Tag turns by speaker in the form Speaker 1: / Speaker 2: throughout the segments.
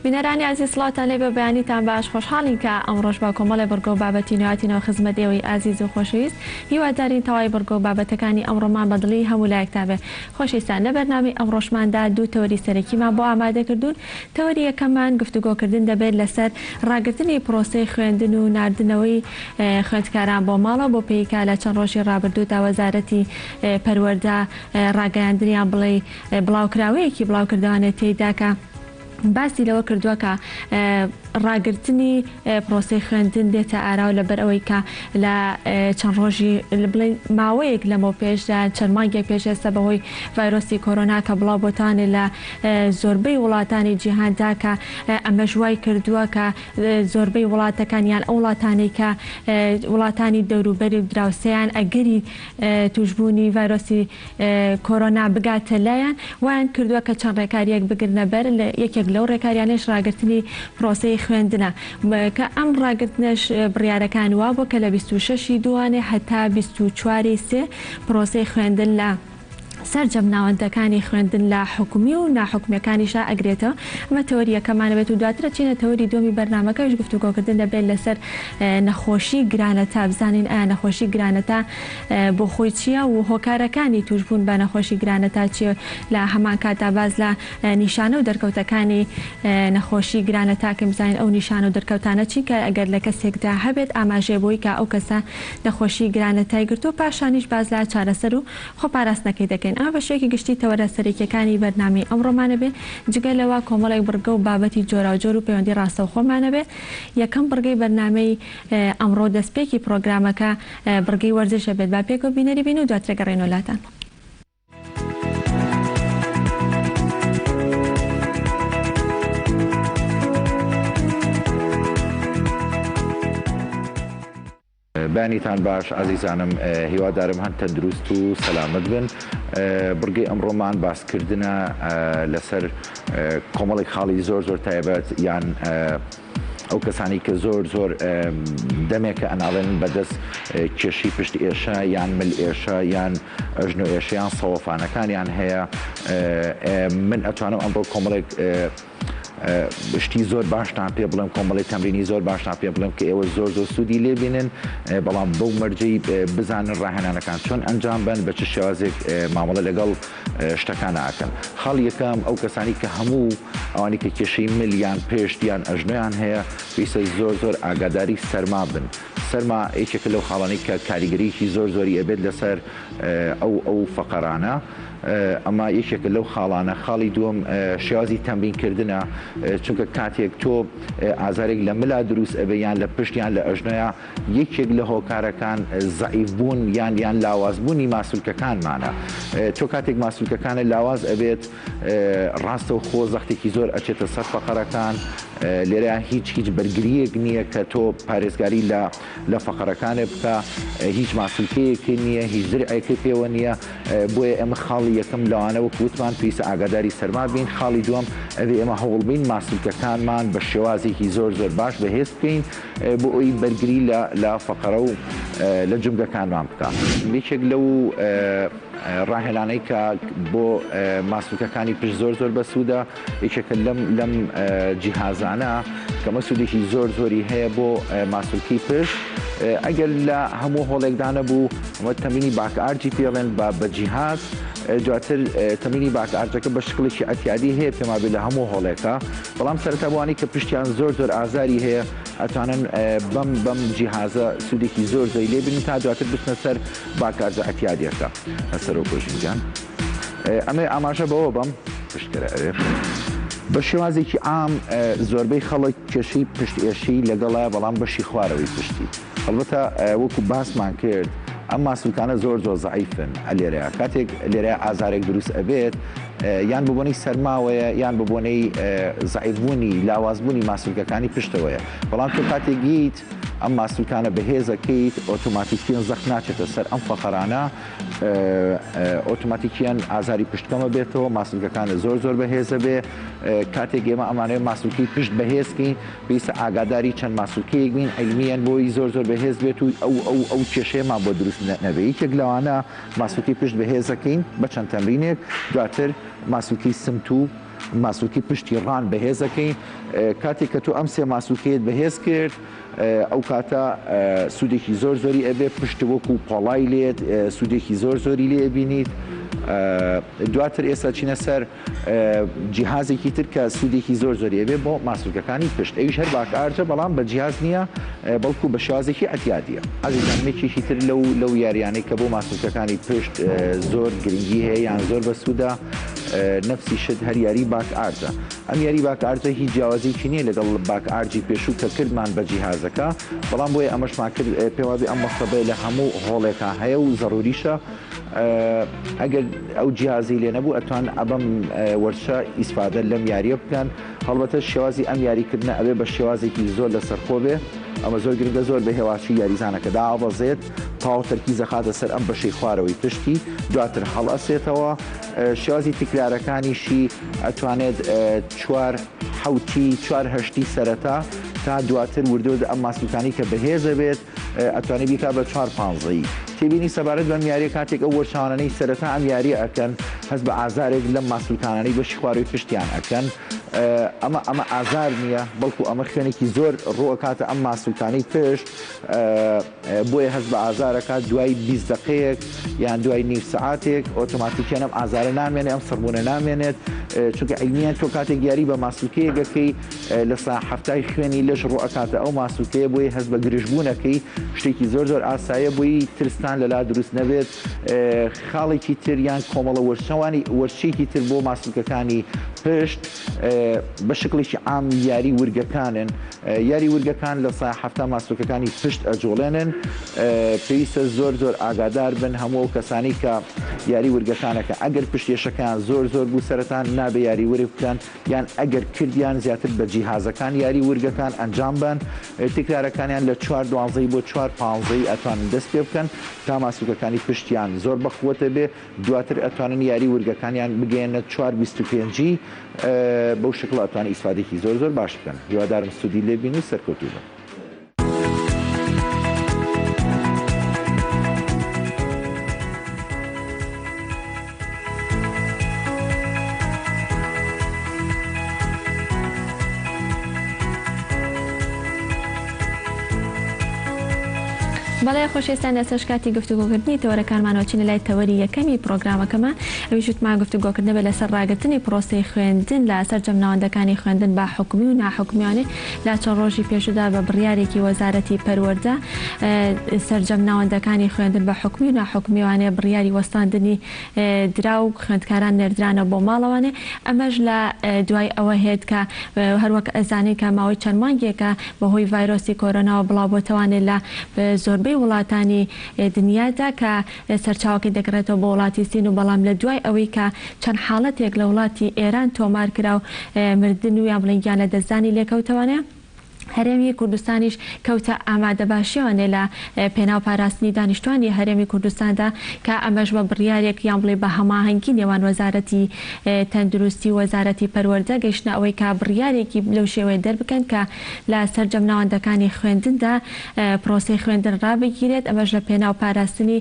Speaker 1: بینەرانی عزیز سڵاتان لێ بە بەیانیتان باش خۆشحاڵین کە ئەمڕۆژ با کۆمەڵی بەرگۆ و بابەتی نوێهاتینەوە خزمەتێەوەی ئازیز و خۆشەویست هیوادارین تەواوی بەرگۆ و بابەتەکانی ئەمڕۆمان بەدڵی هەموو لایەکتا بێ. خۆشەویستان، لە بەرنامەی ئەمڕۆژماندا دوو تەوەری سەرەکیمان بۆ ئامادە کردوون. تەوەری یەکەممان گفتوگۆکردن دەبێت لەسەر ڕاگررتنی پرۆسەی خوێندن و ناردنەوەی خوێندکاران بۆ ماڵەوە بۆ پێیکا لە چەند ڕۆژی ڕابردوودا وەزارەتی پەروەردە ڕاگەیاندنیان بڵێ بڵاوکراوەیەکی بڵاوکردوانێت تێیداکە باسی لەوە کردووە کە ڕاگررتنی پرۆسەی خوێندن دێتە ئاراو لەبەر ئەوەی کە لە چەند ڕۆژی بڵێن ماوەیەک لەمەوە پێشدا چەند مانگێک پێش ئێستا بەهۆی ڤایرۆسی کۆرۆنا کە بڵاو بۆتانێ لە زۆربەی وڵاتانی جیهاندا کە ئەمە ژوای کردووە کە زۆربەی وڵاتەکان یان ئەو وڵاتانی کە وڵاتانی دەوروبەری و دراوسەیان ئەگەری توشبوونی ڤایرۆسی کۆرۆنا بگاتە لایەن وایان کردووە کە چەند ڕێکاریەک بگرنە بەر لە یەکێک لەو ڕێکاریانەش ڕاگررتنی پرۆسەی خوێندنە کە ئەم ڕاگررتنش بڕیارەکان وا بۆ کە لە 26 دووانێ هەتا 24 سێ پرۆسەی خوێندن لە سەرجەم ناوەندەکانی خوێندن لە حکومی و ناحکومیەکانیشا ئەگرێتەوە. ئەمە تەوەریەکەمانە بێت و دواترە چینە تەوەری دومی بەرنامەکەش گفتوگۆکردن دەبێت لەسەر نەخۆشی گرانەتە، بزانین ئایا نەخۆشی گرانەتە بۆ خۆی چییە و هۆکارەکانی توشبوون بە نەخۆشی گرانەتە چیە. لە هەمان کاتا باز لە نیشانە و دەرکەوتەکانی نەخۆشی گرانەتاکە بزانین ئەو نیشانە و دەرکەوتانە چی کە ئەگەر لە کەسێکدا هەبێت ئاماژێ بۆی کە ئەو کەسە نەخۆشی گرانەتای گرتو پاشانیش باز لە چارەسەر و خۆپاراستنەکەی دەکەین. ئا بەشێکی گشتی تەوەرە سەرەکیەکانی بەرنامەی ئەمڕۆمانە بێ جگە لەوە کۆمەڵێک بڕگە و بابەتی جۆراوجۆر و پەیوەندی ڕاستەوخۆمانە بێ. یەکەم بڕگەی بەرنامەی ئەمڕۆ دەستپێکی پرۆگرامەکە بڕگەی وەرزشە بێت با پێکەوە بینەری بین و دواترە گەڕێنەوە لاتان.
Speaker 2: بانیتان باش عزیزانم، هیوادارم هەن تەندروست و سەلامت بن. بڕگەی ئەمڕۆمان باسکردنە لەسەر کۆمەڵێک خاڵی زۆر تایبەت یان ئەو کەسانی کە زۆر دەمێکە ئەناڵێن بەدەست کێشی پشت ئێشە یان مل ئێشە یان ئەژنۆ ئێشەیان سەوەفانەکانیان هەیە. من ئەتوانم ئەمڕۆ کۆمەڵێک شتی زۆر باشتان پێ بڵم، کۆمەڵی تەمرینی زۆر باشتان پێ بڵم کە ئێوە زۆر سوودی لێبینن، بەڵام بەو مەرجەی بزانن ڕاهێنانەکان چۆن ئەنجام بن، بە چه شێوازێک مامەڵە لەگەڵ شتەکان ناکەن. خاڵ یەکەم ئەو کەسانی کە هەموو ئەوانی کە کێشەی ملیان پێشتیان ئەژنۆیان هەیە پێویستە زۆر ئاگاداری سەرما بن. سەرما یەکێکە لەو خاڵانی کە کاریگەریکی زۆری ئەبێت لەسەر ئەو فەقەرانە. ئەمە یەکێکە لەو خاڵانە. خاڵی دووەم شێوازی تەمرینکردنە، چونکە کاتێک تۆ ئازارێک لە ملا دروست ئەبێ یان لە پشتیان لە ئەژنۆیە یەکێک لە هۆکارەکان زەعیفبوون یان لاوازبوونی ماسوولکەکانمانە. تۆ کاتێک ماسوولکەکانە لاواز ئەبێت ڕاستە و خۆ زەختێکی زۆر ئەچێتە سەر فەقەرەکان. لێرە هیچ بەرگریەک نییە کە تۆ پارێزگاری لە فەقەرەکانێ بکە، هیچ ماسوولکەیەکی نییە، هیچ زرعێکی پێوە نییە. بۆیە ئێمە خاڵی یەکەم لەوانە وەکوتمان پێویستە ئاگاداری سەرما بین. خاڵی دووەم ئەوێ ئێمە هەوڵ بین ماسوولکەکانمان بە شێوازێکی زۆر باش بەهێز بکەین بۆ ئەوی بەرگری لە فەقەرە و لە جنگەکانمان بکات. یەکێک لەو ڕاهێنانەی کە بۆ ماسوولکەکانی پشت زۆر بەسوودە، یەکێکە لەم جیهازانە کە مەسوودێکی زۆری هەیە بۆ ماسوولکەی پشت. ئەگەر لە هەموو هۆڵێکدانە بوو ئەمە تەمرینی باکەئارجی پێڵێن بە جیهاز، دواتر تەمرینی باکەئارجەکە بە شکڵێکی ئەتیادی هەیە پێما بێت لە هەموو هۆڵێکە، بەڵام سەرەتا بوانی کە پشتیان زۆر ئازاری هەیە ئەتوانن بەم جیهازە سوودێکی زۆری لێبن تا دواتر بچنە سەر باکەئارجە ئەتیادیەکە لەسەرەوە کۆژینجان. ئەمێ ئاماژە بەوە بەم پشتکەرە بە شێوازێکی عام زۆربەی خەڵک کێشەی پشت ئێشەی لەگەڵە، بەڵام بەشی خوارەوەی پشتی. هەڵبەتە وەکو باسمان کرد ئەم ماسوولکانە زۆر زەعیفن. لێرەیە کاتێک لێرە ئازارێک دروست ئەبێت یان ببوونی سەرماوەیە یان ببوونەی زەعیفبوونی لاوازبوونی ماسوولکەکانی پشتەوەیە. بەڵام تۆ کاتێکیت ئەم ماسوولکانە بەهێزەکەیت ئۆتۆماتیکیان زەخت ناچێتە سەر ئەم فەقەرانە، ئۆتۆماتیکیان ئازاری پشتکەمە بێتەوە، ماسوولکەکانە زۆر بەهێزە بێ. کاتێک ئێمە ئەمانەیە ماسوولکەی پشت بەهێزکەین پێویستە ئاگاداری چەند ماسوولکەیەک بین عیلمیان بۆی زۆر بەهێز بێت و ئەو کێشەیەمان بۆ دروست نەبێت. یەکێک لەوانە ماسوولکەی پشت بەهێزەکەین بە چەند تەمرینێک، دواتر ماسوولکەی سمت و ماسوولکی پشتی ڕان بەهێزەکەی کاتێک کە تۆ ئەم سێ ماسوولکێت بەهێز کرد ئەو کاتە سوودێکی زۆر زۆری ئەبێ پشت وەکو پۆڵای لێت سوودێکی زۆر زۆری لێ بینیت دواتر ئێستا چینە سەر جیهازێکی تر کە سوودێکی زۆر زۆری ئەبێ بۆ ماسوولکەکانی پشت ئەویش هەر باکارجە بەڵام بە جیاز نییە بەڵکو بە شێوازێکی ئەتیادیە ئازیزانمێکێکی تر لەو یاریانەی کە بۆ ماسوولکەکانی پشت زۆر گرنگی هەیە یان زۆر بە سوودا نفسی شت هەر یاری باکارجە ئەم یاری باکارجە هیچ جیاوازێکی نییە لەگەڵ باکارجی پێشوو کە کردمان بە جیهازەکە بەڵام بۆیە ئەمەشمان کرد پێوابێ ئەم مەسەبە لە هەموو هۆڵێکە هەیە و زەڕوریشە ئەگەر ئەو جیازی لێ نەبوو ئەتوان ئەبم وەرشە ئیسفادە لەم یاریە بکەن هەڵبەتە شێوازی ئەم یاریکردنە ئەوێ بە شێوازێکی زۆر لەسەرخۆ بێ ئەمە زۆر گرنگە زۆر بە هێواشی یاریزانەکە داوەزێت تاو تەرکیزە خاتە سەر ئەم بەشەی خوارەوەی پشتی دواتر هەڵئەسێتەوە شێوازی تکرارەکانیشی ئەتوانێت چوار حوتی چوار هەشتی سەرەتا تا دواتر وردۆ ئەم ماسوولکانی کە بەهێزە بێت ئەتوانێت بیکا بە 4-5 تێبینی سەبارەت بەم یاریە کاتێک ئەو وەرچوانانەی سەرەتا ئەم یاری ئەکەن هەست بە ئازارێک لەم ماسوولکانانەی بەشی خواروی پشتیان ئەکەن ئەمە ئازار نییە بەڵکو ئەمە خوێنێکی زۆر ڕۆکاتە ئەم ماسوولکانەی پشت بۆیە هەست بە ئازارەکات دوای 20 دقەیەک یان دوای نیو سعاتێک ئۆتۆماتیکیان ئەم ئازارە نامێنێت ئەم سەربوونە نامێنێت چونکە ئەینیان تۆ کاتێک یاری بە ماسوولکەیەکەکەی لە هەفتای خوێنی لەش ڕۆکاتە ئەو ماسوولکەیە بۆی هەست بە گرژبوونەکەی شتێکی زۆر زۆر ئاسایە بۆی ترستان لەلا دروست نەبێت خاڵێکی تر یان کۆمەڵە وەرشەوانی وەرشێکی تر بۆ ماسوولکەکانی پشت بە شکلێکی عام یاری ورگەکانن یاری ورگەکان لە هەفتە ماسوولکەکانی پشت ئەجۆڵێنن پێویستە زۆر زۆر ئاگادار بن هەموو کەسانی کە یاری ورگەکانەکە ئەگەر پشتێشەکان زۆر زۆر بوو سەرەتان نابێ یاری ورگ بکەن یان ئەگەر کردیان زیاتر بە جیهازەکان یاری ورگەکان ئەنجام بن تکرارەکانیان لە 4-12 بۆ 4-15 ئەتوانن دەست پێ بکەن تا ماسوولکەکانی پشتیان زۆر بەخوتە بێ دواتر ئەتوانن یاری ورگەکانیان بگەێنە 4-25 بەو شکل ئەتوان ئیسفادێکی زۆر زۆر باش بکەن هیوادارم سوودی لێبین و سەرکەوتوو بن.
Speaker 1: بەڵێ خۆشەویستان لەسەر کاتی گفتوگۆکردنی تەوەرەکانمانەوە چینە لای تەوەری یەکەمی پرۆگرامەکەمان ئەویش وتمان گفتوگۆکردن بێت لەسەر ڕاگررتنی پرۆسی خوێندن لە سەرجەم ناوەندەکانی خوێندن با حکومی و ناحکومیانێ لا چەند ڕۆژی پێشودا بە بڕیارێکی وەزارەتی پەروەردە سەرجەم ناوەندەکانی خوێندن بە حکومی و ناحکومیوانێ بڕیاری وەستاندنی درا و خوێندکاران نێردرانە بۆ ماڵەوانێ ئەمەش لە دوای ئەوە هێت کە هەروەک ئەزانێت کە ماوەی چەند مانگێکە بەهۆی ڤایرۆسی کۆرۆناوە بڵاوبۆتەوانێت لە زۆربەی وڵاتانی دنیادا کە سەرچاوەکەی دەکرێتەوە بۆ وڵاتی سین و بەڵام لە دوای ئەوەی کە چەند حاڵەتێک لە وڵاتی ئێران تۆمار کرا و مردن و یان بڵینگیان لە دەستدانی لێکەوتەوانێ هەرێمی کوردستانیش کەوتە ئامادە باشیوانێ لە پێناو پاراستنی دانیشتوانی هەرێمی کوردستاندا کە ئەمەش بە بڕیارێک یان بڵێ بە هەماهەنگی نێوان وەزارەتی تەندروستی وەزارەتی پەروەردە گەیشتە ئەوەی کا بڕیارێکی لەو شێوەیە دەربکەن کە لە سەرجەم ناوەندەکانی خوێندندا پرۆسی خوێندن ڕابگیرێت ئەمەش لە پێناو پاراستنی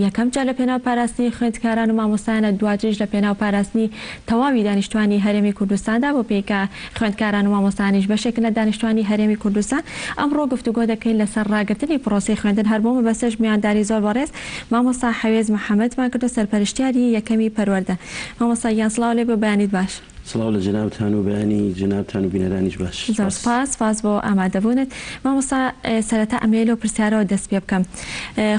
Speaker 1: یەکەم جا لە پێناو پاراستنی خوێندکاران و مامۆستایانە دواتریش لە پێناو پاراستنی تەواوی دانیشتوانی هەرێمی کوردستاندا بۆ پێیکە خوێندکاران و مامۆستایانیش بەشێک لە دانیشتوانی هەرێمی کوردستان ئەمڕۆ گفتوگۆ دەکەین لەسەر ڕاگررتنی پرۆسی خوێندن هەر بۆمە بەسەش میانداری زۆر بەڕێز مامۆستا حەوێز محەممەدمان کردو سەرپەرشتیاری یەکەمی پەروەردە مامۆستا یان سڵاو لێ بە بەیانیت باش
Speaker 3: سڵاو لە جنابتان و بەیانی جنابتان و بینەرانیش باش
Speaker 1: زۆر سپاس بۆ ئامادەبوونت مامۆستا سەرەتا ئەمێ لەو پرسیارەوە دەست پێ بکەم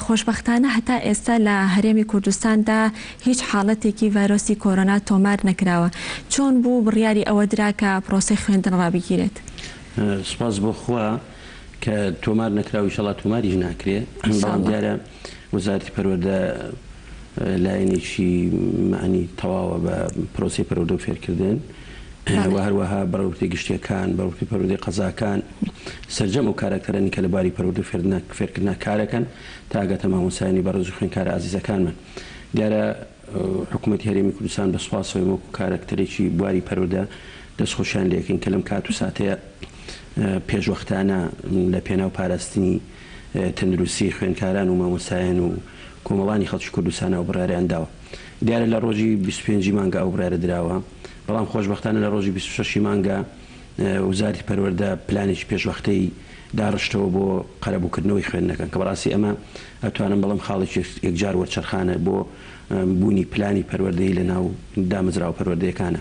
Speaker 1: خۆشبەختانە هەتا ئێستا لە هەرێمی کوردستاندا هیچ حاڵەتێکی ڤایرۆسی کۆرۆنا تۆمار نەکراوە چۆن بوو بڕیاری ئەوە درا کە پرۆسی خوێندن ڕابگیرێت
Speaker 3: سپاس بۆ خوا کە تۆمار نەکراوی شەڵات تۆماریش ناکرێ بەڵام دیارە وەزارەتی پەروەردە لایەنێکی معنی تەواوە بە پرۆسی پەروەردە و فێرکردن و هەروەها بەڕێوەبردنی گشتیەکان بەڕێوەبردنی پەروەردەی قەزاکان سەرجەم و کارکتەرانی کە لەباری پەروەردە و فێرکردنا کارەکەن تا ئاگاتە مامۆستایانی بەڕێز و خوێندکارە ئازیزەکانمان دیارە حکوومەتی هەرێمی کوردستان بە سوپاسەوەی وەکو کارکتەرێکی بواری پەروەردە دەستخۆشیان لێکن کە لەم کات و ساتەیە پێشوەختانە لە پێناو پاراستنی تەندروستی خوێندکاران و مامۆستایان و کۆمەڵانی خەڵکی کوردستانە و بڕیاریان داوە دیارە لە ڕۆژی 25 مانگە ئەو بڕیارە دراوە بەڵام خۆشبەختانە لە ڕۆژی 26 مانگە وزارتی پەروەردە پلانێکی پێشوەختەی داڕشتەوە بۆ قەرەبووکردنەوەی خوێندنەکان کە بەڕاستی ئەمە ئەتوانم بەڵام خاڵێکی یەکجار وەرچەرخانە بۆ بوونی پلانی پەروەردەی لە ناو دامەزراوە پەروەردەیەکانە.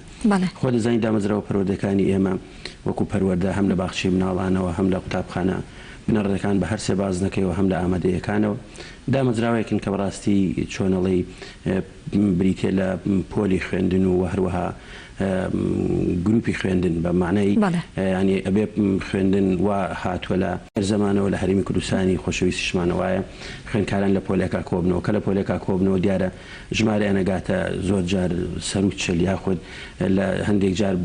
Speaker 3: خۆ دەزانین دامەزراوە پەروەردەکانی ئێمە وەکو پەروەردە هەم لە باخچەی مناڵانەوە هەم لە قوتابخانە بنەڕەکان بە هەر سێ بازنەکەیەوە هەم لە ئامادەیەکانەوە دامەزراوەیەکن کە بەڕاستی چۆنەڵی بریتێ لە پۆلی خوێندن و هەروەها گروپی خوێندن بە معنای ینی ئەبێ خوێندن وا هاتووە لە زەمانەوە لە هەرمی کوردستانی خۆشەویستیشمانەوەیە خوێندکاران لە پۆلێکا کۆبنەوە کە لە پۆلێکا کۆبنەوە دیارە ژمارە ئەنەگاتە زۆر جار سەر و چل یاخود لە هەندێک جار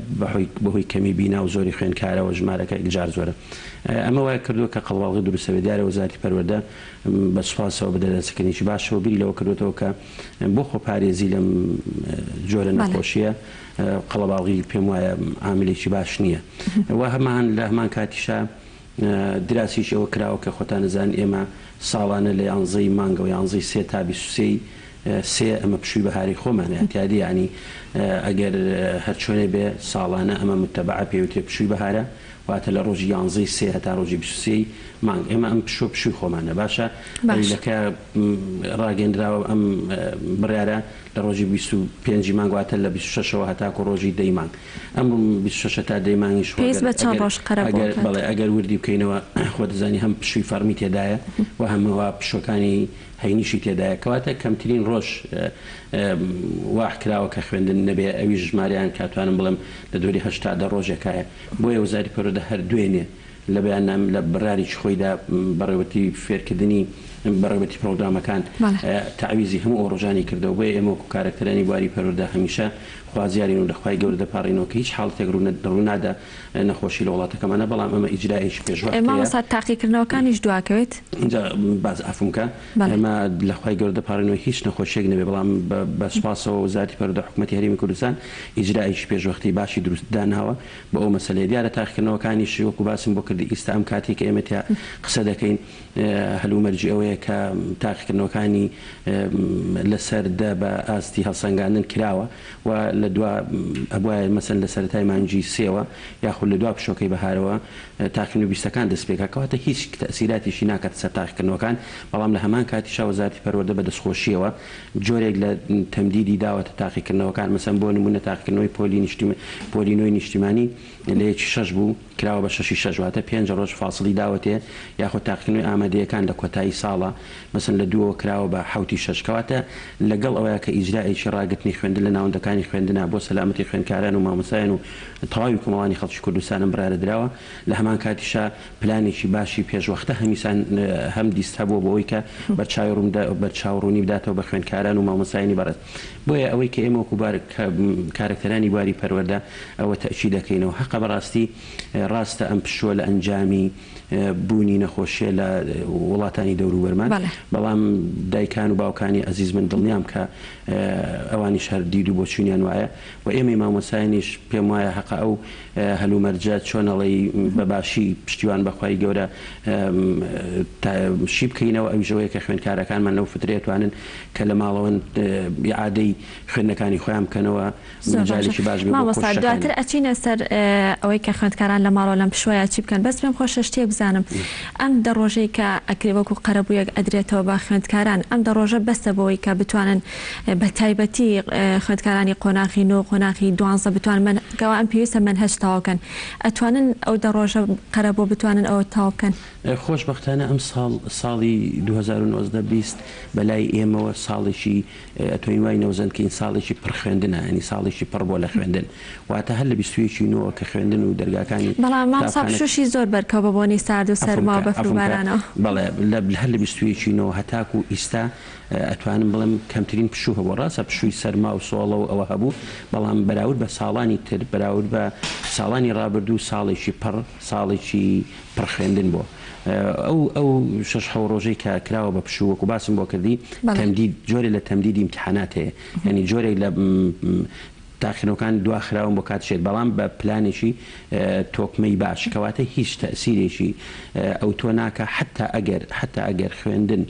Speaker 3: بەهۆی کەمی بینا و زۆری خوێندکارەوە ژمارەکە یەکجار زۆرە. ئەمە وایە کردووە کە قەڵواڵغی دروستەوێ دیارە وەزارەتی پەروەردە بە سوپاسەوە بەدەستەکەنیی باشەوە بیری لەوە کردوێتەوە کە بۆ خۆپارێزی لەم جۆرە نەخۆشیە قەڵەباڵغی پێم وایە عاملێکی باش نییە. وا هەمان لە هەمان کاتیشە دراسیش ئەوە کراوە کە خۆتان نەزانن ئێمە ساڵانە لە 11 مانگەوە 11 سێ تا 23 ئەمە پشووی بەهاری خۆمانە یادی ینی ئەگەر هەر چۆنێ بێ ساڵانە ئەمە متتەبع پێوتێ پشووی بەهارە واتە لە ڕۆژی 11 سێ هەتا ڕۆژی 23 مانگ ئێمە ئەم پشووی خۆمانە باشە لەکە ڕاگەندراوە ئەم بڕیارە لە ڕۆژی 25 مانگ واتە لە 26ەوە هەتاکو ڕۆژی دەی مانگ ئەم 26 تا دەی مانگیش بەڵێ ئەگەر وردی بکەینەوە خۆ دەزانی هەم پشووی فەرمی تێدایە و هەمەوە پشوەکانی هەینیشی تێدایە کەواتە کەمترین ڕۆژ واحکراوە کە خوێندن نەبێ ئەوی ژماریان کاتوانم بڵم لە دووری 80 ڕۆژێکایە بۆیە وزاری پەروەردە هەر دوێنێ لە بەیانام لە بڕاریی خۆیدا بەڕێوەتی فێرکردنی بەڕێوەتی پرۆگرامەکان تعویزی هەموو ئەو ڕۆژانی کردەوە بۆیە ئێمە وەکو کارکتەرانی بواری پەروەردە هەمیشە خوازیارین و لەخوای گەورە دەپارڕینەوە کە هیچ حاڵەتێک ڕوونادا نەخۆشی لە وڵاتەکەمانە بەڵام ئەمە ئیجرایەکی پێشوەختەیە.
Speaker 1: مامۆستا تاقیکردنەوەکانیش دواکەوێت
Speaker 3: باز ئەفمکە ئەمە لەخوای گەورە دەپارڕینەوە هیچ نەخۆشیێک نەبێ بەڵام بە سوپاسەوە وزارەتی پەروەردە حکوومەتی هەرێمی کوردستان ئیجرایەکی پێشوەختی باشی دروست داناوە بە ئەو مەسەلەیە دیارە تاقیکردنەوەکانیش وەکو باسم بۆ کردی ئێستا ئەم کاتی کە ئێمە قسە دەکەین هەلومەرجی ئەوەیە کە تاقیکردنەوەکانی لەسەر دە بە ئاستی هەڵسەنگاندن کراوە و لە دوا ئەبوایە مەسەن لە سەرەتای مانگی سێوە یاخود لە دوا پشۆکەی بەهارەوە تاقیکردن و بیستەکان دەست پێکا کەواتە هیچ تەسیراتیشی ناکات سەر تاقیکردنەوەکان بەڵام لە هەمان کاتیشا وەزارەتی پەروەردە بە دەستخۆشیەوە جۆرێک لە تەمدیدی داوەتە تاقیکردنەوەکان مەسەن بۆ نمونە تاقیکردنەوەی پۆلینۆی نیشتیمانی لە یەکی 6 بوو کراوە بە 6 واتە 5 ڕۆژ فاصلی داوەتێ یاخود تاقیکردنەوەی ئامادەیەکان لە کۆتایی ساڵە مەسەن لە دووە کراوە بە 6 کەواتە لەگەڵ ئەوەیە کە ئیجرایەکی ڕاگرتنی خوێندن لە ناوەندەکانی خوێندنە بۆ سەلامەتی خوێندکاران و مامۆستایان و تەواوی کۆمەڵانی خەڵکی کوردستانم بڕارەدراوە لە هەمان کاتیشا پلانێکی باشی پێشوەختە هەمیسان هەم دیست هەبووە بۆەوەی کە بەرچاوڕوونی بداتەوە بە خوێندکاران و مامۆستایانی بەڕێز بۆیە ئەوەی کە ئێمە وەکو کارکتەرانی بواری پەروەردە ئەوە تەئکید دەکەینەوە حەقە بەڕاستی ڕاستە ئەم پشووە لە ئەنجامی بوونی نەخۆشیە لە وڵاتانی دەوروبەرمان بەڵام دایکان و باوکانی ئەزیز من دڵنیام کە ئەوانیش هەر دید و بۆچوونیان وایە و ئێمەی مامۆسایانیش پێم وایە حەقە ئەو هەلومەرجە چۆنەڵی بەباشی پشتیوان بەخوای گەورە شی بکەینەوە ئەو ژەوەیە کە خوێندکارەکانمان لەو فترێتوانن کە لە ماڵەوەن عادەی خوێندنەکانی خۆیان بکەنەوە مجالێکی باش
Speaker 1: مامۆستا دواتر ئەچینە سەر ئەوەی کە خوێندکاران لە ماڵەوە لەم پشوەیە چی بکەن بەس پێم خۆشە شتێک بزانم ئەم دە ڕۆژەی کە ئەکرێ وەکو قەرەبوویەک ئەدرێتەوە بە خوێندکاران ئەم دە ڕۆژە بەستە بەوەی کە بتوانن بە تایبەتی خوێندکارانی قۆناغی 9 قۆناغی 12 بتوانن کەوا ئەم پێویستە منهەج تەواوکەن ئەتوانن ئەو دە ڕۆژە قەرەبوو بتوانن ئەوە تەواو بکەن.
Speaker 3: خۆشبەختانە ئەم ساڵی 2019 بەلای ئێمەوە ساڵێکی ئەتوانین وای نەوزەندکەین ساڵێکی پڕ خوێندنە ینی ساڵێکی پڕ بۆ لە خوێندن واتە هەر لە 21 کە خوێندن و دەرگاکانی
Speaker 1: بەڵام مامۆستا پشوشی زۆر بەرکەوە بە بۆنی سارد و سەرما و بەفر و بارانەوە
Speaker 3: بەڵێ هەر لە 21 هەتاکو ئیستا ئەتوانم بڵم کەمترین پشوو هەبوو ڕاستە پشووی سەرما و سۆڵە و ئەوە هەبوو بەڵام بەراورد بە ساڵانی تر بەراورد بە ساڵانی ڕابردوو ساڵێکی ساڵێکی پڕ خوێندن بووە. ئەو 6 ڕۆژەی کە کراوە بە پشووەکو باسم بۆ کردی تەمدید جۆرێک لە تەمدیدی امتحانات هەیە یعنی جۆرێک لە تاخیرەکان دواخراون بۆ کاتشێت بەڵام بە پلانێکی تۆکمەی باش کەواتە هیچ تەسیرێکی ئەو تۆ ناکە حتا ئەگەر خوێندن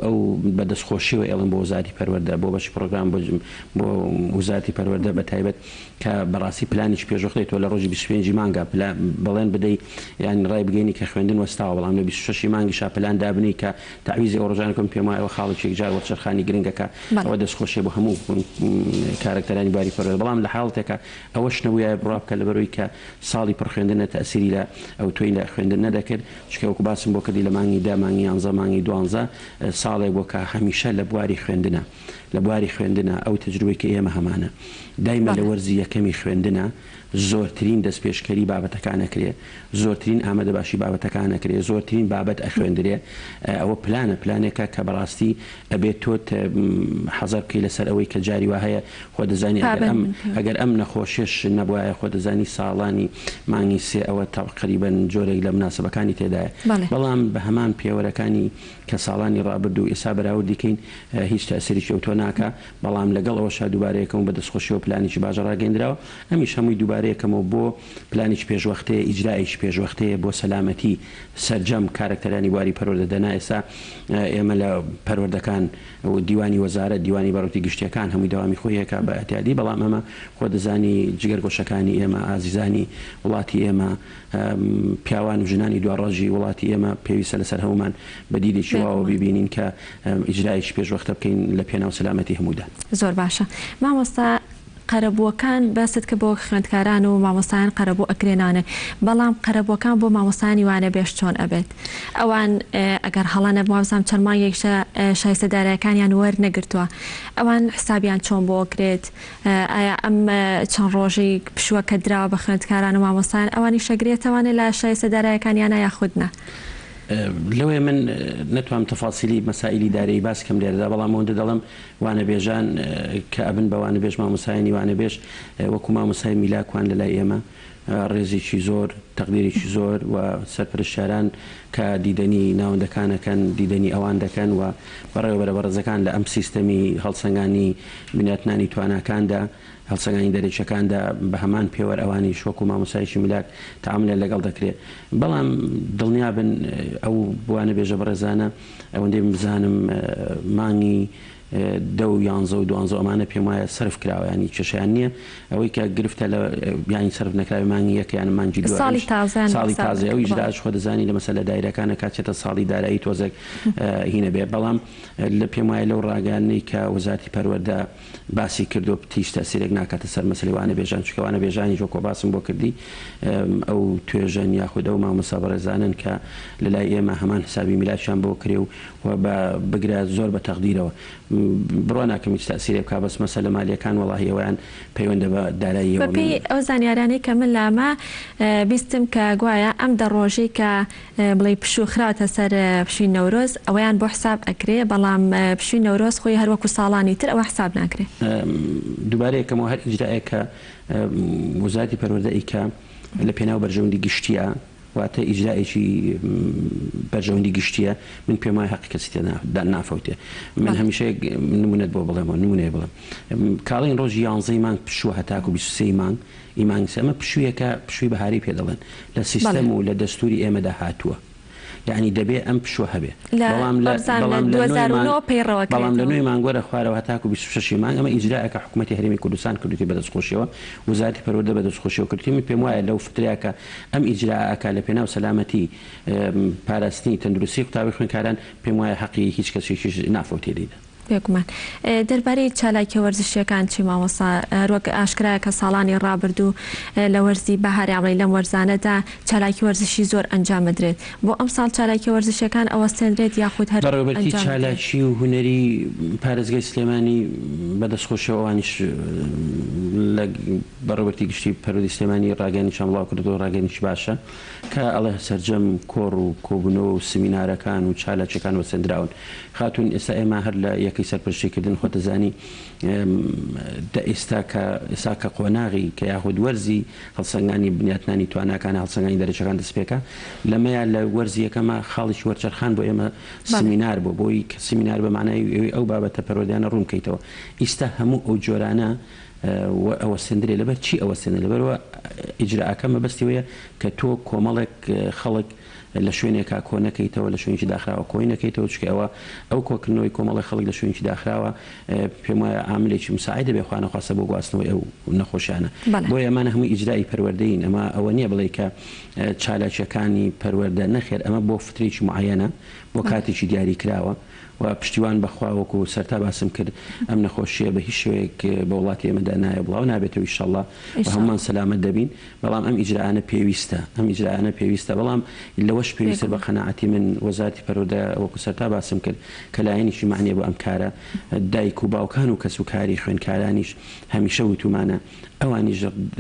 Speaker 3: ئەو بەدەستخۆشیەوە ئێڵم بۆ وزارتی پەروەردە بۆ بەشی پرۆگرام بۆ وزارتی پەروەردە بە تایبەت کە بەڕاستی پلانیش پێشوەختێت تۆ لە ڕۆژی 25 مانگە بڵێن بدەی یان ڕای بگەینی کە خوێندن وەستاوە بەڵام لە 26 مانگیشا پلان دابنی کە تعویزی ئەو ڕۆژانە کۆم پێم وایەوە خاڵێکی جار وەچەرخانی گرنگەکە ئەوە دەستخۆشیە بۆ هەموو کارکتەرانی باری پەروەردە بەڵام لە حاڵەتێکە ئەوەش نەبوویە بڕابکە لەبەرەوەی کە ساڵی پڕخوێندنە تەسیری لە ئەو تۆی لە خوێندن نەدەکرد چکە وەکو باسم بۆ کردی لە مانگی دا مانگی 11 مانگی 12 ساڵێک بۆ کە هەمیشە لە بواری خوێندنە ئەو تەجروبەی کە ئێمە هەمانە دایمە لە وەرزی یەکەمی خوێندنە زۆرترین دەستپێشکەری بابەتەکان ئەکرێ زۆرترین ئامادە باشی بابەتەکان ئەکرێ زۆرترین بابەت ئەخوێندرێ ئەوە پلانێکە کە بەڕاستی ئەبێت تۆت حەزەر بکەی لەسەر ئەوەی کە جاری وا هەیە خۆ دەزانی ئەگەر ئەم نەخۆشیش نەبووایە خۆ دەزانی ساڵانی مانگی سێ ئەوە تقریباً جۆرێک لە مناسبەکانی تێدایە بەڵام بە هەمان پێوەرەکانی کە ساڵانی ڕابرد و ئێستا بەراورد دیکەین هیچ تەسیریی ئەو تۆ ناکە بەڵام لەگەڵ ئەوەشا دووبارەیەکەم بە دەستخۆشیەوە پلانێکی باشە ڕاگەیەندراوە ئەمیش هەمووی دووبارەیەکەمەوە بۆ پلانێکی پێشوەختەیە ئیجرایش پێشوەختەیە بۆ سەلامەتی سەرجەم کارکتەرانی بواری پەروەردە دەنا ئێستا ئێمە لە پەروەردەکان دیوانی وەزارەت دیوانی بەڕێوەبەری گشتیەکان هەمووی داوامی خۆیەکە بە ئەتیادی بەڵام ئەمە خۆ دەزانی جگەرگۆشەکانی ئێمە ئازیزانی وڵاتی ئێمە پیاوان و ژنانی دواڕۆژی وڵاتی ئێمە پێویستە لەسەر هەمومان بەدیدێکی واوە ببینین کە ئیجرایش پێشوەختە بکەین لە پێناو سەلامەتی هەموودا.
Speaker 1: زۆر باشە مامۆستا قەرەبووەکان باست کە بۆ خوێندکاران و مامۆستایان قەرەبوو ئەکرێنانە بەڵام قەرەبووەکان بۆ مامۆستانی وانە بێش چۆن ئەبێت ئەوان ئەگەر هەڵانە مامۆستام چەرمان یەکشە شایستەدارەکانیان وەرنەگرتووە ئەوان حسابیان چۆن بۆ ئەکرێت ئایا ئەم چەند ڕۆژی پشووەکە دراوە بە خوێندکاران و مامۆستایان ئەوانی شەگرێتەوانێت لە شایستەدارەکانیانە یاخودنا
Speaker 3: لەوێ من نەتوانم تەفاسیلی مەسائلی دارایی باس کەم لێرەدا بەڵام ئەوەندە دەڵم وانە بێژان کە ئەبن بە وانە بێژ مامۆسایانی وانە بێژ وەکو مامۆسای میلاکوان لە لای ئێمە ڕێزێکی زۆر تەقدیرێکی زۆر و سەرپرشتیاران کە دیدەنی ناوەندەکانەکەن دیدەنی ئەوان دەکەن و بەڕێوەبەرە بەڕێزەکان لە ئەم سیستەمی هەڵسەنگانی بنیاتنانی تواناکاندا هەڵسەنگانی دەرێچەکاندا بە هەمان پێوەەر ئەوانی شوەکو مامۆسایشی میلاک تەعاملە لەگەڵ دەکرێت بەڵام دڵنیابن ئەو بوانە بێژە بەڕێزانە ئەوەندەی بزانم مانگی 10 و 11 و 12 ئەمانە پێم وایە سرف کراوە ینی کێشیان نییە ئەوەی کە گرفتە لە یانی سرف نەکراوی مانگی یەک یان مانگی دووە ساڵی تازە ئەو ئیجراش خۆ دەزانی لە مەسەلە دایرەکانە کاتێتە ساڵی دارایی تۆزێک هینە بێ بەڵام لە پێم وایە لەو ڕاگەیانەی کە وەزارەتی پەروەردە باسی کردو تیش تەسیرێک ناکاتە سەر مەسەلەی وانە بێژان چکە وانە بێژانی جۆکۆ باسم بۆ کردی ئەو توێژەن یاخود ئەو مامۆستا بەڕێزانن کە لە لای ئێمە هەمان حسابی میلاشیان بۆ کرێ و بگرە زۆر بە تەقدیرەوە بڕۆ ناکەم هیچ تەسیرێ بکا بەس مەسەلە مالیەکان وەڵاهی ئەویان پەیوەندە بە داراییەوە
Speaker 1: بەپێی ئەو زانیارانەی کە من لامە بیستم کە گوایە ئەم دەڕۆژەی کە بڵێ پشوو خراوەتە سەر پشووی نەورۆز ئەوەیان بۆ حساب ئەکرێ بەڵام پشووی نەورۆز خۆی هەروەکو ساڵانی تر ئەوە حساب ناکرێ
Speaker 3: دووبارەیەکەمەوە هەر ئیجرائێک کە وەزارەتی پەروەردە ئیکا لە پێناو بەرژەوەندی گشتیە واتە ئیجرائێکی بەرژەوەندی گشتیە من پێم وایە حەقی کەسی تێدا نافەوتێ من هەمیشە نمونەت بۆ بڵێمەوە نمونەیە بڵێم کاڵین ڕۆژی 11 مانگ پشووە هەتاکو 23 مانگ ئیمانگ ئەمە پشوویەکە پشووی بەهاری پێ دەڵێن لە سیستەم و لە دەستوری ئێمەدا هاتووە یعنی دەبێ ئەم پشوە هەبێ بەڵام لە نوێی مانگۆرە خوارەوە هەتاکو 26 مانگ ئەمە ئیجراءەکە حکوومەتی هەرێمی کوردستان کردوتی بەدەستخۆشیەوە وزارەتی پەروەردە بەدەستخۆشیەوە کردوتی من پێم وایە لەو فترەیەکە ئەم ئیجراءەکە لە پێناو سەلامەتی پاراستنی تەندروستی قوتابی خوێندکاران پێم وایە حەقی هیچ کەسێکیش نافەوتێ دەیدا
Speaker 1: بێگومان دەربارەی چالاکی وەرزشیەکان چی مامۆستا ڕوەک ئاشکرایە کە ساڵانی ڕابردوو لە وەرزی بەهاری ئەمڕۆی لەم وەرزانەدا چالاکی وەرزشی زۆر ئەنجامدرێت بۆ ئەم ساڵ چالاکی وەرزشیەکان ئەوەستێنرێت یاخود هەر
Speaker 3: بەڕێوەبەری چالاکی و هونەری پارێزگای سلێمانی بەدەستخۆشیەوەوانیش لە بەڕێوەبەری گشتی پەروەردەی سلێمانی ڕاگەیانی بڵاو کردەوە ڕاگەیانیش باشە کە ئەڵێ سەرجەم کۆڕ و کۆبوونەوە و سمینارەکان و چالاکیەکان وەسەندراون خاتون ئێستا ئێمە هەر لە یەکەی سەرپرشتیکردن خۆ دەزانی ئێستا کە قۆناغی کە یاخود وەرزی هەڵسەنگانی بنیاتنانی تواناکان هەڵسەنگانی دەرەچەکان دەستپێکە لەمەیە لە وەرزی یەکەمە خاڵی وەرچەرخان بۆ ئێمە سمینار بۆ بۆی کە سمینار بە معنای ئەو بابەتە پەروەردەیانە ڕوون بکەیتەوە ئیستا هەموو ئەو جۆرانە ئەوە سندرێ لەبەر چی ئەوە سندرێ لەبەرەوە ئیجراءەکەمە بەستیوەیە کە تۆ کۆمەڵێک خەڵک لە شوێنێکا کۆ نەکەیتەوە لە شوێنی داخراوە کۆی نەکەیتەوە چکەوە ئەو کۆکردنەوەی کۆمەڵی خەڵک لە شوێنی داخراوە پێم وایە عاملێکی مساعدە بێ خوانەخواستە بۆ گواستنەوەی ئەو نەخۆشیانە بۆیە ئەمانە هەمووی ئیجرای پەروەردەین ئەمە ئەوە نییە بڵێ کە چالاکیەکانی پەروەردە نەخێر ئەمە بۆ فترێکی معەنە بۆ کاتێکی دیاری کراوە و پشتیوان بەخواوەکو سەرتا باسم کرد ئەم نەخۆشیە بە هیچ شوەیەک بە وڵاتی ئێمەدا نایە بڵاو نابێتەوە ئینشاءالله بە هەمومان سەلامەت دەبین بەڵام ئەم ئیجراانە پێویستە بەڵام لەوەش پێویستە بە قەناعەتی من وەزارەتی پەروەردە وەکو سەرتا باسم کرد کە لایەنیشی معنیە بۆ ئەم کارە دایک و باوکان و کەس و کاری خوێندکارانیش هەمیشە وتومانە ئەوانیش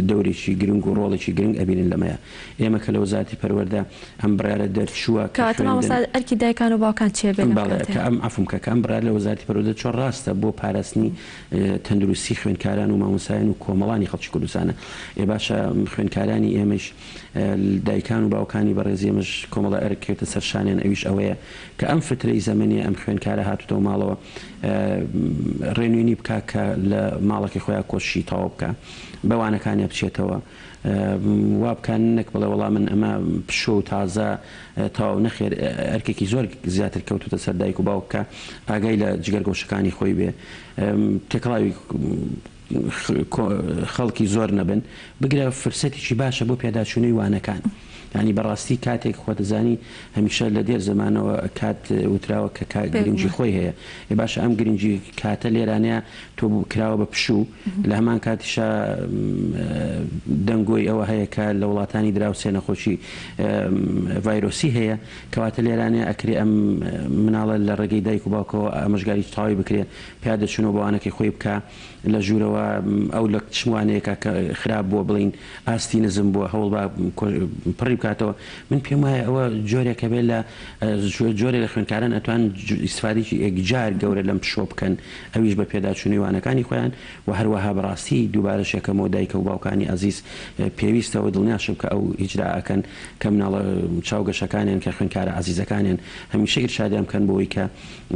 Speaker 3: دەورێکی گرنگ و ڕۆڵێکی گرنگ ئەبینن لەمەیە ئێمە کە لە وەزارەتی پەروەردە ئەم بڕیارە دەرچووە
Speaker 1: ئەرکی دایکان و باوکان چێ بێت
Speaker 3: کە ئەم عفوم کە ئەم بڕیار لە وەزارەتی پەروەردە چۆن ڕاستە بۆ پاراستنی تەندروستی خوێندکاران و مامۆستایان و کۆمەڵانی خەڵکی کوردستانە باشە خوێندکارانی ئێمەش دایکان و باوکانی بەڕێزی ئێمەش کۆمەڵە ئەرکێتە سەرشانیان ئەویش ئەوەیە کە ئەم فترەی زەمەنی ئەم خوێندکارە هاتوتەوە ماڵەوە ڕێنوێنی بکە کە لە ماڵێکی خۆیان کۆشی تەواو بکە بەوانەکانیە بچێتەوە وا بکەن نەک بڵێ وەڵام من ئەمە پشۆ و تازە تەواو نەخێر ئەرکێکی زۆر زیاتر کەوتوتە سەر دایک و باوکە ئاگای لە جگەرگۆشەکانی خۆی بێ تێکڵاوی خەڵکی زۆر نەبن بگرە فرسەتێکی باشە بۆ پێداچوونەی وانەکان ینی بەڕاستی کاتێک خۆتەزانی هەمیشە لە دێر زمانەوە کات وتراوە کە گرنگی خۆی هەیە باشە ئەم گرنگی کاتە لێرانەیە تۆ کراوە بە پشوو لە هەمان کاتیشە دەنگۆی ئەوە هەیە کە لە وڵاتانی دراوسێ نەخۆشی ڤایرۆسی هەیە کەواتە لێرانەیە ئەکرێ ئەم مناڵە لە ڕێگەی دایک و باوکەوە ئاماژگاری تەواوی بکرێ پیادەچوونەوە بەوانەکەی خۆی بکە لە ژوورەوە ئەو لە چموانەیەکە کە خراپ بووە بڵین ئاستی نزم بووە هەوڵ پڕی بکاتەوە من پێم وایە ئەوە جۆرێکە بێت لە جۆرێک لە خوێندکاران ئەتوان ئیسفادێکی یەکجار گەورە لەم پشۆ بکەن ئەویش بە پێداچوونی وانەکانی خۆیان و هەروەها بەڕاستی دووبارەشێکەمەوە دایکە و باوکانی عەزیز پێویستەوە دڵنیاشم کە ئەو ئیجراءەکەن کە مناڵە چاوگەشەکانیان کە خوێندکارە عەزیزەکانیان هەمیشە ئیرشادیان بکەن بۆەوەی کە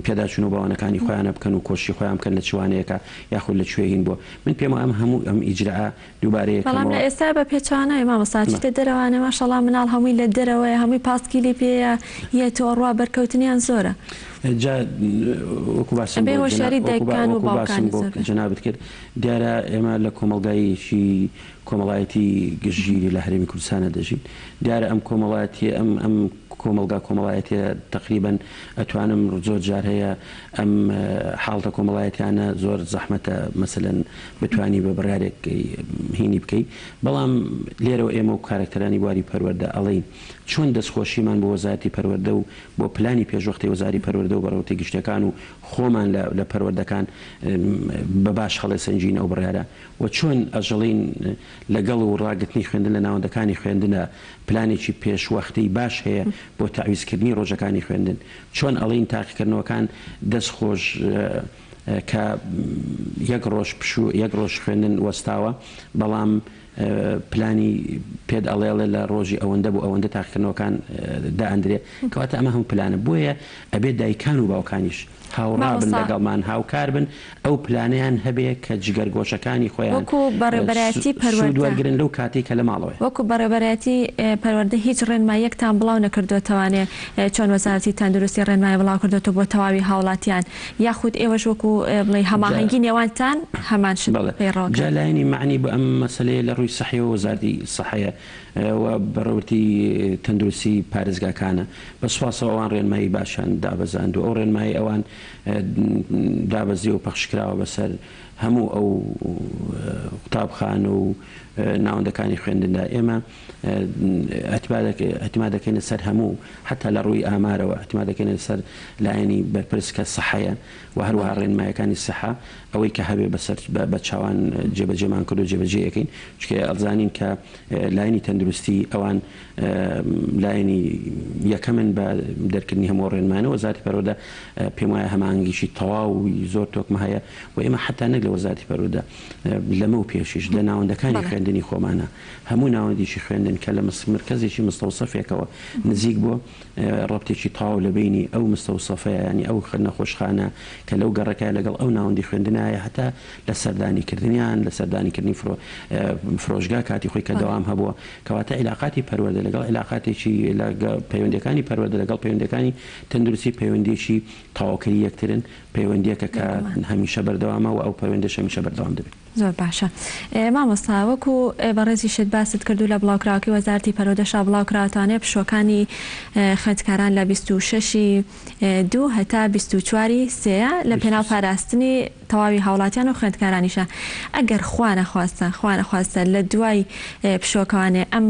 Speaker 3: پێداچوون و باوانەکانی خۆیانە بکەن و کۆشی خۆیان بکەن لە چوانەیەەکە یاخود لە کوێین بۆ من پێم ئەم هەموو ئەم ئیجراء دووبارەیە
Speaker 1: بەڵام لە ئێستا بە پێچوانەوەی مامۆستاچیتە دەرەوانە ماشەڵڵا مناڵ هەمووی لە دەرەوەی هەمووی پاسکیلی پێەیە یەتەوە ڕوا بەرکەوتنیان زۆرە
Speaker 3: وەکو باسم جەنابەت کرد دیارە ئێمە لە کۆمەڵگایەکی کۆمەڵایەتی گشتگیری لە هەرێمی کوردستانە دەژین دیارە ئەم کۆمەڵایەتی ئەم کۆمەڵایەتە تقریبا ئەتوانم زۆر جار هەیە ئەم حاڵتە کۆمەڵایەتیانە زۆر زەحمەتە مەسەلەن بتوانی بە بڕارێک هینی بکەیت بەڵام لێرەوە ئێمە و کارکتەرانی بواری پەروەردە ئەڵین چۆن دەستخۆشیمان بۆ وەزارەتی پەروەردە و بۆ پلانی پێشوەختی وەزاری پەروەردە و بەڕێوەتی گشتەکان و خۆمان لە پەروەردەکان بە باش هەڵێ سەنجین ئەو بڕیارە و چۆن ئەژەڵین لەگەڵ و ڕاگرتنی خوێندن لە ناوەندەکانی خوێندنە پلانێکی پێشوەختی باش هەیە بۆ تعویزکردنی ڕۆژەکانی خوێندن چۆن ئەڵین تاقیکردنەوەکان دەستخۆش کە یەک ڕۆژ خوێندن وەستاوە بەڵام پلانی پێت ئەڵێڵێ لە ڕۆژی ئەوەندە بوو ئەوەندە تاقیکردنەوەکان دائەندرێ کەواتە ئەمە هەموو پلانە بۆیە ئەبێت دایکان و باوکانیش هاوڕابن لەگەڵمان هاوکار بن ئەو پلانیان هەبێ کە جگەرگۆشەکانی خۆیان دووەرگرن لەو کاتێک کە لە ماڵەوەی
Speaker 1: وەکو بەڕێبەرەتی پەروەردە هیچ ڕێنماییەکتان بڵاو نەکردوێتوانێ چۆن وەزارەتی تەندروستی ڕێنمای بڵاو کردوێتەوە بۆ تەواوی هاوڵاتیان یاخود ئێوەش وەکو بڵێ هەماهەنگی نێوانتان هەمان شت پێڕۆکە
Speaker 3: جالایانی معنی بە ئەم مەسەلەیە لە ڕووی سەحیەوە وەزارەتی سەحەیە و بەڕێوەتی تەندروستی پارێزگاکانە بە سوپاسەوە ئەوان ڕێنمایی باشیان دابەزاند و ئەو ڕێنمایی ئەوان دابەزی و پەخشکراوە بەسەر هەموو ئەو قوتابخانە و ناوەندەکانی خوێندندا ئێمە ئەتیما دەکەینە سەر هەموو حتا لە ڕووی ئامارەوە ئەتیما دەکەینە سەر لایەنی بەرپرسکە سەحەیە و هەروەها ڕێنمایەکانی سەحە ئەوەی کە هەبێ بەسەر بە چاوان جێبەجێمان کرد و جێبەجێەکەین چکە ئەڵزانین کە لایەنی تەندروستی ئەوان لایەنی یەکەمن بە دەرکردنی هەموو ڕێنمانەوە وەزارەتی پەروەردە پێم وایە هەمانگیشی تەواوی زۆر تۆکمە هەیە و ئێمە حتا نەک لە وەزارەتی پەروەردە لەمە و پێشیش لە ناوەندەکانی خوێندنی خۆمانە هەموو ناوەندێکی خوێندن کە لە مرکزێکی مستەوسەفێکەوە نزیک بۆ ڕابطێکی تاو لە بینی ئەو مستەوسەفەیە ینی ئەو نەخۆشخانە کە لەو گەڕەکە لەگەڵ ئەو ناوەندی خوێندنایە هەتا لە سەردانیکردنیان لە سەردانیکردنی فرۆژگا کاتی خۆی کە دەوام هەبووە کەواتە علاقاتی پەروەردە لەگەڵ علاقاتێکی پەیوەندیەکانی پەروەردە لەگەڵ پەیوەندیەکانی تەندروستی پەیوەندیێکی تەواوکەری یەکترن پەیوەندیەکە کە هەمیشە بەردەوامە و ئەو پەیوەندیش هەمیشە بەردەوام دەبێت.
Speaker 1: زۆر باشە. مامۆستا وەکو بەڕێزی شت باست کردو لە بڵاوکراوەکەی وەزارەتی پەروەردەشا بڵاوکراوەتانەیە پشۆکانی خوێندکاران لە 26 دوو هەتا 24 سێە لە پێناو پاراستنی تەواوی هاوڵاتیان و خوێندکارانیشە. ئەگەر خوا نەخواستە لە دوای پشۆکەوانێ ئەم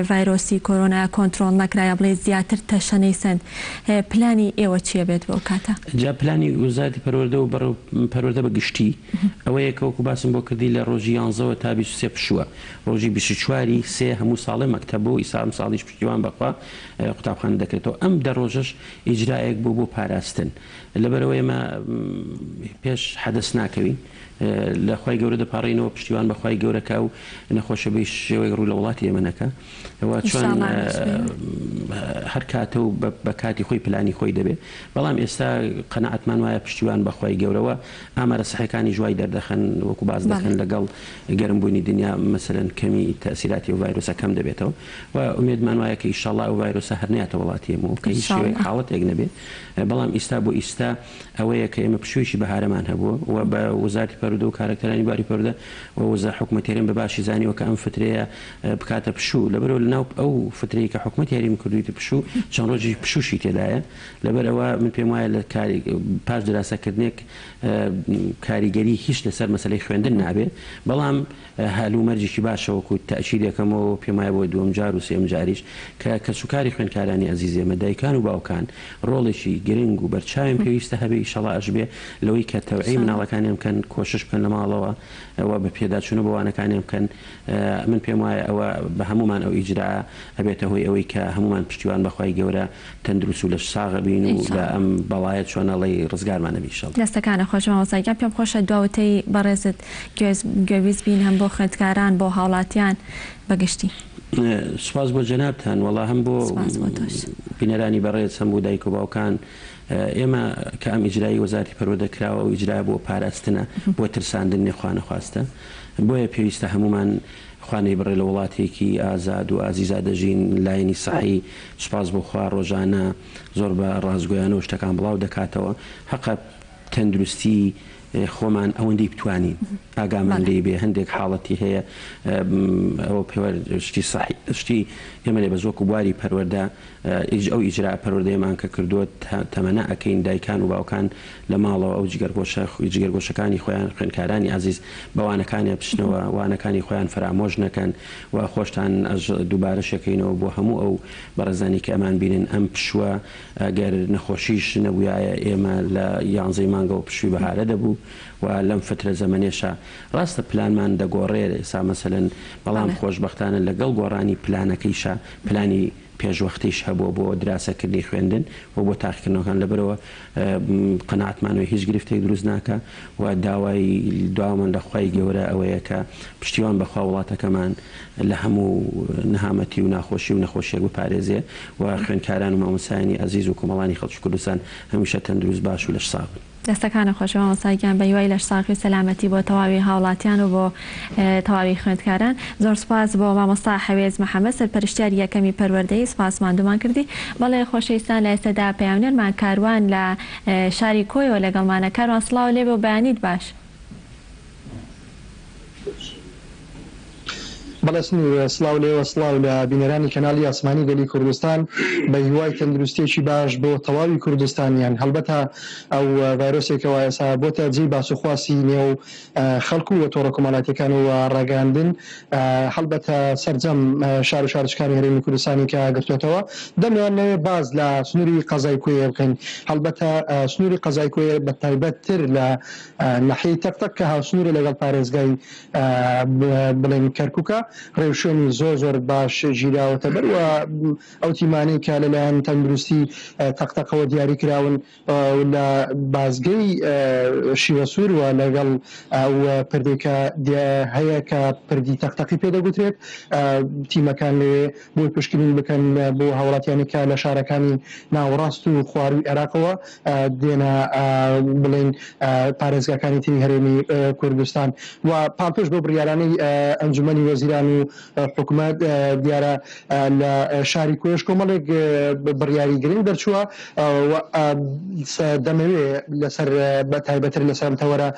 Speaker 1: ڤایرۆسی کۆرۆنا کۆنتڕۆڵ نەکرایە بڵێ زیاتر تەشەنەی سند پلانی ئێوە چیە بێت بۆ کاتە؟
Speaker 3: جا پلانی وەزارەتی پەروەردە و پەروەردە بە گشتی ئەوەیە کە وەکو باسم بۆ کردی لە ڕۆژی 11 تا 23 پشووە ڕۆژی 24 سێ هەموو ساڵی مەکتەب و ئیسام ساڵیش پشتیوان بەخوا قوتابخانە دەکرێتەوە ئەم دە ڕۆژەش ئیجرایەک بوو بۆ پاراستن لەبەرەوە ئێمە پێش حەدەس ناکەوین لە خی گەورە دەپارڕینەوە پشتیوان بەخوای گەورەکە و نەخۆشە بەی شێوەی ڕوو لە وڵاتی ئێمەنەکە ئەوە چۆن هەر کاتە و بە کاتی خۆی پلانی خۆی دەبێت بەڵام ئێستا قەنەعەتمان وایە پشتیوان بەخوای گەورەوە ئامارە سەحەکانی ژوای دەردەخەن وەکو باز دەکەن لەگەڵ گەرمبوونی دنیا مەسەرەن کەمی تەسیراتی و ڤایرۆسە کەم دەبێتەوە و ئومێدمان وایە کە ئیشەڵڵا ئەو ڤایرۆسە هەرنێتە وڵاتی ئێمە کە هیچ شێوەی حاڵەتێک نەبێت بەڵام ئیستا بۆ ئیستا ئەوەیە کە ئێمە پشوویشی بەهارەمان هەبووە و بە وەزارەتی پەروەردە و کارکتەرانی باری پەروەردە و وەزارە حکوومەتیارین بە باشی زانیوە کە ئەم فترەیە بکاتە پشوو لەبەرەوە لەناو ئەو فترەیە کە حکوومەت یاریمی کردوویتە پشوو چەند ڕۆژی پشووشی تێدایە لەبەرەوە من پێم وایە لە پاش دراسەکردنێک کاریگەری هیچ لەسەر مەسەلەی خوێندن نابێ بەڵام هەلومەرجێکی باشە وەکو تەئکیدێکەمەوە پێم وایە بۆ دووەم جار و سێم جاریش کە کەسوکاری خوێندکارانی ئەزیز ئێمە دایکان و باوکان ڕۆڵێکی گرنگ و بەرچاوین پێویستە هەبێ ئیشەڵڵا ئەش بێ لەوەی کە تەوعی مناڵەکانیان بکەن کۆشش بکەن لە ماڵەوە ئەوە بە پێداچوونە بەوانەکانیان بکەن من پێم وایە ئەوە بە هەمومان ئەو ئیجرا ئەبێتە هۆی ئەوەی کە هەمومان پشتیوان بەخوای گەورە تەندروست و لەش ساغە بین و بە ئەم بەڵایەت چۆنەڵی ڕزگارمانە بیشەڵ
Speaker 1: دەستەکانە خۆشمەوەسایگان پێم خۆشە دواوتەی بەڕێزت گوێویست بین هەم بۆ خوێندکاران بۆ هاوڵاتیان بەگشتی.
Speaker 3: سوپاس بۆ جەنابتان وەڵا هەم بۆ بینەرانی بەڕێز هەم بۆ دایک و باوکان ئێمە کە ئەم ئیجرایی وەزارەتی پەروەردە کراوە و ئیجرا بۆ پاراستنە بۆ ترساندن نێخوا نەخواستە بۆیە پێویستە هەمومان خوانەی بڕێ لە وڵاتێکی ئازاد و ئازیزا دەژین لایەنی سەحی سوپاس بۆ خوا ڕۆژانە زۆر بە ڕازگۆیانە و شتەکان بڵاو دەکاتەوە حەقە تەندروستی خۆمان ئەوەندەی بتوانین ئاگامان لێ بێ هەندێک حاڵەتی هەیە ئەوە پێوەشتی شتی ئێمە لێ بە زۆک و بواری پەروەردە ئەو ئیجرا پەروەردەیەمان کە کردووە تەمەنە ئەکەین دایکان و باوکان لە ماڵەوە ئەو جگەرگۆشەکانی خۆیان خوێندکارانی ئازیز بەوانەکانی بچنەوە وانەکانی خۆیان فرامۆژ نەکەن و خۆشتان دووبارە شەکەینەوە بۆ هەموو ئەو بەڕێزانی کە ئەمان بینن ئەم پشووە ئەگەر نەخۆشیش نەبووایە ئێمە لە 11 مانگەوە پشووی بەهارە دەبوو و لەم فترە زەمەنێشە ڕاستە پلانمان دەگۆڕێت ئێستا مەسەلەن بەڵام خۆشبەختانە لەگەڵ گۆڕانی پلانەکەیشە پلانی پێشوەختیش هەبووە بۆ دراسەکردنی خوێندن و بۆ تاقیکردنەوەکان لەبەرەوە قەناعەتمانەوەی هیچ گرفتێک دروست ناکە و داوای داوامان لەخوای گەورە ئەوەیە کە پشتیوان بەخوا وڵاتەکەمان لە هەموو نەهامەتی و ناخۆشی و نەخۆشیێک بپارێزێ و خوێندکاران و مامۆسایانی ئەزیز و کۆمەڵانی خەڵکی کوردستان هەمیشە تەندروست باش و لەش ساغ بن.
Speaker 1: دەستەکانە خۆشەوە مامۆستایگیان بە هیوای لەش ساغی و سەلامەتی بۆ تەواوی هاوڵاتیان و بۆ تەواوی خوێندکاران زۆر سوپاس بۆ مامۆستا حەوێز محەممەد سەرپەرشتیاری یەکەمی پەروەردەی سوپاسماندومان کردی بەڵێ خۆشەویستان لە ئێستادا پەیامنەرمان کاروان لە شاری کۆیەوە لەگەڵمانە کاروان سڵاو لێ بۆ بەیانیت باش.
Speaker 4: بەڵێ سنوور سڵاو لێوە سڵاو لە بینەرانی کەناڵی ئاسمانی گەلی کوردستان بە هیوای تەندروستێکی باش بۆ تەواوی کوردستانیان هەڵبەتە ئەو ڤایرۆسێکەوە ئێستا بۆتە جێی باسوخواسی نێو خەڵکو و تۆڕە کۆمەڵاتیەکان و ڕاگەاندن هەڵبەتە سەرجەم شار و شارچکانی هەرێمی کوردستانی کە گرتوێتەوە دەموانەوێت باز لە سنووری قەزای کوێ بکەین هەڵبەتە سنووری قەزای کوێ بە تایبەتتر لە ناحیەی تەقتەق کە هاوسنوورە لەگەڵ پارێزگای بڵێن کەرکووکە ڕێوشێنی زۆر باش ژیراوەتە بەروە ئەو تیمانەی کە لەلایەن تەندروستی تەقتەقەوە دیاری کراون لە بازگەی شیوە سوورەوە لەگەڵ ئەو پردێکە هەیە کە پردی تەقتەقی پێدەگوترێت تیمەکان لێ بۆی پشکنین بکەن بۆ هاوڵاتیانی کە لە شارەکانی ناوەڕاست و خواروی عێراقەوە دێنە بڵێن پارێزگاکانی تری هەرێمی کوردستان و پاڵپشت بۆ بڕیارانەی ئەنجومەنی وەزیران و حکوومەت دیارە لە شاری کوێش کۆمەڵێک بڕیاری گرنگ دەرچووە دەمەوێ لەسەر بە تایبەتر لەسەر تەوەرە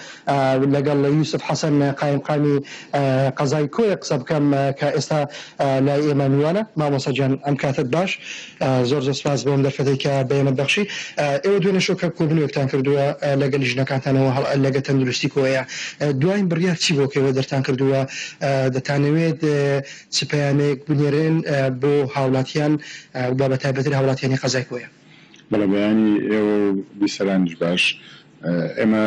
Speaker 4: لەگەڵ یوسف حەسەن قایمقامی قەزای کۆی قسە بکەم کە ئێستا لای ئێمە میوانە. مامۆستا گیان ئەم کاتت باش، زۆر سپاس بۆم دەرفەتەی کە بەیەمە بەخشی. ئێوە دوێنێ شۆکە کۆبنەوەکتان کردووە لەگەڵ ژنەکانتانەوە لەگە تەندروستی کۆیە، دوایین بڕیار چی بۆ کەوە دەرتان کردووە؟ دەتانەوێت چپیانێک بنێرن بۆ هاوڵاتیان بە تایبەتر هاوڵاتیانی قەزای کۆیە؟
Speaker 5: بەڵێ بەیانی ئێوە بیسەرانش باش. ئێمە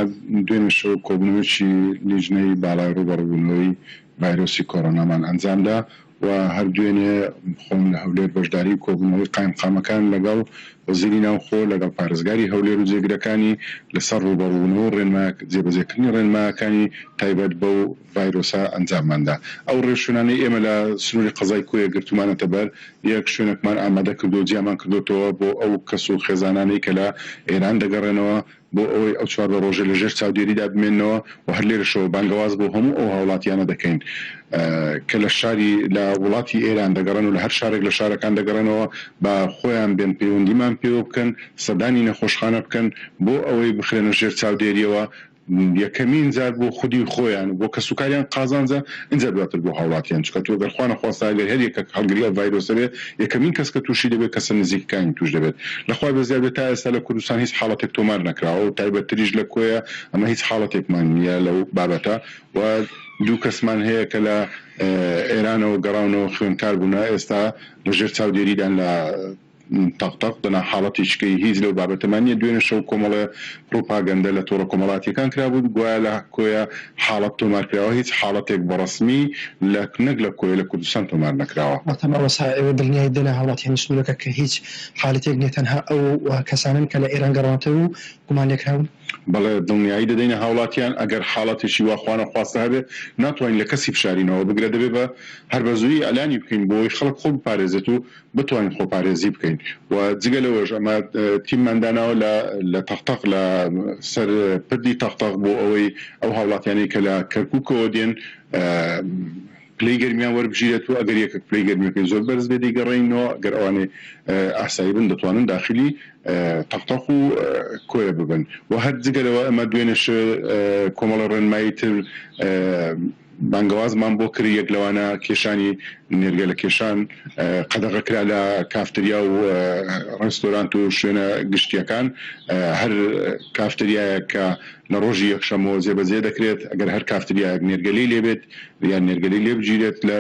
Speaker 5: دوێنێ شەو کۆبنەوەکی لیژنەی باڵای ڕوبەڕووبوونەوەی ڤایرۆسی کۆڕۆنامان ئەنجامدا و هەر دوێنێ خۆم لە هەولێر بەشداری کۆبوونەوەی قایمقامەکان لەگەڵ وەزیری ناوخۆ لەگەڵ پارێزگاری هەولێر و جێگرەکانی لەسەر ڕوبەڕووبوونەوە جێبەجێکردنی ڕێنماکانی تایبەت بەو ڤایرۆسە ئەنجامماندا. ئەو ڕێشونانەی ئێمە لە سنووری قەزای کۆیە گرتومانەتە بەر یەک شوێنێکمان ئامادە کردو جیامان کردوتەوە بۆ ئەو کەس و خێزانانەی کە لە ئێران دەگەڕێنەوە بۆ ئەوەی ئەو چوار بە ڕۆژە لەژێر چاودێریدا بمێنەوە و هەر لێرەشەوە بانگەواز بۆ هەموو ئەو هاوڵاتیانە دەکەین کە لە شاری لە وڵاتی ئێران دەگەڕن و لە هەر شارێک لە شارەکان دەگەڕنەوە بە خۆیان بێن پەیوەندیمان پێوە بکەن، سەدانی نەخۆشخانە بکەن بۆ ئەوەی بخرێنە ژێر چاودێریەوە. یەکەمین جار بۆ خودی خۆیان بۆ کەسوکاریان قازانجە اینجا دواتر بۆ هاوڵاتیان، چکە تۆ گەرخوا نەخواستا ئەگەر هەر یەکە هەڵگری ئەو ڤایرۆسە بێت یەکەمین کەس کە تووشی دەبێت کەسە نزیکەکانی توش دەبێت. لەخوای بەزیاد بێت تا ئێستا لە کوردستان هیچ حاڵەتێک تۆمار نەکراوە و تایبەتریش لە کۆیە ئەمە هیچ حاڵەتێکمان نییە لەو بابەتە و دوو کەسمان هەیە کە لە ئێرانەوە گەڕاونەوە خوێنکار بوون ئێستا لەژێر چاودێریدان لە تەقتەق دەنا حاڵەتی شکەی هیچ لەو بابەتەمانیە. دوێنێ شەو کۆمەڵە پرۆپاگەندە لە تۆڕە کۆمەڵاتیەکان کرابوو گوایە لە کۆیە حاڵەت تۆمار کراوە، هیچ حاڵەتێک بەڕەسمی نەک لە کۆیە لە کوردستان تۆمار نەکراوە.
Speaker 4: ئێوە دڵنیای دەنە هاوڵاتیانی سنوورەکە کە هیچ حاڵەتێک نیە، تەنها ئەو کەسانن کە لە ئێران گەڕاتەوە و گومان لێکراون؟
Speaker 5: بەڵێ دڵنیایی دەدەینە هاوڵاتیان ئەگەر حاڵەتێکی واخواانە خواستە هەبێ ناتوانین لە کەسی فشارینەوە بگرە، دەبێ بە هەر بەزووی ئەلانی بکەین بۆی خەڵک خۆ بپارێزێت و بتوانین خۆپارێزی بکەین. و جگە لەوەش ئەمە تیممانداناوە لە تەقتەق لە سەر پردی تەقتەق بۆ ئەوەی ئەو هاوڵاتیانی کە لە کەرکووکەوە دێن پلەی گەرمیان وەربژیرێت و ئەگەر یەکە پلەی گەرمیەکەی زۆر بەرز بێ دەیگەڕێینەوە ئەگەر ئەوانێ ئاسایی بن دەتوانن داخلی تەقتەق و کۆیە ببن. و هەر جگەرەوە ئەمە دوێنێش کۆمەڵە ڕێنمایی تر بانگەوازمان بۆ کردی یەک لەوانە کێشانی نێرگە لە کێشان قەدەغەکرا لە کافتریا و ڕێستۆرانت و شوێنە گشتیەکان. هەر کافتریایە کە لە ڕۆژی یەکشەمەوە جێبەجێ دەکرێت ئەگەر هەر کافتریایەک نێرگەلی لێبێت یان نێرگەلی لێ بگیرێت لە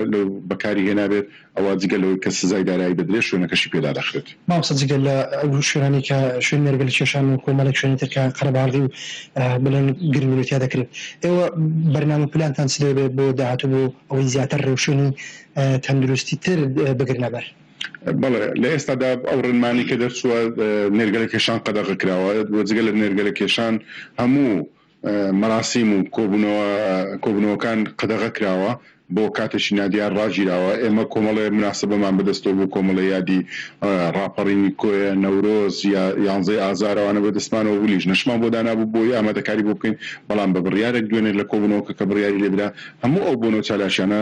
Speaker 5: بەکاری هێنابێت ئەوە جگە لەوەی کە سزای دارایی بدرێت شوێنەکەشی پێدا دەخرێت.
Speaker 4: مامۆستا جگە لە ئەو شوێنانی کە شوێن نێرگە لە کێشان و کۆمەڵێک شوێنی تر کە قەرەباڵغی و بڵێن گرنگولێتیا دەکرێت، ئێوە بەرنامە پلانتان چ دەبێت بۆ داهاتوو بۆ ئەوەی زیاتر ڕێوشێنی تەندروستی تر بگرنە بەر؟
Speaker 5: بەڵێ لە ئێستادا ئەو ڕێنمانی کە دەرچووە نێرگە لە کێشان قەدەغە کراوە بۆ جگە لە نێرگە لە کێشان هەموو مەراسیم و کۆبنەوەکان قەدەغە کراوە بۆ کاتێکی نادیار ڕاگیراوە. ئێمە کۆمەڵێ مناسبەمان بەدەستەوە بۆ کۆمەڵە یادی ڕاپەڕینی کۆیە نەورۆز یا 11 ئازارەوانە بەدەستمانەوە ولیژ نەشمان بۆ دانابوو بۆی ئامادەکاری بۆ بکەین، بەڵام بە بڕیارێک دوێنێ لە کۆبنەوەکە کە بڕیاری لێدرا هەموو ئەو بۆنەوە چالاشیانە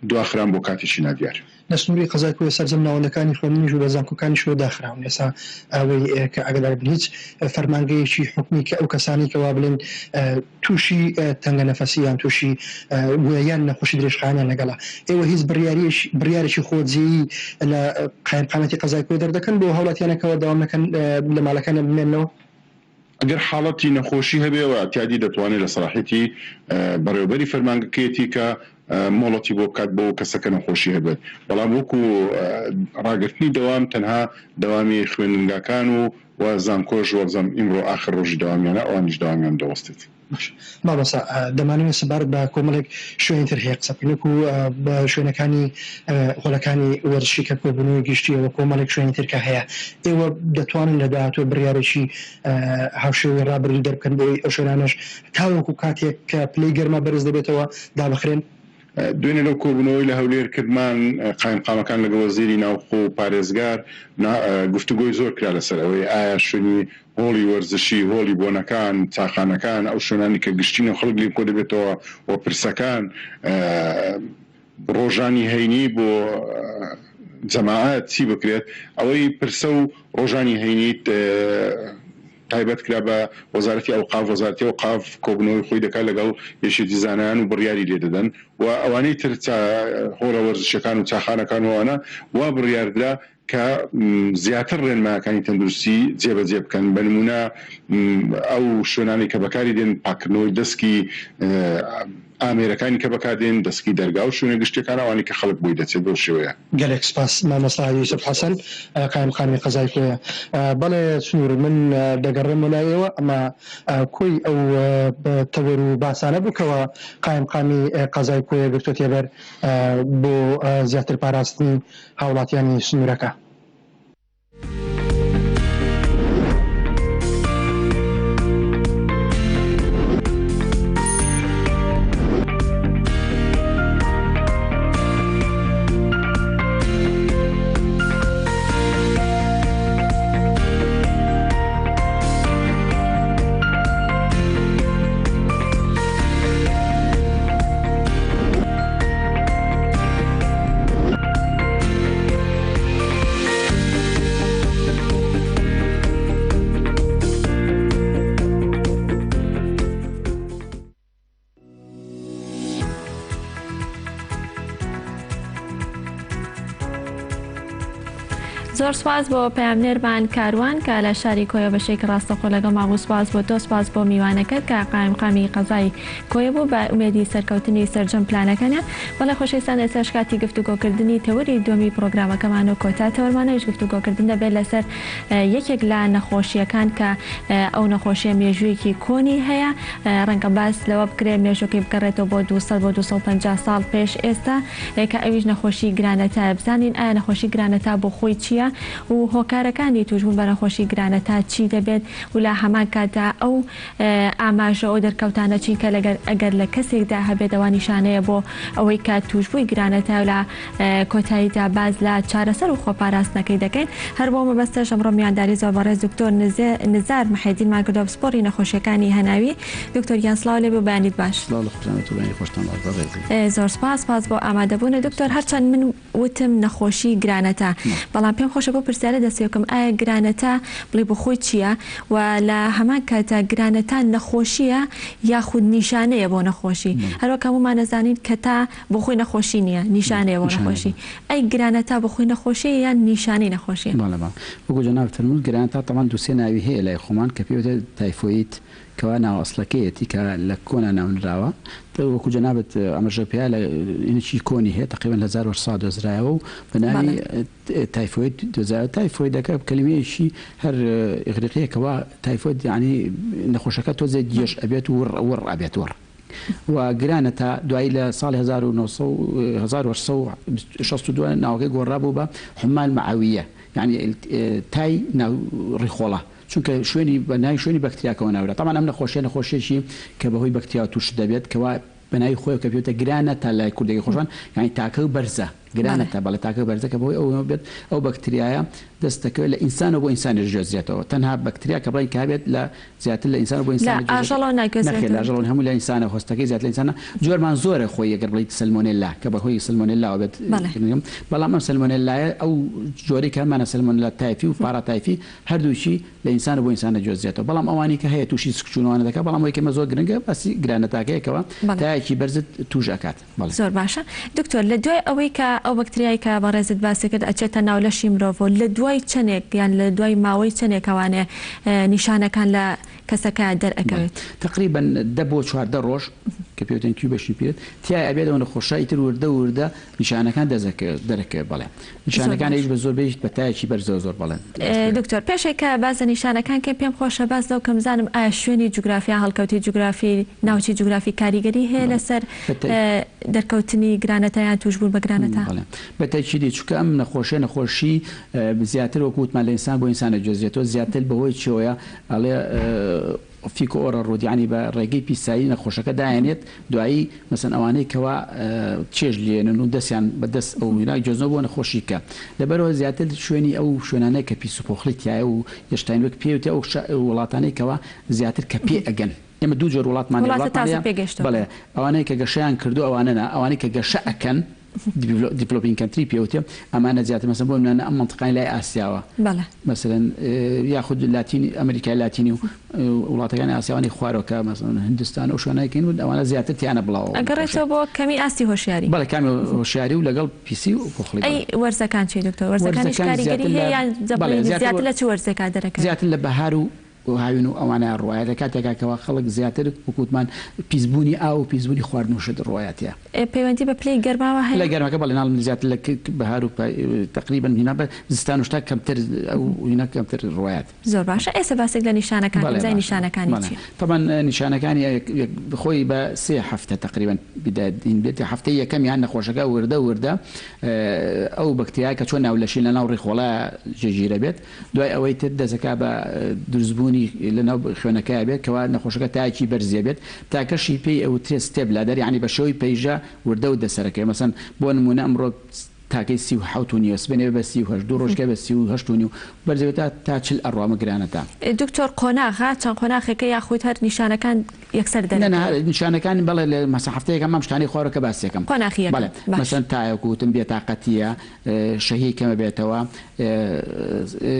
Speaker 5: دواخران بۆ کاتێکی نادیار.
Speaker 4: لە سنووری قەزای کۆیە سەرجەم ناوەندەکانی خوێندنیش و بە زانکۆکانیشەوە داخراون. ئێستا ئەوەی کە ئەگەدار بن هیچ فەرمانگەیەکی حکمی کە ئەو کەسانی کەوا بڵێن تووشی تەنگە نەفەسییان تووشی گوێیان نەخۆشی درێژخانیان لەگەڵا، ئێوە هیچ بڕیارێکی خۆجێیی لە قایمقامەتی قەزای کۆی دەردەکەن بۆ هاوڵاتیانەکەەوە داوام نەکەن لە ماڵەکانە بمێننەوە؟
Speaker 5: ئەگەر حاڵەتی نەخۆشی هەبێەوە تیادی دەتوانێت لە سەراحەتی بەڕێوەبەری فەرمانگەکەیەتی کە مۆڵەتی بۆ بکات بۆ کەسەکە نەخۆشی هەبێت بەڵام وەکو ڕاگررتنی دەوام تەنها دەوامی خوێندنگاکان و زانکۆژ وەزم ئیمڕۆ آخر ڕۆژی داوامیانە ئەوانیش داوامیان دەوەستێت
Speaker 4: مامۆستا دەمانوێت سەبارەت بە کۆمەڵێک شوێنی تر هەیە قسە بکەین و بە شوێنەکانی هۆڵەکانی وەرزشی کە کۆبوونەوەی گشتیەوە کۆمەڵێک شوێنی ترکە هەیە ئێوە دەتوانن لە داهاتوە بڕیارێکی هاوشێوەی ڕابردوو دەربکەن بۆی ئەو شوێنانەش تاوەکو کاتێک کە پلەی گەرمە بەرز دەبێتەوە دابخرێن
Speaker 5: دوێنێ لەو کۆبوونەوەی لە هەولێرکردمان قایمقامەکان لەگە وەزیری ناوخۆ و پارێزگار گفتوگۆی زۆر کرا لەسەر ئەوەی ئایا شوێنی هۆڵی وەرزشی هۆڵی بۆنەکان چاخانەکان ئەو شوێنانی کە گشتینە خەڵک لێ کۆ دەبێتەوە و پرسەکان ڕۆژانی هەینی بۆ جەماعەت چی بکرێت ئەوەی پرسە و ڕۆژانی هەینیت تایبەت کرا بە وەزارەتی ئەوقاف وەزارەتی ئەوقاف کۆبوونەوەی خۆی دەکات لەگەڵ یەکێتی زانایان و بڕیاری لێ دەدەن و ئەوانەی تر هۆڵە وەرزشەکان و چاخانەکان وانە وا بڕیاردرا کە زیاتر ڕێنمایەکانی تەندروستی جێبەجێ بکەن بە نمونە ئەو شوێنانی کە بەکاری دێن پاکردنەوەی دەستکی ئامێرەکانی کە بەکاردێن دەستکی دەرگا و شوێنە گشتەکان ئەوانی کە خەڵک بۆی دەچێت بۆ شێوەیە
Speaker 4: گەلێک سپاس مامۆستا یوسف حەسەن قایمقامی قەزای کۆیە بەڵێ سنوور من دەگەڕێم لایەوە ئەمە کۆی ئەو تەوەر و باسانە بووکەوە قایمقامی قەزای کۆیە گرتووەتێ بەر بۆ زیاتر پاراستنی هاوڵاتیانی سنوورەکە
Speaker 1: زۆر سواز بۆ پەیامنێرمان کاروان کە لە شاری کۆیە بەشێک ڕاستەخۆ لەگەڵ ماوە سواز بۆ تۆ سواز بۆ میوانەکەت کە قایمقامی قەزای کۆیە بوو بە ئومێدی سەرکەوتنی سەرجەم پلانەکەنە بەڵێ خۆشەویستان ئێستاش کاتی گفتوگۆکردنی تەوەری دووەمی پرۆگرامەکەمان و کۆتا تەوەرمانەوەیش گفتوگۆکردن دەبێت لەسەر یەکێک لە نەخۆشیەکان کە ئەو نەخۆشیە مێژوویەکی کۆنی هەیە ڕەنگە باس لەوە بکرێت مێژووکی بگەڕێتەوە بۆ 200 بۆ 250 ساڵ پێش ئێستا کە ئەویش نەخۆشی گرانەتە بزانین ئایا نەخۆشی گرانەتە بۆ خۆی چییە و هۆکارەکانی توشبوون بە نەخۆشی گرانەتە چی دەبێت و لە هەمان کاتدا ئەو ئاماژە ئەو دەرکەوتانە چین کە ئەگەر لە کەسێکدا هەبێت ئەوە نیشانەیە بۆ ئەوەی کە توشبووی گرانەتە و لە کۆتاییدا باز لە چارەسەر و خۆپاراستنەکەی دەکەین هەر بۆ مەبەستەش ئەمڕۆ میانداری زۆر بەڕێز دکتۆر نزار محەیدینمان کردووە سپۆری نەخۆشیەکانی هەناوی دکتۆر گیان سڵاو لێ بێ بەیانیت باش زۆر سپاس بۆ ئامادەبوون دکتۆر هەرچەند من وتم نەخۆشی گرانەتە بەڵام پێم خۆشە بۆ پرسیارە دەستێکم ئایا گرانەتە بڵێ بۆ خۆی چییە و لە هەمان کاتە گرانەتە نەخۆشیە یاخود نیشانەیە بۆ نەخۆشی هەروەک هەمومان دەزانین کە تا بۆ خۆی نەخۆشی نییە نیشانەیە بۆ نەخۆشی ئەی گرانەتە بۆ خۆی نەخۆشی یان نیشانەی نەخۆشی
Speaker 6: وەکو جەناب فەرمووت گرانەتە تەمان دووسێ ناوی هەیە لای خۆمان کە پێوتە تایفۆیت کەوا ناوەسڵەکەیەتی کە لە کۆنا ناونراوە وەکو جەنابەت ئەمەژە پێیا لە ئینچی کۆنی هەیە تقریبا لە 1970 دۆزرایەوە و بەناوی تایفۆید دۆزرایەوە تایفۆیدەکە کەلیمەیەشی هەر ئیغریقیەکەوە تایفۆید یعنی نەخۆشەکە تۆزێ جێش ئەبێت و وڕ ئەبێت وڕ و گرانەتە دوایی لە ساڵی 1962 ناوەکەی گۆڕابوو بە حمان معاویە یعنی تای ناو ڕیخۆڵە چونکە شوێنی بەنای شوێنی بەکتریاکەوە ناورە تامان ئەم نەخۆشیەکی کە بەهۆی بەکتریا توش دەبێت کەوا بەناوی خۆی کە پێوتە گرانەتە لای کوردەکەی خۆشان یعنی تاکە و بەرزە گرانەتە بەڵێ تاکە بەرزەکە بەهۆی ئەو بێت ئەو بەکتریایە دەستەکە لە ئینسان بۆ ئینسانی ژێزرێتەوە تەنها بەکتریا کە بڵین کابێت لە زیاتر لە ئینسان بۆ ئینسان ئاژەڵۆ هەموو لە ئینسانە هۆستەکەی زیاتر لە ئینسانە جۆرمان زۆرە خۆی ئەگەر بڵیت سلمۆنێلا کە بەهۆی سلمۆنێلا بێت بەڵام ئەم سلمۆنێلایە ئەو جۆرەی کەمانە سلمۆنێلا تایفی و پاراتایفی هەردووشی لە ئینسان بۆ ئینسانە جۆزرێتەوە بەڵام ئەوانی کە هەیە تووشی سکچوونەوە دەکات بەڵام ئەوەی کەمە زۆر گرنگە بەسی گرانەتاکەیەکەوە تایەکی بەرزت توش ئەکات
Speaker 1: زۆر باشە دکتۆر لە دوای ئەوەی کە ئەو بەکتریای کە بەڕێزت باسی کرد ئەچێتە ناو لەشی مرۆڤ لە دوای چەندێک یان لە دوای ماوەی چەندێکەوانێ نیشانەکان لە کەسەکە دەرئەکەوێت
Speaker 6: تقریبا 10 بۆ 14 ڕۆژ کە پێوتێن کیوبشنی پیرێت تیا ئەبێتەوە نەخۆشە ئیتر وردە نیشانەکان دەرەکە بەڵێ نیشانەکان هیچ بە زۆربەی بە تایەکی بەر زۆر بەڵێن.
Speaker 1: دکتۆر پێشێکە باز نیشانەکان کە پێم خۆشە باز لەو کەم زانم ئایا شوێنی جوگرافیا هەڵکەوتی جوگرافی ناوچی جوگرافی کاریگەری هەیە لەسەر دەرکەوتنی گرانەتەیان توشبوون بە گرانەتە
Speaker 6: بەتەکیدی چونکە ئەم نەخۆشی زیاتر وەکوتمان لە ئینسان بۆ ئینسانە جۆزیێتەوە زیاتر بەهۆی چۆیە ئەڵێ فیکۆ ئۆرە ڕۆدیانی بە ڕێگەی پیسایی نەخۆشەکە دایێنێت دوایی مەسەن ئەوانەی کەوا چێژ لێنن و دەستیان بەدەست ئەو وینای جۆزنەوە بۆ نەخۆشیکە لەبەرەوە زیاتر شوێنی ئەو شوێنانەی کە پیس و پۆخلی تایە و یشتین وەک پێوتە ئەو وڵاتانەی کەوا زیاتر کە پێ ئەگەن ئێمە دوو جۆر وڵاتمان بڵێ ئەوانەی کە گەشەیان کردو ئەوانە ئەوانەی کە گەشە ئەکەن دیڤلۆپینگ کەنتری پێوتێ ئەمانە زیاتر مەسەن بۆ منە ئەم منطقەی لای ئاسیاوە مەسەرەن یاخود لاتینی ئەمریکای لاتینی و وڵاتەکانی ئاسیاوانی خوارەوەکە مەسەن هندستان و شوێنەکەین و ئەوانە زیاتر تیانە بڵاوە
Speaker 1: ئەگەڕێتەوە بۆ کەمی ئاستی هۆشیاری
Speaker 6: بەڵێ کامی هۆشیاری و لەگەڵ پیسی و پۆخلی
Speaker 1: وەرزەکان چی دکتۆر وەرزەکانی کاریگەری هەیە زیاتر لە چ وەرزێکا دەرەکە
Speaker 6: زیاتر لە بەهار و هاوین و ئەوانە ڕواایەتە کاتێکاکەەوە خەڵک زیاتر وکوتمان پیسبوونی ئاو و پیسبوونی خواردنوشت ڕواایەتە
Speaker 1: پەیوەندی بە پلەی گەرماوە هەیە
Speaker 6: لە گەرمەکە بەڵێ ناڵم زیاتر لە بەهار و تقریبن هینا بە زستان و شتا کەمتر ئەو هینا کەمتر ڕواایەت
Speaker 1: زۆر باشە ئێستا باسێک لە نیشانەکان زای نیشانەکانی چی
Speaker 6: طبعا نیشانەکانی خۆی بە 3 هەفتە تقریبا بدادین بێت هەفتەی یەکەمیان نەخۆشەکە وردە ئەو بەکتریا کە چۆن ناولەشی لە ناو ڕێخۆڵە جێگیرە بێت دوای ئەوەی تر دەزەکا بە دروستبوونی لەناو خوێنەکە بێت کەوا نەخۆشەکە تاکی بەرزیە بێت تاکەشی پێی ئەو ترێ ستێب لە دەریانی بە شەوەی پەیژە وردە و دەسەرەکەی مەسەن بۆ نمونە ئەمڕۆ تاکەی 37 سبێنێ بە 38 دوو ڕۆژکە بە 38 بەرزێتە تا 40 ئەڕوامە گرانەتە.
Speaker 1: دکتۆر قۆناغا چەند قۆناغێکە یاخود هەر نیشانەکان یەکسەر دەنێت
Speaker 6: نیشانەکانی بەڵێ لە مەسە هەفتەیەکە مام شتانی خوارەکە باسیەکەم
Speaker 1: قۆناغی
Speaker 6: بەڵێ مەسەن تایەکوتم بێتاقەتیە شەهی کەمە بێتەوە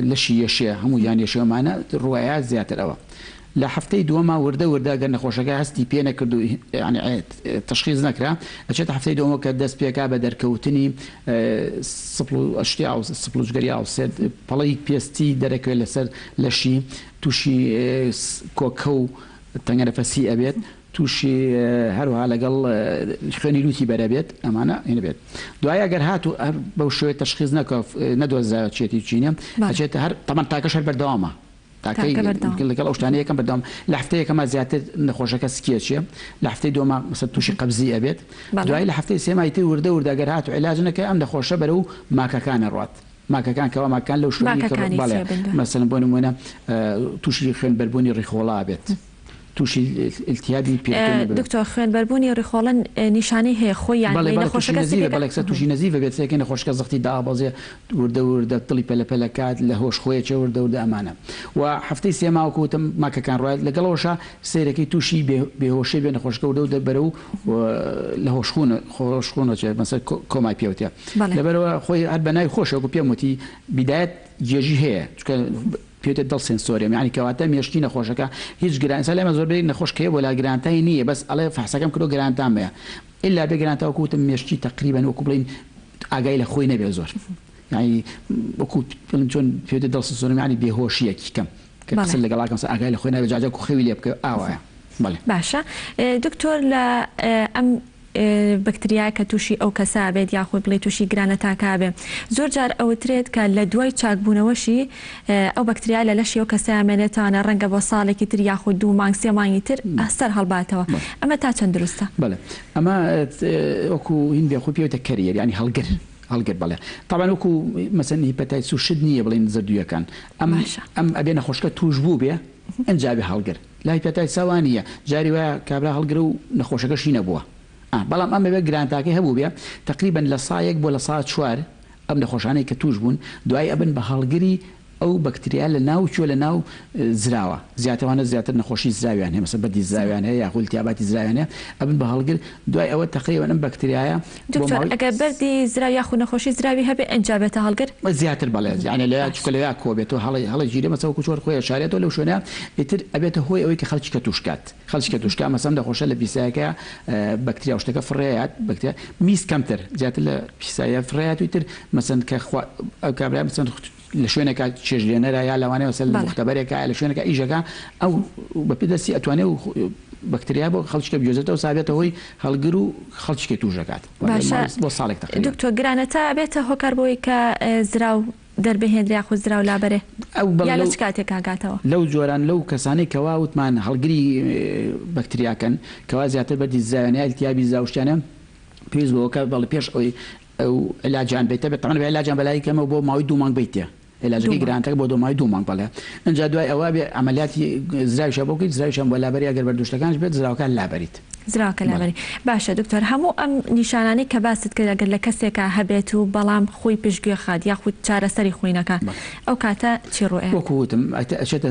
Speaker 6: لەشی یەشێ هەموو یان یەشێمانە ڕواایە زیاتر ئەوە لە هەفتەی دووەما وردە گەر نەخۆشەکە هەستی پێ نەکرد و تشخیص نەکرا ئەچێتە هەفتەی دووەمە کە دەست پێکا بە دەرکەوتنی سپلوجگەری ئاوسێت پەڵەی پێستی دەرەکەوێت لەسەر لەشی تووشی کۆکە و تەنگەرەفەسی ئەبێت تووشی هەروها لەگەڵ خوێنی لوتی بەرەبێت ئەمانە هێنە بێت دوایە گەر هاتو بەو شوێت تشخیص نەدۆزاچێتی چینە ئەچێتە هەر تەمان تاکەش هەر بەردەوامە لەگەڵ ئەو شتانەیە یەکەم بەردەوام لە هەفتەیەکەمە زیاتر نەخۆشەکە سکێچێ لە هەفتەی دووەمە مەسەر تووشی قەبزی ئەبێت دوای لە هەفتەی سێمای تر وردە گەر هاتو عیلاج نەکە ئەم نەخۆشە بەرە و ماکەکانە ڕات ماکەکان کەوا ماکان لەو شوێنی بەڵێ مەسەلەن بۆ نمونە تووشی خوێنبەربوونی ڕیخۆڵا بێت تووشی التیابی پێ
Speaker 1: دکتۆر خوێنبەربوونی ڕیخۆڵەن نیشانەی هەیە خۆی یان
Speaker 6: بەڵێکسە تووشی نەزیڤە بێت سێکە نەخۆشکە زەختی دابەزێ وردە دڵی پەلەپەلەکات لە هۆش خۆیەکە وردە ئەمانە و هەفتەی سێماوەکەوتم ماکەکان ڕایەت لەگەڵەوەشە سیرەکەی تووشی بێهۆشی بێ نەخۆشکە وردە و دەبەرە و لە خۆشخونە مەسەر کۆمای پێوتێ لەبەرەوە خۆی هەر بەناوی خۆشەوەکو پێم وتی بیدایەت جێژی هەیە پێوتێت دڵ سنسۆریەم یعنی کەواتە مێشتی نەخۆشەکە هیچ گرانسە لێمە زۆربەی نەخۆشکەیە بۆ لا گرانتای نییە بەس ئەڵێ فحسەکەم کردو گرانتان بەیە ئللا بێ گرانتەوە کوتم مێشتی تقریبا وەکو بڵین ئاگای لە خۆی نەبێ زۆر یعنی وەکو چۆن پێوتێت دڵ سنسۆریەم یعنی بێهۆشیەکی کەم کە قسە لەگەڵاکەم ئاگای لە خۆی نەبێ جاجە خوێوی لێ بکە ئاوایە
Speaker 1: باشە دکتۆر لە ئەم بەکتریا کە تووشی ئەو کەسا بێت یاخود بڵێ تووشی گرانەتاکا بێ زۆر جار ئەوترێت کە لە دوای چاکبوونەوەشی ئەو بەکتریا لە لەشی ئەو کەسایمێنێتانە ڕەنگە بۆ ساڵێکی تر یاخود 2 مانگ 3 مانگی تر ئەستەر هەڵباتەوە ئەمە تا چەند دروستە
Speaker 6: بەڵێ ئەمە وەکو هین بێ خۆ پێوتە کەریەر ینی هەڵگر بەڵێ طبعا وەکو مەسەن هیپەتایتس و شت نییە بڵێن زەردوویەکان ئەم ئەبێ نەخۆشکە توش بوو بێ ئەنجابێ هەڵگر لا هیپەتایتسەوە نییە جاری وایە کابرا هەڵگر و نەخۆشەکەشی نەبووە بەڵام ئەمە بێ گرانتاکەی هەبوو بێ تقریبا لە سایەک بۆ لە ساعت 4 ئەم نەخۆشانەی کە توش بوون دوای ئەبن بە هەڵگری ئەو بەکتریا لە ناو چۆ لە ناو زراوە زیاترانە زیاتر نەخۆشی زراویان هەیە مەسەن بەدی زراویان هەیە یاخود التیاباتی زراویان هەیە ئەبن بە هەڵگر دوای ئەوە تقریبا ئەم بەکتریایە
Speaker 1: دکتۆر ئەگەر بەردی زراوی یاخود نەخۆشی زراوی هەبێ ئەنجابێتە هەڵگر
Speaker 6: زیاتر بەڵێ یعنی لە چکە لەوێ کۆبێتەوە هەڵی ژیرە مەسەوە کوچۆر خۆی شارێتەوە لەو شوێنە ئیتر ئەبێتە هۆی ئەوەی کە خەڵکیکە توشکات مەسەن دەخۆشە لە پیسایەکە بەکتریا شتەکە فڕێات بەکتریا میس کەمتر زیاتر لە پیسایە فڕێات و ئیتر مەسەن کە ئەو کابرا مەسەن لە شوێنێکە چێژێنەرە یا لەوانەیە سەر مختبەرێکە لە شوێنەکە ئیژەکە ئەو بەپێدەستی ئەتوانێت و بەکتریا بۆ خەڵکیکە بێزێتەوە سابێتە هۆی هەڵگر و خەڵکیکە توژەکات بۆ ساڵێک
Speaker 1: دکتۆر گرانەتە بێتە هۆکار بۆی کە زراو دەربهێنرا خو زراو لابەرێ یا لە چ کاتێک کاگاتەوە
Speaker 6: لەو جۆران لەو کەسانەی کەوا وتمان هەڵگری بەکتریاکەن کەوا زیاتر بەردی زایانە ئەلتیابی زاوشتیانە پێویست بۆکە بەڵێ پێش ئەوی ئەو علاجیان بێتە بێت تەمەن علاجیان بەلای کەمە بۆ ماوەی 2 مانگ بیتە علاجەکەی گرانتەکە بۆ 2 مانگ 2 مانگ بەڵێ ئەنجا دوای ئەوە بێ عملیاتی زراویشە بۆ بکەیت زراویشان بۆ لابەری ئەگەر بەردوشتەکانش بێت زراوەکان لابەریت
Speaker 1: زراوەکە لابەری باشە دکتۆر هەموو ئەم نیشانانەی کە باست کرد ئەگەر لە کەسێکە هەبێت و بەڵام خۆی پشتگوێ خات یاخود چارەسەری خۆینەکە ئەو کاتە چی ڕۆیە
Speaker 6: وەکوتم ئەچێتە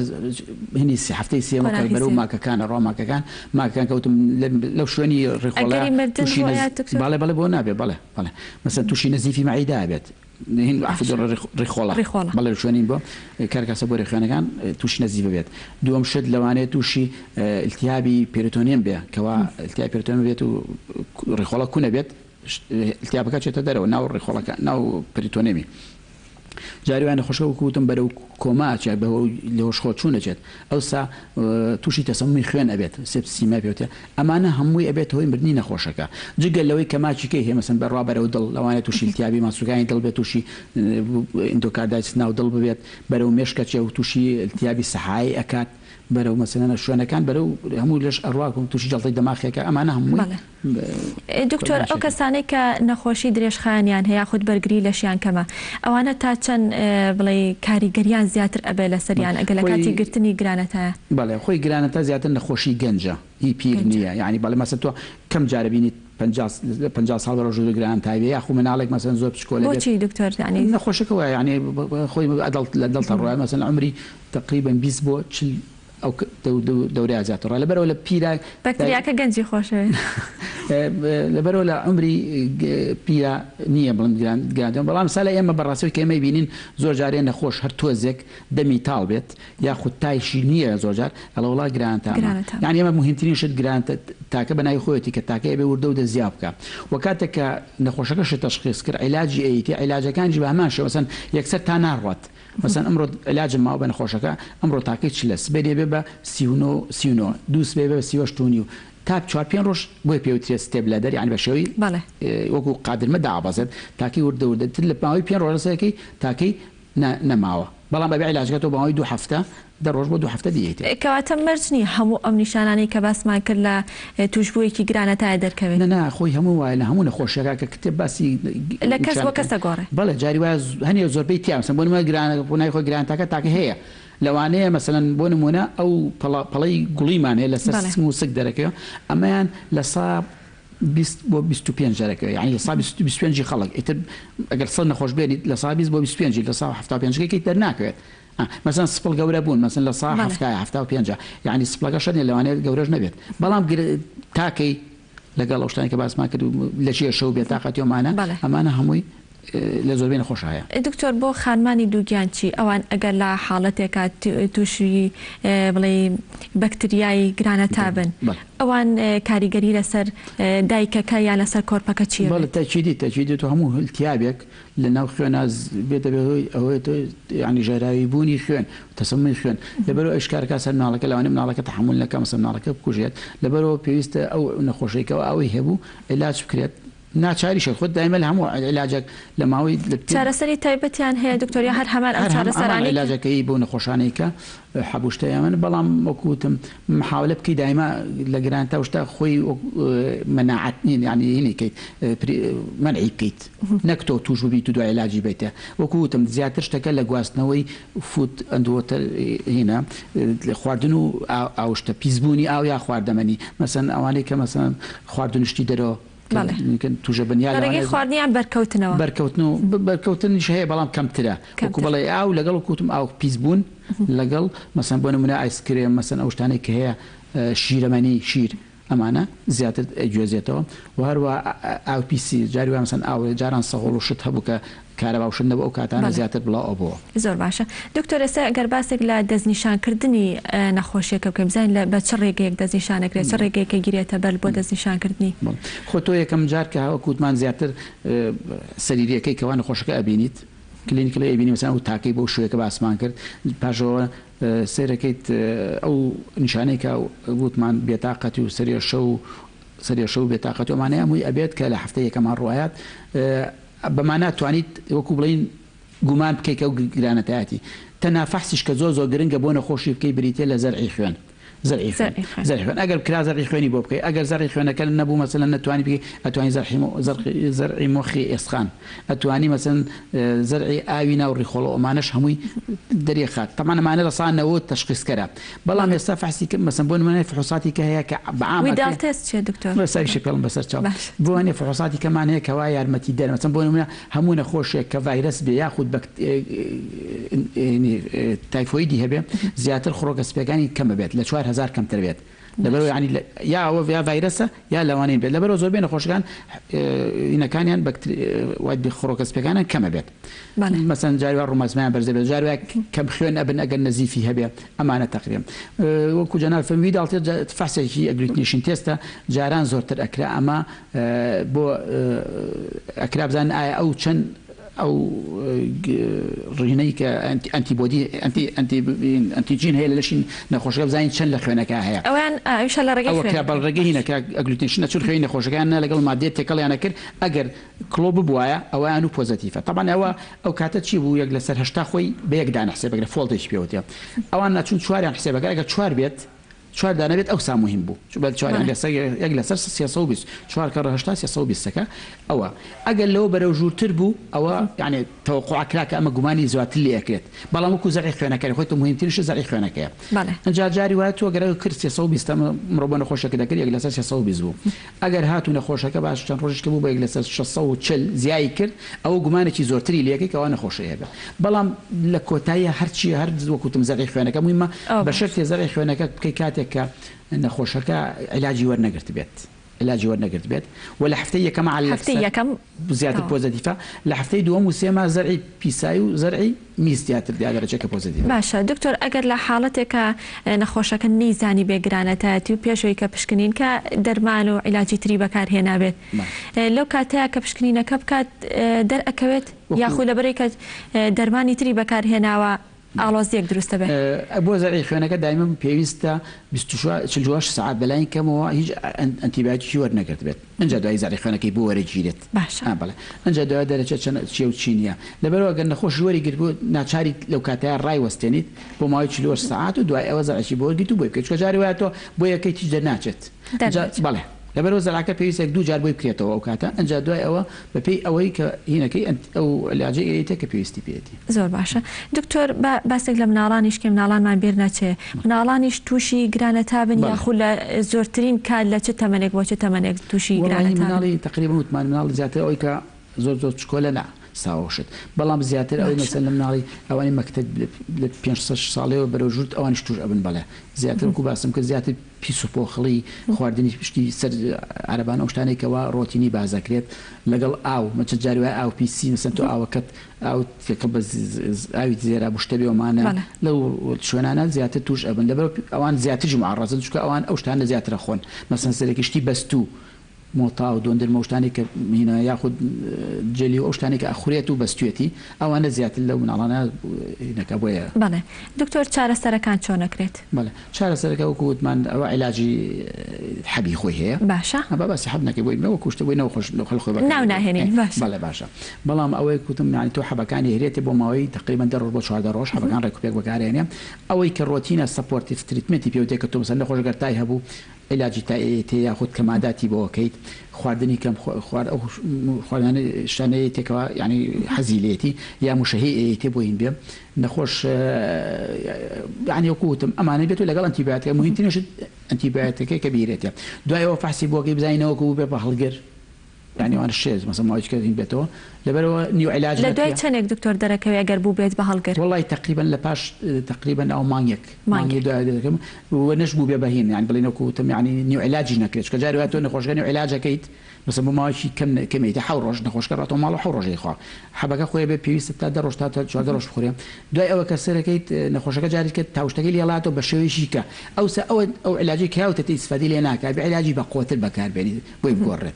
Speaker 6: هینی هەفتەی سێمە بەرەو ماکەکانە ڕۆماکەکان ماکەکان کەوتم لەو شوێنی ڕێخۆڵە باڵێ بەڵێ بۆ نابێت بەڵێ بەڵێ مەسەن تووشی نەزیفی مەعیدا بێت ڕێخۆڵە بەڵێ شوێنین بۆ کارکاسە بۆ ڕێخوێنەکان تووشی نەزیف بێت دووەم شت لەوانەیە تووشی التیابی پێرتۆنیەم بێ کەوا التیابی پێرتۆنیەم بێت و ڕێخۆڵە کوونە بێت التیابەکە چێتە دەرەوە ناو ڕێخۆڵەکە ناو پێرتۆنیەمی جاریوان نەخۆشە وەکوتم بەرەو کۆماچە بە لەوەشخۆ چوونەچێت ئەوسا تووشی تەسەممی خوێن ئەبێت سێپسیمە پێوتێ ئەمانە هەمووی ئەبێت هۆی مردنی نەخۆشەکە جگەل لەوەی کەماچیکەی هەیە مەسەن بەڕوا بەرەو دڵ لەوانێت تووشی التیابی ماسوگانی دڵ بێت تووشی ئیندۆکاردایتس ناو دڵ ببێت بەرەو مێشکەچێ و تووشی التیابی سەحایی ئەکات بەرەو مەسەنە شوێنەکان بەرەو هەموو لەش ئەڕواکم تووشی جەڵتەی دەماخێکە ئەمانە هەمووی
Speaker 1: دکتۆر ئەو کەسانەی کە نەخۆشی درێژخایانیان هەیە خود بەرگری لەشیان کەمە ئەوانە تا چەند بڵێ کاریگەریان زیاتر ئەبێ لە سەریان ئەگەر لە کاتی گرتنی گرانەتە
Speaker 6: بەڵێ خۆی گرانەتە زیاتر نەخۆشی گەنجە هی پیر نییە یعنی بەڵێ مەسە تۆ کەم جارە بینیت 50 ساڵ بە ڕۆژ گران تایبێ یاخو مناڵێک مەسەن زۆر بچکۆلە
Speaker 1: بۆچی دکتۆر ینی
Speaker 6: نەخۆشەکەوە ینی خۆی لە دڵتە ڕۆیان مەسەن عمری تقریبا 20 بۆ 40 ئەو دەورەیە زیاتر لەبەرەوە لە پیرە
Speaker 1: بەکتریاکە گەنجی خۆشەوێ
Speaker 6: لەبەرەوە لە عمری پیرە نییە بڵند گرانتەوە بەڵام ساڵە ئێمە بەڕاستەوەی کە ئێمە بینین زۆر جارێ نەخۆش هەر تۆزێک دەمی تاڵ بێت یاخود تایشی نییە زۆر جار ئەڵە وڵا گرانتە یعنی ئێمە مهمترین شت گرانتە تاکە بە ناوی خۆیەتی کە تاکە ئەبێ وردە و دەزیاب بکە وەکاتێک کە نەخۆشەکەش تەشخیص کرد عیلاجی ئەیتی عیلاجەکانجی بە هەمان شێوە مەسەن یەکسەر تا ناڕوات مثلا ئەمڕۆ علاجم ماوە بە نەخۆشەکە ئەمڕۆ تاکەی چ لە سبەرێ بێ بە 39 دووس بێ بە 38 تا 4 ڕۆژ بۆی پێوترێ ستێب لە دەر یعنی بە شێوەی وەکو قادرمە دابەزێت تاکەی وردە وردە لە ماوەی 5 ڕۆژەکەی تاکەی نەماوە بەڵام بەبێ علاجەکە تۆ بەماوەی 2 هەفتە دەڕۆژ بۆ 2 هەفتە دیێت
Speaker 1: کەواتە مەرجنی هەموو ئەم نیشانانەی کە باسمان کرد لە توشبوویەکی گرانەتای دەرکەوێت
Speaker 6: نه خۆی هەموو وایە لە هەموو نەخۆشیەکە کە کتێب باسی
Speaker 1: لە کەس بۆ کەسە گۆڕێ
Speaker 6: بەڵێ جاری وایە هەنێ زۆربەی تیامسن بۆ نمە گرانە بۆ نای خۆی گرانتاکە تاکە هەیە لەوانەیە مەسەلەن بۆ نمونە ئەو پەڵەی گوڵیمان هەیە لەسەر سم و سک دەرەکەوە ئەمەیان لە سا 20 بۆ 25 جارەکە یعنی لە سا 25 خەڵک ئیتر ئەگەر سەر نەخۆش بێنیت لە سا 20 بۆ 25 لە سا 75 دەرناکەوێت مثلا سپڵ گەورە بوون مثلا لە سا 75 یعنی سپڵەکە شەنێ لەوانەیە گەورەش نەبێت بەڵام تاکەی لەگەڵ ئەو شتانی کە باسمان کرد لە چیە شەو بێت تاقەتیۆمانە ئەمانە هەمووی لە زۆربەی نەخۆش هەیە
Speaker 1: دکتۆر بۆ خانمانی دووگیان چی ئەوان ئەگەر لە حاڵەتێکە تووشی بڵێ بەکتریای گرانەتا بن ئەوان کاریگەری لەسەر دایکەکە یان لەسەر کۆرپەکە چیە
Speaker 6: بەڵێ تەچیدی تۆ هەموو التیابێک لە ناو خوێناز بێتە ئەوەی ینی ژێراوی بوونی خوێن تەسەممی خوێن لەبەرەوە ئەشکارەکە سەر مناڵەکە لەوانەیە مناڵەکە تەحمل نەکە مەسەڵەن مناڵەکە بکوژێت لەبەرەوە پێویستە ئەو نەخۆشیەکەەوە ئەوەی هەبوو علاج بکرێت ناچاری شد خود دائما هەموو علاجێک لە ماوەی
Speaker 1: چارەسەری تایبەتیان هەیە دکتۆریا هەر هەمان ئەم چارەسەرانی
Speaker 6: علاجەکەی بۆ نەخۆشانەی کە حەبوشتەیە من بەڵام وەکوتم محاولە بکەی دایما لە گرانتە شتا خۆی مناعەت نین یعنی هینێکیت منعی بکەیت نەک تۆ توش ببیت و دوای علاجی بیتە وەکوتم زیاتر شتەکە لە گواستنەوەی فوت ئەندوەتەر هینە خواردن و ئاوشتە پیسبوونی ئاو یا خواردەمەنی مەسەن ئەوانەی کە مەسەن خواردنشتی دەرەوە توژە بنیاد
Speaker 1: خواردنیان
Speaker 6: بەرکەوتنیش هەیە بەڵام کەمترە وەکو بەڵێ ئاو لەگەڵ کوتم ئاو پیسبوون لەگەڵ مەسەن بۆ نمونە ئایسکرێم مەسەن ئەو شتانەی کە هەیە شیرەمەنی شیر ئەمانە زیاتر گوێزێتەوە و هەروە ئاو پیسی جاری وای مەسەن ئاو جاران سەهۆڵ و شت هەبوو کە کارەباوشن نەبوو ئەو کاتانە زیاتر بڵاو بووە
Speaker 1: زۆر باشە دکتۆر ئێستا ئەگەر باسێک لە دەستنیشانکردنی نەخۆشیەکە بکەین بزانین بە چ ڕێگەیەک دەستنیشانەکرێت چ ڕێگەیەکە گیرێتە بەر بۆ دەستنیشانکردنی
Speaker 6: خۆ تۆ یەکەم جار کە هەوە کووتمان زیاتر سەریریەکەی کەوا نەخۆشەکە ئەبینیت کلینیکل ئەبینی مەسەڵەن ئەو تاکەی بۆ شوێکە باسمان کرد پاشەوە سێرەکەیت ئەو نیشانەی کە گوتمان بێتاقەتی و سەریە شەو بێتاقەتی ئەمانەیە هەمووی ئەبێت کە لە هەفتەی یەکەمان ڕوايات بەمانە توانیت وەکو بڵین گومان بکەیت ئەو گرانەتایەتی تەنها فەحسیش کە زۆر گرنگە بۆ نەخۆشی بکەی بریتێ لە زەرعی خوێن زرعی خوێن ئەگەر کرا زەرعی خوێنی بۆ بکەیت ئەگەر زەرعی خوێنەکە نەبوو مەسەلەن نەتوانی بکەیت ئەتوانی زەرعی مۆخی ئێسخان ئەتوانی مەسەن زەرعی ئاوی ناو ڕیخۆڵ ئەمانەش هەمووی دەریخات تەمان ئەمانە لە سانەوە تەشخیصکەرە بەڵام ئێستا فەحسی مەسەن بۆ نمونە فحوساتی کە هەیە کە بەعام بەسەریشی پێڵم بەسەر چاو بۆ هەنێ فحوساتی کەمان هەیە کەوا یارمەتی دەر مەسەن بۆ نمونە هەموو نەخۆشێک کە ڤایرەس بێ یاخود تایفۆیدی هەبێ زیاتر خۆڕۆگەسپیەکانی کەمە بێت لە 4000 کەمتر بێت لەبەرەوە ینی یا ئەوە یا ڤایرەسە یا لەوانین بێت لەبەرەوە زۆربەی نەخۆشەکان ئینەکانیان وای خۆڕۆگەسپیەکانیان کەمە بێت مەسەن جاروای ڕوومەزمیان بەرزە بێت جاروای کەم خوێن ئەبن ئەگەر نەزیفی هەبێ ئەمانە تەقریبا وەکو جەناب فەرمووی داڵتێت فەحسێکی ئەگریتنیشن تێستە جاران زۆرتر ئەکرا ئەمە بۆ ئەکرا بزانن ئایا ئەو چەند ئەو ڕینەی کە ئەنتیبۆدی ئەنتیجین هەیە لەشین نەخۆشەکە بزانین چەند لە خوێنەکە هەیە
Speaker 1: ئەویان ئەویشە لە ڕێگەی
Speaker 6: بەڵڕێگەی هینەکە ئەگلوتینشن نەچون خوێنی نەخۆشەکانە لەگەڵ مادێت تێکەڵیانە کرد ئەگەر کلۆ ببوایە ئەویان و پۆزەتیفە طبعا ئەوە ئەو کاتە چی بوو یەک لەسەر 80 خۆی بە یەکدان حسێبەکە فۆڵتێکی پێوتە ئەوان نەچون چواریان حسێبەکە ئەگەر چوار بێت چوار دانە بێت ئەو سا مهم بوو یەک لەسەر 320 چوار کە 320ەکە ئەوە ئەگەر لەوە بەرەو ژوورتر بوو ئەوە یعنی تەوەقوعکراکە ئەمە گومانی زیاتر لێ ئەکرێت بەڵام وەکو زەرعی خوێنەکەی خۆی مهمترینش زەرعی خوێنەکەیە ئەنجا جاری وایە تۆ گەرە کرد 320 مرۆ بە نەخۆشەکە دەکرد یەک لەسەر 320 بوو ئەگەر هاتوو نەخۆشەکە باش چەند ڕۆژێک بوو بە یەک لەسەر 640 زیایی کرد ئەوە گومانێکی زۆرتری لێکەی کە ئەوە نەخۆشەیە بێت بەڵام لە کۆتاییە هەرچی هەر وەکوتم زەرعی خوێنەکە مهمە بە شەرتی زەرعی خوێنەکە بکەی کاتێک کە نەخۆشەکە علاجی وەرنەگرت بێت علاجی وەرنەگرت بێت و لە هەفتەی یەکەم زیاتر پۆزەتیفە لە هەفتەی دووەم و سێمە زەرعی پیسایی و زەرعی میزیاتر دیاگەرەچێکە پۆزەتیف باشە
Speaker 1: دکتۆر ئەگەر لە حاڵەتێکە نەخۆشەکە نەیزانی بێگرانەتەتی و پێشەوەی کە پشکنین کە دەرمان و علاجی تری بەکارهێنابێت لەو کاتەیە کە پشکنینەکە بکات دەرئەکەوێت یاخود لەبەرەی کە دەرمانی تری بەکارهێناوە ئاڵۆزیەک دروستە بێت
Speaker 6: بۆ زەرعی خوێنەکە دایمە پێویستە 24 ساعت بەلای کەمەوە هیچ ئەنتیبیۆتیکی وەرنەگرت بێت ئەنجا دوای زەرعی خوێنەکەی بۆ وەرەگیرێت بەڵێ ئەنجا دوای دەرەچێت چێ و چینیە لەبەرەوە گەر نەخۆشی وەرەگرت بۆ ناچاری لەو کاتەیە ڕای وەستێنیت بۆ ماوەی 40 ساعت و دوای ئەوە زەرعی بۆ وەرگیت و بۆی بکەیت چکە جاری وایە تۆ بۆ یەکەی تیش دەرناچێت بەڵێ لەبەرەوە زەرعەکە پێویستێک دوو جار بۆی بکرێتەوە ئەو کاتە ئەنجا دوای ئەوە بەپێی ئەوەی کە هینەکەی ئەو علاجی ئێتە کە پێویستی پێێتی
Speaker 1: زۆر باشە دکتۆر باسێک لە مناڵانیش کە مناڵانمان بیر ناچێ مناڵانیش تووشی گرانەتا بن یاخود لە زۆرترین کات لە چ تەمەنێک بۆ چ تەمەنێک تووشی گرانەتا
Speaker 6: مناڵی تقریبا وتمان مناڵ زیاتر ئەوەی کە زۆر چکۆلە نا ساوەشت بەڵام زیاتر ئەوەی مەسەن لە مناڵی ئەوانی مەکتب لە 500 ساڵەوە بەرەو ژوورت ئەوانیش توش ئەبن بەڵێ زیاتر وەکو باسم کە زیاتر پیس و پۆخڵی خواردنی پشتی سەر عەرەبانە ئەو شتانێکەوە ڕۆتینی بازەکرێت لەگەڵ ئاو مەچە جاری وای ئاو پیسی مەسەن تۆ ئاوەکەت ئاو تێکە بە ئاوی زێرا بشتە بێوەمانە لەو شوێنانە زیاتر توش ئەبن لەبەر ئەوان زیاتر معڕەزن چونکە ئەوان ئەو شتانە زیاترە خۆن مەسەن سەرێکی شتی بەستوو مۆتا و دۆندرمە شتانی کە هینە یاخود جێلی و ئەو شتانی کە ئەخورێت و بەستوێتی ئەوانە زیاتر لەو مناڵانە هینەکە بۆیە
Speaker 1: بەڵێ دکتۆر چارەسەرەکان چۆن نەکرێت
Speaker 6: بەڵێ چارەسەرەکە وەکو وتمان ئەوە عیلاجی حەبی خۆی هەیە
Speaker 1: باشە
Speaker 6: بەس حەب نەکەی بۆی نەوە کوشتە بۆی نەوە خۆش خۆی
Speaker 1: ناو ناهێنین
Speaker 6: بەڵێ باشە بەڵام ئەوەی کوتم یانی تۆ حەبەکانی هێرێتێ بۆ ماوەی تقریبا 10 ڕۆژ بۆ 14 ڕۆژ حەبەکان ڕێکوپێک بەکارهێنێ ئەوەی کە ڕۆتینە سەپۆرتیڤ تریتمنتی پێوتێ کە تۆ مەسەن نەخۆشەگەر تای هەبوو علاجی تایەتێ یاخود کەماداتی بۆکەیت خواردنی کەم خواردنی شانەیە تێکەوە ینی حەزیلێتی یا مشەهەیەتێ بۆ هین بێ نەخۆش ینی وەکوتم ئەمانە بێت و لەگەڵ ئەنتیبیۆتیکە مهمترینش ئەنتیبیۆتیکەکە کە بیرێتە دوایەوە فەحسی بۆکەی بزانینەوەکە بێ بە هەڵگر يعني وانا الشيز مثلا ما يشكل بيتو لبروا نيو علاج
Speaker 1: لدوي تشنك دكتور دركوي اگر بو بيت بهالقر
Speaker 6: والله تقريبا لباش تقريبا او مانيك دو ونجبو ببهين يعني بلينكو تم يعني نيو علاج نكريش كجاري واتو نخوش نيو علاج كيت مثلا ما شي كم يتحورج نخوش كراتو مالو حورج يخوا حبك خويا بي بي 6 دروش تا 4 دروش بخوريا دوي او كسر كيت نخوش كجاري كيت تاوشتكي ليلاتو بشويشيكا او علاجي كاو تستفادي ليناك بعلاجي بقوه البكار بيني بو بقرت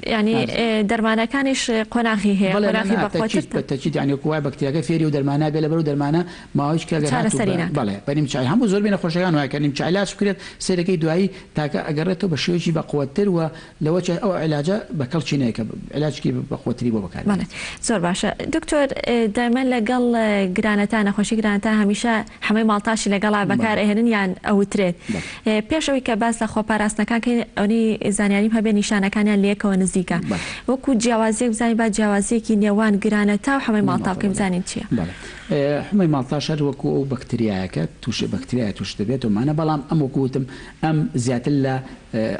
Speaker 1: ینی دەرمانەکانیش قۆناغی هەیە قۆناغی
Speaker 6: بەتەچیت یانی کوای بەکتریاکە فێری و دەرمانە بێ لەبەر و دەرمانە ماوەیەک کە بەڵێ بەنیم چای هەموو زۆر بێنە خۆشەکان وایە کە نیم چای علاج بکرێت سەرەکەی دوایی تاکە ئەگەڕێتەوە بە شێوەیەکی بەقووەتر و لەوە ئەو علاجە بە کەڵچینەیە کە علاجکی بەقووەتری بۆ بەکار
Speaker 1: زۆر باشە دکتۆر دەمە لەگەڵ گرانەتان نەخۆشی گرانەتان هەمیشە هەمووی ماڵتاشی لەگەڵا بەکار ئێهێنن یان ئەوترێت پێشەوەی کە باس لە خۆپاراستنەکان ئەوەی زانیاریم هەبێ نیشانەکانیان لێکەوە نزیکە وەکو جیاوازیەک بزانین با جیاوازیەکی نێوان گرانەتا و هەمووی ماڵتا بکەین بزانین چییە
Speaker 6: هەمووی ماڵتا شەر وەکو ئەو بەکتریایەکە تووشە بەکتریای توش دەبێت ومانە بەڵام ئەم وەکوتم ئەم زیاتر لە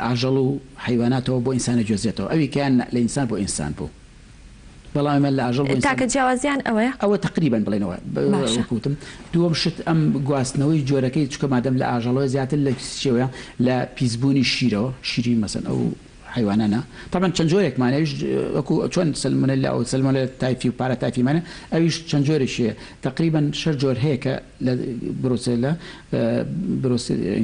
Speaker 6: ئاژەڵ و حیواناتەوە بۆ ئینسانە جۆزێتەوە ئەوی کیان لە ئینسان بۆ ئینسان بوو بەڵام ئەمە لە ئاژەڵ
Speaker 1: تاکە جیاوازیان ئەوە
Speaker 6: تقریبان بڵێنەوە وەکوتم دووەم شت ئەم گواستنەوەی جۆرەکەی چکە مادەم لە ئاژەڵەوە زیاتر لە شێوەیە لە پیسبوونی شیرەوە شیری مەسەن ئەو حیوانانە طبعا چەند جۆرێکمانەویش وەکو چۆن سلمونەلا ئەو سلمونەلا تایفی و پارە تایفیمانە ئەویش چەند جۆرێکیە تقریبا 6 جۆر هەیە کە لە بروسێلا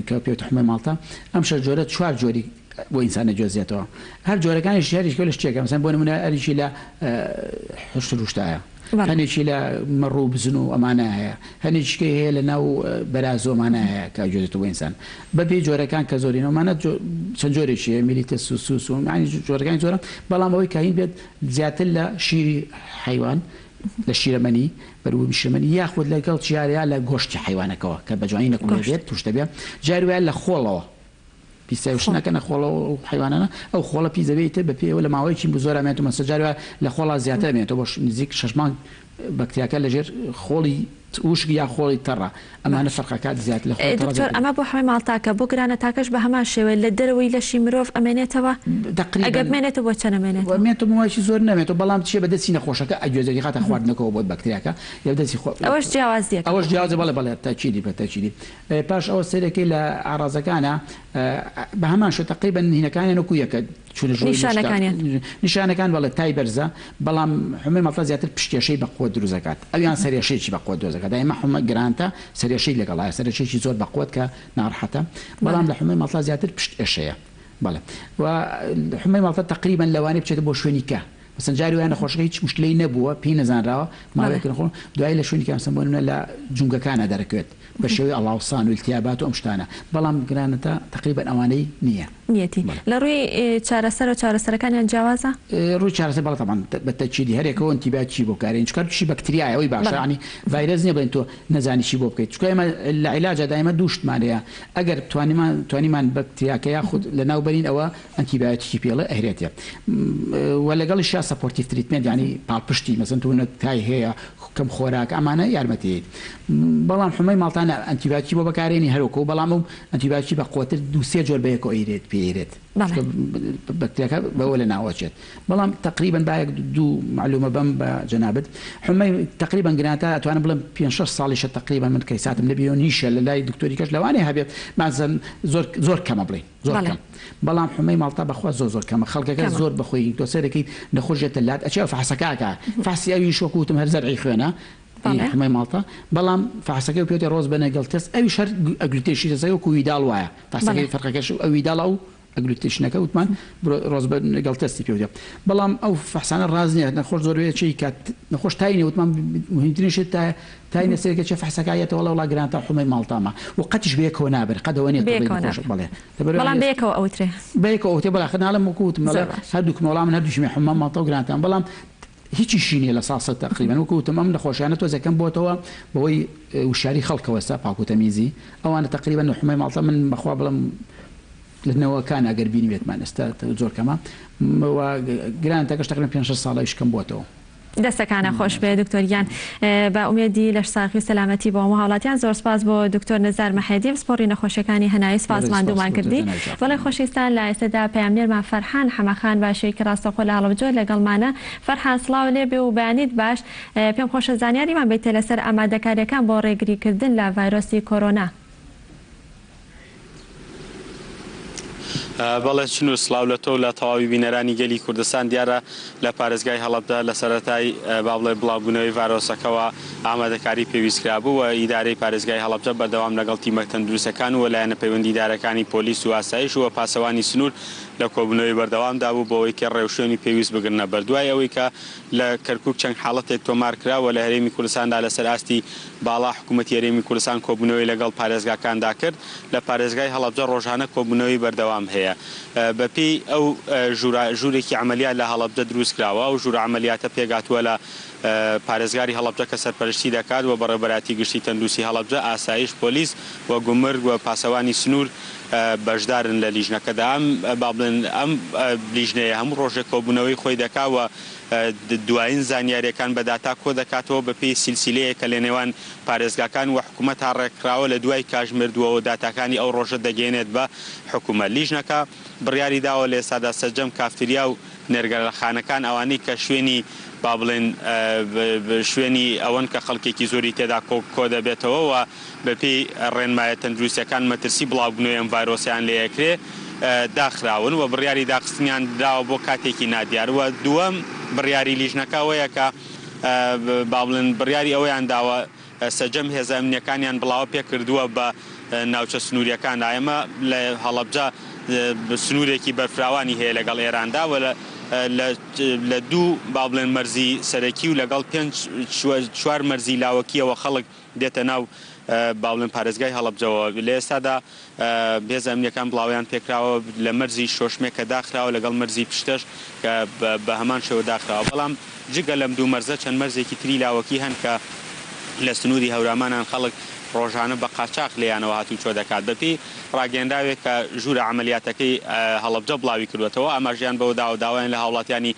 Speaker 6: کە پێوتە حمەی ماڵتا ئەم 6 جۆرە 4 جۆری بۆ ئینسانە جۆزێتەوە هەر جۆرەکانی شاریش لە شتێکە مەسەن بۆ نمونە ئەریشی لە هەشت روشتایە هەنێکی لە مەڕوو بزن و ئەمانە هەیە هەنێکیکە هەیە لە ناو بەرازۆمانە هەیە کە جۆزێتەوە ئینسان بەپێی جۆرەکان کە زۆرینەوەمانە چەند جۆرێکی میلیتە سوسوس و جۆرەکانی زۆرە بەڵام ئەوەی کاین بێت زیاتر لە شیری حیوان لە شیرەمەنی بەروی شرمەنی یاخود لەگەڵ چیارەیە لە گۆشتی حیوانەکەەوە کە بەجوانی نەکوێت توش دەبێت جاروایە لە خۆڵەوە پیسەوشنەکە نەخۆڵە و حیوانانە ئەو خۆڵە پیزەبێتە بە پێوە لە ماوەیەکی زۆرامێت و مەسەجارە لە خۆڵا زیاتر بێتەوە بۆ نزیک 6 مانگ بەکتریاکە لەژێر خۆڵی وشک یا خۆڵی تەڕە ئەمانە فەرقەکات زیات لە
Speaker 1: دکتۆر ئەمە بۆ هەمووی ماڵتاکە بۆ گرانە تاکەش بە هەمان شێوە لە دەرەوەی لەشی مرۆڤ ئەمێنێتەوە ئەگەر بمێنێتەوە بۆ چەند ئەمێنێت
Speaker 6: وایشی زۆر نامێتەوە بەڵام چیە بەدەستی نەخۆشەکە ئەگوێزەری خاتە خواردنەکەەوە بۆ بەکتریاکە یا دەستی خۆ
Speaker 1: ئەوەش جیاوازیە
Speaker 6: ئەوەش جیاوازە بەڵێ تاچیدی بەتاچیدی پاش ئەوە سەرەکەی لە ئاڕازەکانە بە هەمان شو تقریبا هینەکانیان وەکو یەکە نیشانەکان بەڵێ تای بەرزە بەڵام هەمووی ماڵتا زیاتر پشتێشەی بەقوە دروزەکات ئەویان سەرێشەیەکی بەقوە دۆزەکات ئێمە هەموو گرانتە سەرێشەی لەگەڵایە سەرێشەیەکی زۆر بەقوت کە ناڕەحەتە بەڵام لە هەمووی ماڵتا زیاتر پشت ئێشەیە بەڵێ و هەمووی ماڵتا تقریبا لەوانەیە بچێتە بۆ شوێنی کە مثلا جاری وایە نەخۆشەکە هیچ مشکلەی نەبووە پێی نەزانراوە ماوەیەک نەخۆن دوای لە شوێنی کە سمبولە لە جونگەکانە دەرەکەوێت بە شێوەی ئەڵاوسان و التیابات و ئەم شتانە بەڵام گرانەتە تقریبا ئەوانەی نییە
Speaker 1: نیەتی لە ڕووی چارەسەر و چارەسەرەکانیان جیاوازە
Speaker 6: ڕووی چارەسەر بەڵێ تەمان بەتەچیدی هەرێکەوە ئەنتیبیۆتیکی بۆ کارێن چکار تووشی بەکتریایە ئەوەی باشە ینی ڤایرەس نییە بڵێن تۆ نەزانی چی بۆ بکەیت چکە ئێمە لە عیلاجە دائیمە دوو شتمانەیە ئەگەر توانیمان بەکتریاکە یاخود لە ناوبەرین ئەوە ئەنتیبیۆتیکی پێڵە ئەهرێتە و لەگەڵی شا سەپۆرتیڤ تریتمنت ینی پاڵپشتی مەسەن تۆ تای هەیە کەم خۆراک ئەمانە یارمەتیت بەڵام هەمووی ماڵتانە ئەنتیبیۆتیکی بۆ بەکارێنی هەروکە بەڵام ئەو ئەنتیبیۆتیکی بەقوتر دووسێ جۆر بەیەکەوە ئیرێت پێیرێت بەکتریاکە بەوە لە ناوەچێت بەڵام تقریبا باەک دوو معلومە بەم بە جەنابەت هەمووی تقریبا گرانتە ئەتوانم بڵم 5-6 ساڵیشە تقریبا من کەیساتم نەبیەوە نیشە لە لای دکتۆری کەش لەوانەیە هەبێت مازن زۆر کەمە بڵین زۆر کەم بەڵام هەمووی ماڵتا بەخوا زۆر کەمە خەڵکەکە زۆر بەخۆی دۆسەرەکەی نەخۆشێتە لات ئەچێ فحسەکەکە فاسی ئەوی شۆکوتم هەر زەرعی خوێنە هەمووی ماڵتا بەڵام فحسەکەی پێوتێ ڕۆز بەنەگەڵ تەست ئەوی شەر ئەگریتێشی دەزای وەکو ویداڵ وایە فحسەکەی فەرقەکەش ئەوی داڵ ئەو ئەگریتێشنەکە وتمان ڕۆز بەنەگەڵ تەستی پێوتێ بەڵام ئەو فحسانە ڕاز نییە نەخۆش زۆرەیەکی کات نەخۆش تاینێ وتمان مهمترینشت تاینە سێرکە چه فحسەکایەتەوە وڵا گرانتە هەمووی ماڵتاما و قەتیش بەیەکەوە نابێت قەدەوە نیە
Speaker 1: بەڵام بەیەکەوە ئەوترێ
Speaker 6: بەیەکەوە ئەوتێ بەڵا خەناڵم وەکوتم هەردووکم وەڵام هەردووشمێ هەموو ماڵتە و گرانتان بەڵام هیچی شینیە لە ساسە تقریبا وەکوتم ئەم نەخۆشیانە تۆزەکەم بۆتەوە بەوەی وشاری خەڵکەوەستا پاکوتەمیزی ئەوانە تقریبا هەمووی ماڵتە من بەخوا بڵم لەنەوەکان ئەگەر بینی بێتمان ئێستا زۆر کەمە گرانتەکەش تقریبا 5-6 ساڵە شکەم بۆتەوە
Speaker 1: دەستەکانە خۆش بێ دکتۆریان بە ئومێدی لە ساقی سەلامەتی بۆ هەوڵاتیان زۆر سپاس بۆ دکتۆر نەزار مەحێدی سپۆڕی نەخۆشیەکانی هەناوی سپاسمان دوومان کردی بەڵێ خۆشویستان لە ئێستادا پەیامنێرمان فەرحان حەمەخان باشەیەکی ڕاستەخۆ لە هەڵبجۆر لەگەڵمانە فەرحان سڵاو لێ بێ و بەیانیت باش پێم خۆشە زانیاریمان بیتە لەسەر ئامادەکاریەکان بۆ ڕێگریکردن لە ڤایرۆسی کۆرۆنا
Speaker 7: بەڵێ چن و سلااو لە تۆ لە تەواوی بینەرانی گەلی کوردستان دیارە لە پارێزگای هەڵەبدا لە سەرەتای باڵێ بڵاوبوونەوەی ڤایرۆسەکەەوە ئامادەکاری پێویستکرا بوو و ئیدارەی پارێزگای هەڵەبجە بەردەوام لەگەڵ تیمە تەندروستەکان و لایەنە پەیوەندیدارەکانی پۆلیس و ئاسایش و پاسەوانی سنوور لە کۆبوونەوەی بەردەوامدا بوو بۆ ئەوەی کە ڕێوشێنی پێویست بگرنە بەردوای ئەوەی کە لە کەرکووک چەند حاڵەتێک تۆمار کراوە لە هەرێمی کوردستاندا لەسەر ئاستی باڵا حکوومەتی هەرێمی کوردستان کۆبوونەوەی لەگەڵ پارێزگاکاندا کرد لە پارێزگای هەڵەبجە ڕۆژانە کۆبوونەوەی بەردەوام هەیە بەپێی ئەو ژوورێکی عملیات لە هەڵەبجە دروست کراوە و ژوور عملیاتە پێگاتووە لە پارێزگاری هەڵەبجە کە سەرپەرشتی دەکات و بەڕێبەراتی گشتی تەندروستی هەڵەبجە ئاسایش پۆلیس و گومرگ و پاسەوانی سنوور بەشدارن لە لیژنەکەدا با بڵێن ئەم لیژنەیە هەموو ڕۆژێک کۆبوونەوەی خۆی دەکاوە دوایین زانیاریەکان بە داتا کۆ دەکاتەوە بەپێی سیلسیلەیە کە لە نێوان پارێزگاکان و حکوومەت تا ڕێکراوە لە دوای کاژمردووەوە داتاکانی ئەو ڕۆژە دەگەێنێت بە حکوومەت لیژنەکە بڕیاری داوە لە ئێستادا سەرجەم کافتریا و نێرگەرەخانەکان ئەوانەی کە شوێنی با بڵێن شوێنی ئەوەن کە خەڵکێکی زۆری تێدا کۆ دەبێتەوە و بەپێی ڕێنمایە تەندروستیەکان مەترسی بڵاوبوونەوەی ئەم ڤایرۆسیان لێ یەکرێ داخراون و بڕیاری داخستنیان داوە بۆ کاتێکی نادیار وە دووەم بڕیاری لیژنەکەەوەیە کە با بڵێن بڕیاری ئەوەیان داوە سەجەم هێزە ئەمنیەکانیان بڵاوە پێ کردووە بە ناوچە سنووریەکان ئێمە لە هەڵەبجە سنوورێکی بەرفراوانی هەیە لەگەڵ ئێراندا و لە دوو با بڵێن مەرزی سەرەکی و لەگەڵ 4 مەرزی لاوەکیەوە خەڵک دێتە ناو با بڵێن پارێزگای هەڵەبجەوە لە ئێستادا هێزە ئەمنیەکان بڵاویان پێکراوە لە مەرزی شۆشمێک کە داخراوە لەگەڵ مەرزی پشتەش کە بە هەمان شێوە داخراوە بەڵام جگە لەم دوو مەرزە چەند مەرزێکی تری لاوەکی هەن کە لە سنووری هەورامانان خەڵک ڕۆژانە بە قاچاق لێیانەوە هاتوو چۆ دەکات بەپێی ڕاگەنداوێت کە ژوورە عملیاتەکەی هەڵەبجە بڵاوی کردوێتەوە ئەمەژیان بەو داوایان لە هاوڵاتیانی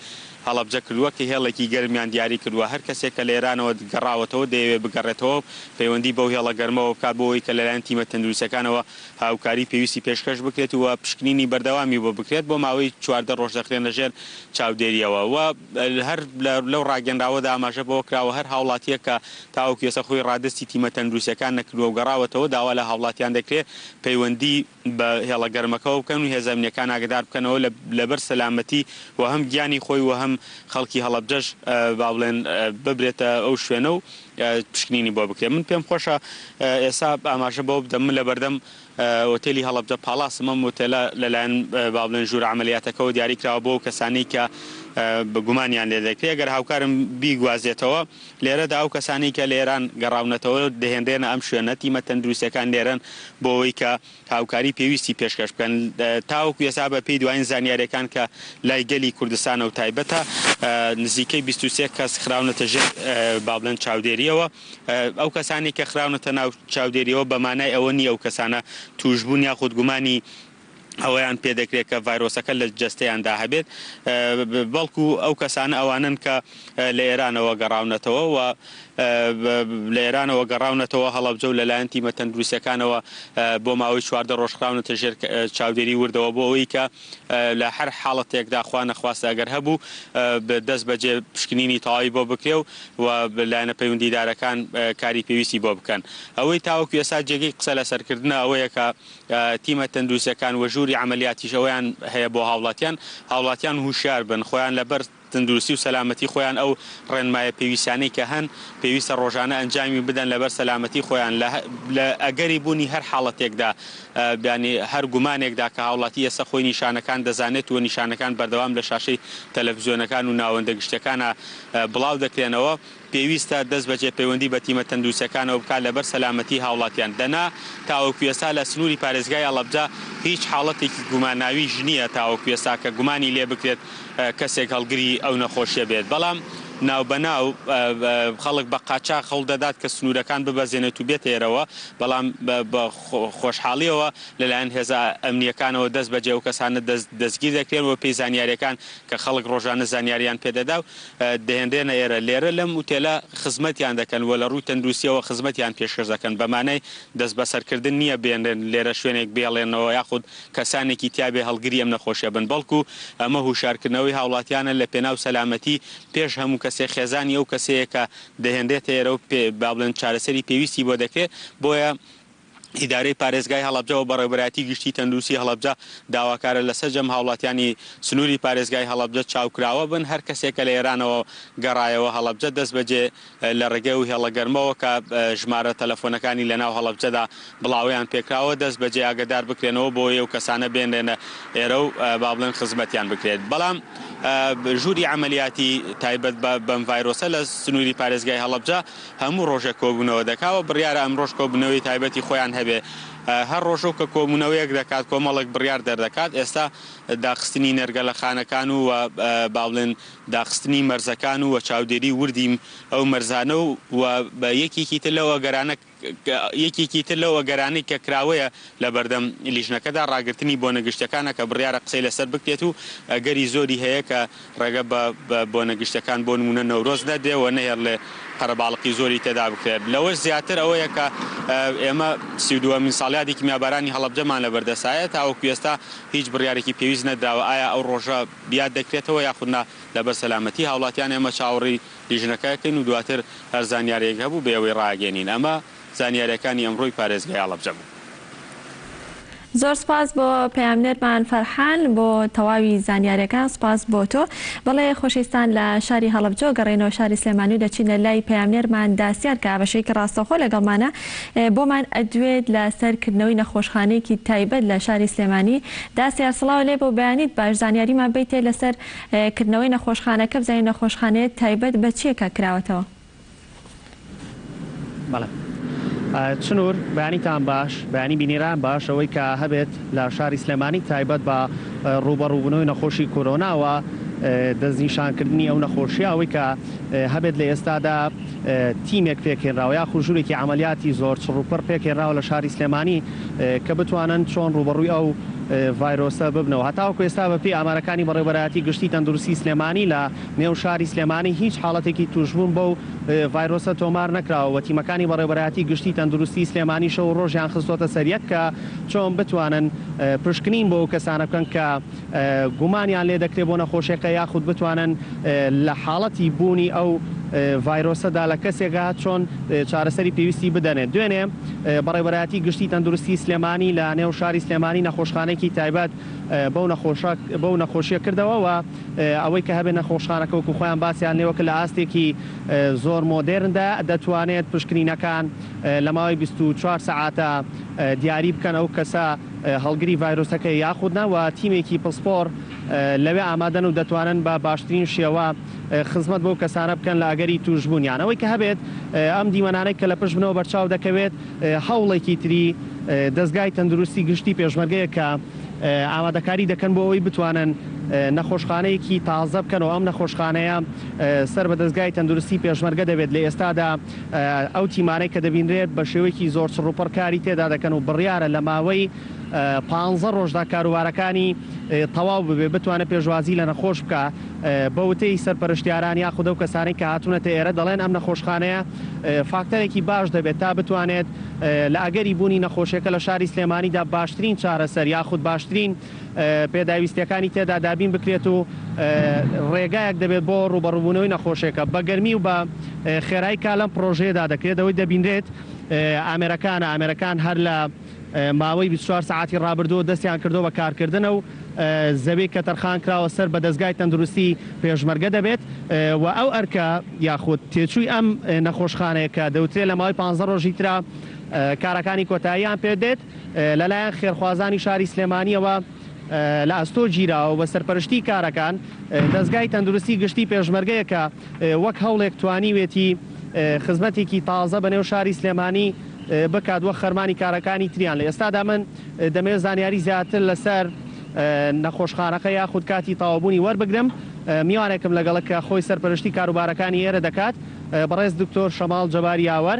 Speaker 7: هەڵەبجە کردووە کە هێڵێکی گەرمیان دیاری کردووە هەر کەسێک کە لە ئێرانەوە گەڕاوەتەوە دەیەوێت بگەڕێتەوە پەیوەندی بەو هێڵە گەرمەوە بکات بۆەوەی کە لەلایەن تیمە تەندروستیەکانەوە هاوکاری پێویستی پێشکەش بکرێت و پشکنینی بەردەوامی بۆ بکرێت بۆ ماوەی 14 ڕۆژ دەخرێن لەژێر چاودێریەوە و هەر لەو ڕاگەنداوەدا ئاماژە بەوە کراوە هەر هاوڵاتیە کە تاوەکو ێستا خۆی ڕادستی تیمە تەندروستیەکان نەکردووە و گەڕاوەتەوە داوا لە هاوڵاتیان دەکرێت پەیوەندی بە هێڵە گەرمەکەەوە بکەن و هێزە ئەمنیەکان ئاگدار بکەنەوە لەبەر سەلامەتی و هەم گیانی خۆی و هەم خەڵکی هەڵەبجەش با بڵێن ببرێتە ئەو شوێنە و پشکنینی بۆ بکرێت من پێم خۆشە ئێستا ئاماژە بۆ بدەم من لە بەردەم ئۆتێلی هەڵەبجە پاڵاسم ئەم ئۆتێلە لەلایەن با بڵێن ژوورە عملیاتەکەەوە دیاریکراوە بۆ کەسانی کە بگومانیان لێ دەکرێت گەر هاوکارم بیگوازێتەوە لێرەدا ئەو کەسانی کە لە ئێران گەڕاونەتەوە دەهێنرێنە ئەم شوێنە تیمە تەندروستیەکان لێرەن بۆ ئەوەی کە هاوکاری پێویستی پێشکەش بکەن تاوەکو ئێستا بە پێی دوایین زانیاریەکان کە لای گەلی کوردستانە و تایبەتە نزیکەی 23 کەس خراونەتە ژێر با بڵێن چاودێریەوە ئەو کەسانی کە خراونەتە ناو چاودێریەوە بەمانای ئەوە نیە ئەو کەسانە توشبوون یاخود گومانی ئەوەیان پێدەکرێت کە ڤایرۆسەکە لە جەستەیاندا هەبێت بەڵکو ئەو کەسانە ئەوانن کە لە ئێرانەوە گەڕاونەتەوە و لە ئێرانەوە گەڕاونەتەوە هەڵەبجە و لەلایەن تیمە تەندروستیەکانەوە بۆ ماوەی 14 ڕۆژ خراونەتە ژێر چاودێری وردەوە بۆ ئەوەی کە لە هەر حاڵەتێکدا خوا نەخواستە ئەگەر هەبوو دەست بەجێ پشکنینی تەواوی بۆ بکرێ و لایەنە پەیوەندیدارەکان کاری پێویستی بۆ بکەن ئەوەی تاوەکو ئێستا جێگەی قسە لەسەرکردنە ئەوەیە کە تیمە تەندروستیەکان و ژووری عملیاتیش ئەویان هەیە بۆ هاوڵاتیان هوشیار بن خۆیان لەبەر تەندروستی و سەلامەتی خۆیان ئەو ڕێنمایە پێویستانەی کە هەن پێویستە ڕۆژانە ئەنجامی بدەن لەبەر سەلامەتی خۆیان لە ئەگەری بوونی هەر حاڵەتێکدا بیانی هەر گومانێکدا کە هاوڵاتی ئێستا خۆی نیشانەکان دەزانێت و نیشانەکان بەردەوام لە شاشەی تەلەڤیزیۆنەکان و ناوەندە گشتەکانە بڵاو دەکرێنەوە پێویستە دەست بەجێ پەیوەندی بە تیمە تەندروستیەکانەوە بکات لەبەر سەلامەتی هاوڵاتیان دەنا تاوەکو ئێستا لە سنووری پارێزگای هەڵەبجە هیچ حاڵەتێکی گوماناوی نییە تاوەکو ئێستا کە گومانی لێ بکرێت کەسێک هەڵگری ئەو نەخۆشیە بێت بەڵام ناو بەناو خەڵک بە قاچاق هەوڵ دەدات کە سنوورەکان ببەزێنێت و بێت ئێرەوە بەڵام بە خۆشحاڵیەوە لەلایەن هێزە ئەمنیەکانەوە دەست بەجێ و کەسانە دەستگیر دەکرێنەوە پێی زانیاریەکان کە خەڵک ڕۆژانە زانیاریان پێدەدا و دەهێنرێنە ئێرە لێرە لەم ئوتێلە خزمەتیان دەکەن و لە ڕووی تەندروستیەوە خزمەتیان پێشکەش دەکەن بەمانەی دەست بەسەرکردن نییە بێنرێن لێرە شوێنێک بێڵێنەوە یاخود کەسانێکی تیابێ هەڵگری ئەم نەخۆشیە بن بەڵکو ئەمە هوشارکردنەوەی هاوڵاتیانە لە پێناو سەلامەتی پێش هەموو کەسێ خێزانی ئەو کەسەیە کە دەهێنرێتە ئێرە و با بڵێن چارەسەری پێویستی بۆ دەکرێت بۆیە ئیدارەی پارێزگای هەڵەبجە و بەڕێوەبەرایەتی گشتی تەندروستی هەڵەبجە داواکارە لە سەرجەم هاوڵاتیانی سنووری پارێزگای هەڵەبجە چاوکراوە بن هەر کەسێکە لە ئێرانەوە گەڕایەوە هەڵەبجە دەست بەجێ لە ڕێگەی و هێڵەگەرمەوە کە ژمارە تەلەفۆنەکانی لەناو هەڵەبجەدا بڵاویان پێکراوە دەست بەجێ ئاگدار بکرێنەوە بۆ ئێو کەسانە بێنێنە ئێرە و با بڵێن خزمەتیان بکرێت بەڵام ژووری عملیاتی تایبەت بەم ڤایرۆسە لە سنووری پارێزگای هەڵەبجە هەموو ڕۆژێک کۆبوونەوە دەکاوە بڕیارە ئەمڕۆژ کۆبوونەوەی تایبەتی خۆیان هەبێ هەر ڕۆژۆ کە کۆبوونەوەیەک دەکات کۆمەڵێک بڕیار دەردەکات ئێستا داخستنی نەرگە لە خانەکان و باڵێن داخستنی مەرزەکان و چاودێری وردیم ئەو مەرزانە و یەکێکی تر لەوە گەرانە یەکێکی تر لەوە گەرانەی کە کراوەیە لە بەردەم لیژنەکەدا ڕاگررتنی بۆ نەگەشتەکانە کە بڕیارە قسەی لەسەر بکرێت و گەری زۆری هەیە کە ڕێگە بۆ نەگەشتەکان بۆ نمونە نەورۆز نەدێەوە نەهێر لێ قەرەباڵقی زۆری تێدا بکرێت لەوەش زیاتر ئەوەیە کە ئێمە 32مین ساڵیاتی کیمیابارانی هەڵەبجەمان لە بەردەسایە تاوەکو ئێستا هیچ بڕیارێکی پێویست نەدراوە ئایا ئەو ڕۆژە بیاد دەکرێتەوە یاخودنا لەبەر سەلامەتی هاوڵاتیان ئێمە چاوەڕی لیژنەکەکەین و دواتر هەر زانیارێک هەبوو بێەوەی ڕاگەێنین ئەمە زانیاریەکانی ئەمڕۆی پارێزگای هەڵەبجە بوو.
Speaker 1: زۆر سپاس بۆ پەیامنەرمان فەرحان بۆ تەواوی زانیاریەکان سپاس بۆ تۆ بەڵێ خۆشەویستان لە شاری هەڵەبجە گەڕێنەوە شاری سلێمانی و دەچینە لای پەیامنەرمان داسیار کە بەشێکی ڕاستەخۆ لەگەڵمانە بۆمان ئەدوێت لە سەرکردنەوەی نەخۆشخانەیەکی تایبەت لە شاری سلێمانی داسیار سڵاو لێ بۆ بەیانیت باش زانیاریمان بیتێ لەسەر کردنەوەی نەخۆشخانەکە بزانین نەخۆشخانەیە تایبەت بە چیەکە کراوەتەوە.
Speaker 8: چنوور بەیانیتان باش بەیانی بینیران باش ئەوەی کە هەبێت لە شاری سلێمانی تایبەت بە ڕوبەڕووبوونەوەی نەخۆشی کۆرۆناوە دەستنیشانکردنی ئەو نەخۆشیە ئەوەی کە هەبێت لە ئێستادا تیمێک پێکێنراوە یا خوژوورێکی عملیاتی زۆر چڕوپەر پێکێنراوە لە شاری سلێمانی کە بتوانن چۆن ڕوبەڕووی ئەو ڤایرۆسە ببنەوە هەتاوەکو ئێستا بەپێی ئامارەکانی بەڕێوەبەرایەتی گشتی تەندروستی سلێمانی لە نێو شاری سلێمانی هیچ حاڵەتێکی توشبوون بەو ڤایرۆسە تۆمار نەکراوە تیمەکانی بەڕێوەبەرایەتی گشتی تەندروستی سلێمانی شەو ڕۆژیان خستۆتە سەریەک کە چۆن بتوانن پشکنین بۆ کەسانە بکەن کە گومانیان لێ دەکرێت بۆ نەخۆشیەکە یاخود بتوانن لە حاڵەتی بوونی ئەو ڤایرۆسەدا لە کەسێکا چۆن چارەسەری پێویستی بدەنێت دوێنێ بەڕێوەبەرایەتی گشتی تەندروستی سلێمانی لە نێو شاری سلێمانی نەخۆشخانەیەکی تایبەت بەو نەخۆشیە کردەوە و ئەوەی کە هەبێت نەخۆشخانەکە وەکو خۆیان باسییان لێوەکە لە ئاستێکی زۆر مۆدێرندا دەتوانێت پشکنینەکان لە ماوەی 24 سەعاتە دیاری بکەن ئەو کەسە هەڵگری ڤایرۆسەکە یاخودنەوە تیمێکی پسپۆر لەوێ ئامادەن و دەتوانن بە باشترین شێوە خزمەت بۆ کەسانە بکەن لە ئەگەری توشبوونیانەوەی کە هەبێت ئەم دیمەنانەی کە لە پشت بنەوە بەرچاو دەکەوێت هەوڵێکی تری دەستگای تەندروستی گشتی پێشمەرگەیە کە ئامادەکاری دەکەن بۆ ئەوەی بتوانن نەخۆشخانەیەکی تازە بکەنەوە ئەم نەخۆشخانەیە سەر بە دەستگای تەندروستی پێشمەرگە دەبێت لە ئێستادا ئەو تیمانەی کە دەبینرێت بە شێوەیەکی زۆر چڕوپەرکاری تێدا دەکەن و بڕیارە لە ماوەی 15 ڕۆژدا کاروبارەکانی تەواو ببێ بتوانێت پێشوازی لە نەخۆش بکە بە وتەی سەرپەرشتیاران یاخودە و کەسانی کە هاتوونەتە ئێرە دەڵێن ئەم نەخۆشخانەیە فاکتەرێکی باش دەبێت تا بتوانێت لە ئەگەری بوونی نەخۆشیەکە لە شاری سلێمانیدا باشترین چارەسەر یاخود باشترین پێداویستیەکانی تێدا دابین بکرێت و ڕێگایەک دەبێت بۆ ڕوبەڕووبوونەوەی نەخۆشیەکە بە گەرمی و بە خێرایی کا لەم پرۆژەیەدا دەکرێت ئەوەی دەبینرێت ئامێرەکان هەر لە ماوەی 24 ساعتی ڕابردووە دەستیان کردو بە کارکردنە و زەوی کە تەرخان کراوە سەر بە دەستگای تەندروستی پێشمەرگە دەبێت و ئەو ئەرکە یاخود تێچووی ئەم نەخۆشخانەیەکە دەوترێت لە ماوەی 15 ڕۆژی ترا کارەکانی کۆتاییان پێدێت لەلایەن خێرخوازانی شاری سلێمانیەوە لە ئەستۆ گیراوە بە سەرپەرشتی کارەکان دەستگای تەندروستی گشتی پێشمەرگەیەکە وەک هەوڵێک توانیوێتی خزمەتێکی تازە بە نێو شاری سلێمانی بکات وە خەرمانی کارەکانی تریان لە ئێستادا من دەمێت زانیاری زیاتر لەسەر نەخۆشخانەکە یاخود کاتی تاوابوونی وەربگرم میوانێکم لەگەڵە کە خۆی سەرپەرشتی کاروبارەکانی ئێرە دەکات بەڕێز دکتۆر شەماڵ جەباری یاوەر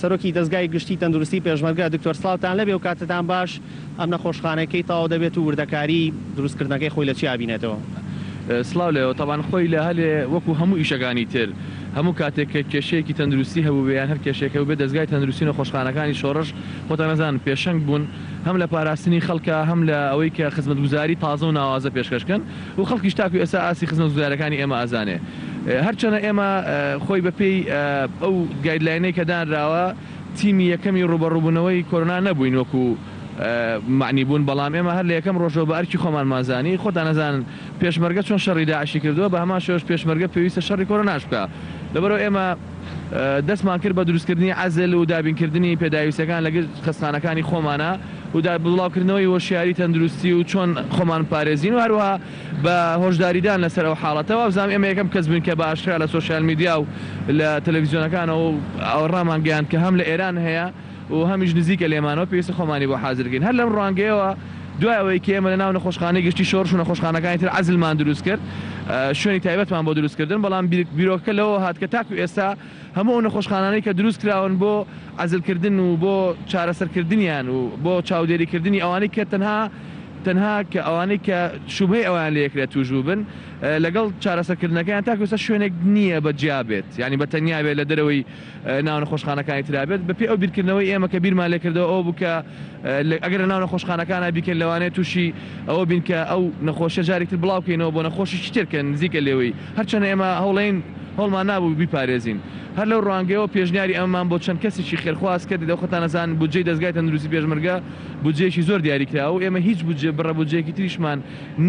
Speaker 8: سەرۆکی دەستگای گشتی تەندروستی پێشمەرگە دکتۆر سڵاوتان لەبێ و کاتتان باش ئەم نەخۆشخانەکەی تاوا دەبێت و وردەکاری دروستکردنەکەی خۆی لە چی ئابینێتەوە
Speaker 9: سڵاو لێەوە تاوان خۆی لە هەلێ وەکو هەموو ئیشەکانی تر هەموو کاتێک کێشەیەکی تەندروستی هەبوو بێیان هەر کێشێکە و بێ دەستگای تەندروستی نەخۆشخانەکانی شۆڕش خۆتان نەزان پێشەنگ بوون هەم لە پاراستنی خەڵکە هەم لە ئەوەی کە خزمەتگوزاری تازە و ناوازە پێشکەشکەن و خەڵکیش تاکو ئێستا ئاسی خزمەتگوزارەکانی ئێمە ئازانێ هەرچەنە ئێمە خۆی بەپێی ئەو گایدلاینەی کە دانراوە تیمی یەکەمی ڕوبەڕووبوونەوەی کۆرۆنا نەبووین وەکو معنی بوون بەڵام ئێمە هەر لە یەکەم ڕۆژەوە بە ئەرکی خۆمان مازانی خۆتان نەزانن پێشمەرگە چۆن شەڕی داعشی کردووە بە هەمان شێوەش پێشمەرگە پێویستە شەڕی کۆرۆناش بکە لەبەرەوە ئێمە دەستمان کرد بە دروستکردنی عەزل و دابینکردنی پێداویستەکان لەگەڵ خەستخانەکانی خۆمانە و بڵاوکردنەوەی وەشیاری تەندروستی و چۆن خۆمان پارێزین و هەروەها بە هۆشداریدان لەسەر ئەو حاڵەتەوە بزانام ئێمە یەکەم کەس بووین کە بە ئاشکرا لە سۆشیال میدیا و لە تەلەڤیزیۆنەکانەوە ئەوڕامان گەیاند کە هەم لە ئێران هەیە و هەمیش نزیکە لێمانەوە پێویستە خۆمانی بۆ حازرگەین هەر لەم ڕوانگەیەوە دوای ئەوەی کە ئێمە لە ناو نەخۆشخانەی گشتی شۆڕش و نەخۆشخانەکانی تر عەزلمان دروست کرد شوێنی تایبەتمان بۆ دروستکردن بەڵام بیرۆکە لەوە هات کە تاکو ئێستا هەموو نەخۆشخانانەی کە دروست کراون بۆ عەزلکردن و بۆ چارەسەرکردنیان و بۆ چاودێریکردنی ئەوانەی کە تەنها کە ئەوانەی کە شوبهەی ئەوان لێکرێت توژوو بن لەگەڵ چارەسەرکردنەکەیان تاکو ئێستا شوێنێک نییە بە جیابێت ینی بە تەنیا بێت لە دەرەوەی ناو نەخۆشخانەکانی ترابێت بەپێ ئەو بیرکردنەوەی ئێمە کە بیرمان لێکردەوە ئەو بووکە ئەگەر لە ناو نەخۆشخانەکانە بیکەن لەوانەیە تووشی ئەوە بین کە ئەو نەخۆشە جارێکتر بڵاوکەینەوە بۆ نەخۆشی چترکەن نزیکە لێوەی هەرچەنە ئێمە هەوڵمان نابوو بیپارێزین هەر لەو ڕوانگەیەوە پێشنیاری ئەممان بۆ چەند کەسێکی خێرخواز کرد دەو خۆتان نەزان بودجەی دەستگای تەندروستی پێشمەرگە بودجەیەکی زۆر دیاریکراوە و ئێمە هیچ بڕە بودجەیەکی تریشمان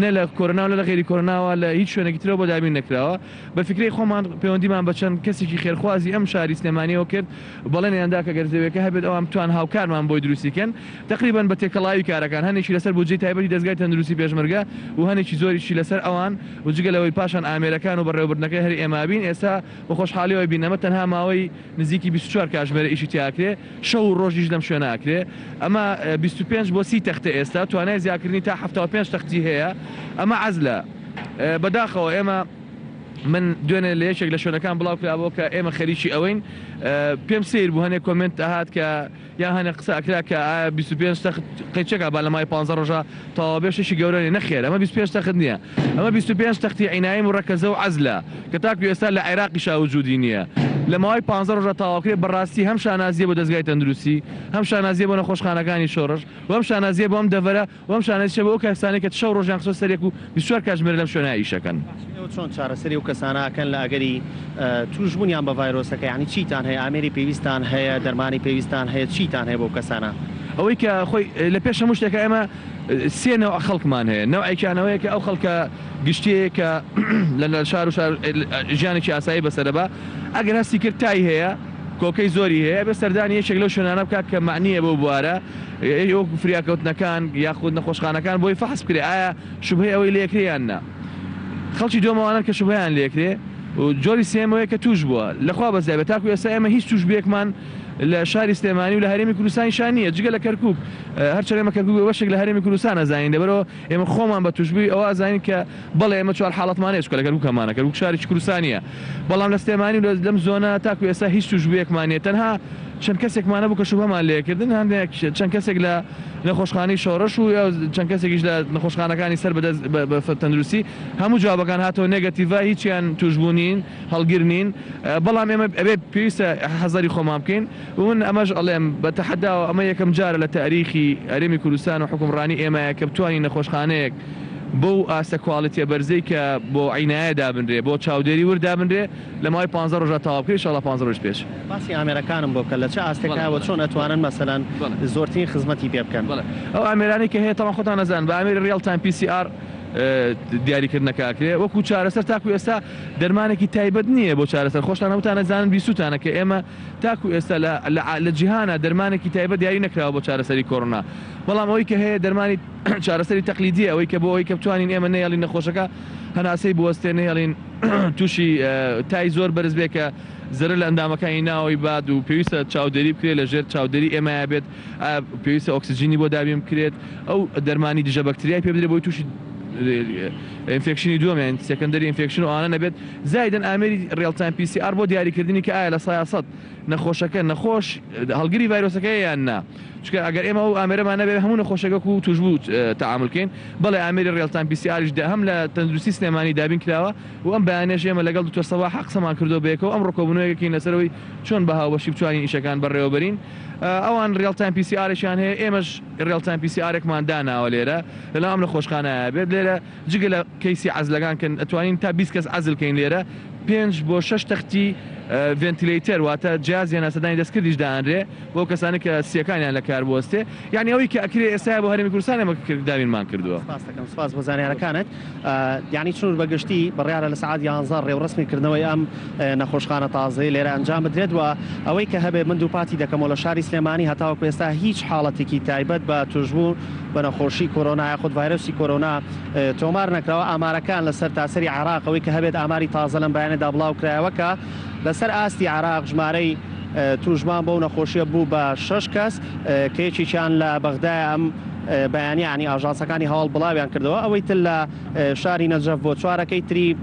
Speaker 9: نە لە کۆرۆنا و لە غێری کۆرۆناوە لە هیچ شوێنێکی ترەوە بۆ دابین نەکراوە بە فکرەی خۆمان پەیوەندیمان بە چەند کەسێکی خێرخوازی ئەم شاری سلێمانیەوە کرد بەڵێنیاندا کە گەرزەوەیەکە هەبێت ئەوان بتوان هاوکارمان بۆی دروستیکەن تقریبان بە تێکەڵاوی کارەکان هەنێکی لەسەر بودجەی تایبەتی دەستگای تەندروستی پێشمەرگە و هەنێکی زۆریشی لەسەر ئەوان و جگەلەوەی پاشان ئامێرەکان و بەڕێوەبردنەکەی هەر ئێمابین ئێستا بە خۆشحالیەوەی بینەمە تەنها ماوەی نزیکی 24 کاتژمێرە ئیشی تیاکرێ شەو و ڕۆژیش لەم شوێنە ئاکرێ ئەمە 25 بۆ 30 تەختە ئێستا توانای زیادکردنی تا 75 تەختی هەیە ئەمە عەزلە بەداخەوە ئێمە من دوێنێ لە یەکێک لە شوێنەکان بڵاو کرابەوە کە ئێمە خەریکی ئەوەین پێم سیر بوو هەنێک کۆمنت ئاهات کە یا هەنێ قسە ئەکرا کە ئایا 25 تەخت قەیچەکە با لە مای 15 ڕۆژە تەواو بێشێکی گەورەی نەخێر ئەمە 25 تەخت نییە ئەمە 25 تەختی عینایی مڕەکەزە و عەزلە کە تاکو ئێستا لە عێراقیشا وجودی نییە لە ماوەی 15 ڕۆژە تەواوکرێ بەڕاستی هەم شانازیە بۆ دەستگای تەندروستی هەم شانازیە بۆ نەخۆشخانەکانی شۆڕش و هەم شانازیە بۆ ئەم دەڤەرە و هەم شانازیە بۆ ئەو کەسانی کە شەو ڕۆژیان قسە سەرێک و 24 کاتژمێر لەم شوێنە ئیشەکەن
Speaker 8: چۆن چارەسەری و کەسانەکەن لە ئەگەری توشبوونیان بە ڤایرۆسەکە یعنی چیتان هەیە ئامێری پێویستان هەیە دەرمانی پێویستان هەیە چیتان هەیە بۆ کەسانە
Speaker 9: ئەوەی کە خۆی لە پێش هەموو شتێکە ئێمە سێنەوە خەڵکمان هەیە نەوەیکیانەوەیە کە ئەو خەڵکە گشتەیە کە لە شار و ژیانێکی ئاسایی بەسەرەبە ئەگەر هەستی کرد تای هەیە کۆکەی زۆری هەیە بە سەردانی یەکێک لەو شوێنانە بکات کە معنیە بۆ بوارە وەکو فریاکەوتنەکان یاخود نەخۆشخانەکان بۆی فەحس بکرێ ئایا شوبهەی ئەوەی لێکرێیان نا خەڵکی دۆمەوانە کە شوبهەیان لێکرێ و جۆری سێمەوەی کە توش بووە لەخوا بەزای بە تاکو ئێستا ئێمە هیچ توشبێکمان لە شاری سلێمانی و لە هەرێمی کوردستانی شانیە جگە لە کەرکووک هەرچەند ئێمە کەرکووک وەشێک لە هەرێمی کوردستان ئەزانین لەبەرەوە ئێمە خۆمان بە توشبووی ئەوە ئەزانین کە بەڵێ ئێمە چوار حاڵەتمانەیە چکە لە کەرکووکەمانە کەرکووک شارێکی کوردستانیە بەڵام لە سلێمانی و لەم زۆنە تاکو ئێستا هیچ توشبوویەکمانێت تەنها چەند کەسێکمانە بوو کە شوبهەمان لێکردن هەندێک چەند کەسێک لە نەخۆشخانەی شۆڕش و چەند کەسێکیش لە نەخۆشخانەکانی سەر بە تەندروستی هەموو جوابەکان هاتەوە نێگەتیڤە هیچیان توشبوونین هەڵگیرنین بەڵام ئێمە ئەبێ پێویستە حەزەری خۆمان بکەین ومن ئەمەش ئەڵێم بە تەحەداوە ئەمە یەکەم جارە لە تاریخی هەرێمی کوردستان و حکومڕانی ئێمەیە کە بتوانین نەخۆشخانەیەک بۆ ئاسە کواڵیتیە بەرزەی کە بۆ عینایە دابنرێ بۆ چاودێری وردابنرێ لە ماوەی 15 ڕۆژە تەواو بکرێت ئینشاڵڵا 15 ڕۆژ پێش
Speaker 8: باسی ئامێرەکانم بۆ کە لە چه ئاستێکەوە چۆن ئەتوانن مەسەلەن زۆرترین خزمەتی پێ بکەن
Speaker 9: ئەو ئامێرانی کە هەیە تەواو خۆتان نەزان بە ئامێری ریال تایم PCR دیاریکردنەکەکرێ وەکو چارەسەر تاکو ئێستا دەرمانێکی تایبەت نییە بۆ چارەسەر خۆشتان هەمووتان نەزانن بیستانە کە ئێمە تاکو ئێستا لە جیهانە دەرمانێکی تایبەت دیاری نەکراوە بۆ چارەسەری کۆڕۆنا بەڵام ئەوەی کە هەیە دەرمانی چارەسەری تەقلیدیە ئەوەی کە بۆ ئەوەی کە بتوانین ئێمە نەیەڵین نەخۆشەکە هەناسەی بوەستێ نەیەڵین تووشی تای زۆر بەرز بێ کە زەرە لە ئەندامەکانی ناوەی باد و پێویستە چاودێری بکرێت لە ژێر چاودێری ئێمە بێت پێویستە ئۆکسسیجینی بۆ دابین بکرێت ئەو دەرمانی دژە بەکتریای پێ بدرێت بۆی تووشی ئینفێکشنی دووەمیان سێکەندەری ئینفێکشن و ئانە نەبێت زایدن ئامێری ریال تایم PCR بۆ دیاریکردنی کە ئایا لە سایاسەد نەخۆشەکە نەخۆش هەڵگیری ڤایرۆسەکەی یان نا چکە ئەگەر ئێمە ئەو ئامێرەمان نەبێت هەموو نەخۆشەکە و توشبوو تەعاملکەین بەڵێ ئامێری ریال تایم PCRش هەم لە تەندروستی سلێمانی دابین کراوە و ئەم بەیانێش ئێمە لەگەڵ دکتۆر سەباح قسەمان کردو بەیەکەوە ئەم ڕۆکۆبوونەوەیەکی لەسەرەوەی چۆن بە هاوبەشی بتوانین ئیشەکان بەڕێوەبەرین ئەوان ریال تایم PCRشیان هەیە ئێمەش ریال تایم PCRێکمان داناوە لێرە لەناو ئەم نەخۆشخانەیە بێت لێرە جگە لە کەیسی عەزلەکان کەن ئەتوانین تا 20 کەس عەزلکەین لێرە 5 بۆ 6 تەختی ڤنتیلیتەر واتە جیازیان ناسەدانی دەستکردیش دانرێ بۆ کەسانی کە سیەکانیان لە کار بوەستێ یعنی ئەوەی کە ئەکرێ ئێستا بۆ هەرێمی کوردستان ئێمە داوینمان کردووە.
Speaker 8: سپاس بۆ زانیارەکانت. یعنی چنوور بەگشتی بڕیارە لە سعات 11 ڕێوڕسمیکردنەوەی ئەم نەخۆشخانە تازەی لێرە ئەنجام بدرێت و ئەوەی کە هەبێ من دووپاتی دەکەمەوە لە شاری سلێمانی هەتاوەکو ئێستا هیچ حاڵەتێکی تایبەت بە توشبوو بە نەخۆشی کۆرۆنا یاخود ڤایرۆسی کۆرۆنا تۆمار نەکراوە. ئامارەکان لەسەر تاسەری عێراق ئەوەی کە هەبێت ئاماری تازە لەم بەیانەدا بڵاو کرایەوە کە لەسەر ئاستی عێراق ژمارەی توژمان بۆ نەخۆشیە بوو بە 6 کەس کە یەکێکیان لە بەغدای ئەم بەیانیانی ئاژانسەکانی هەواڵ بڵاویان کردەوە. ئەوەی تر لە شاری نەجەف بۆ چوارەکەی تری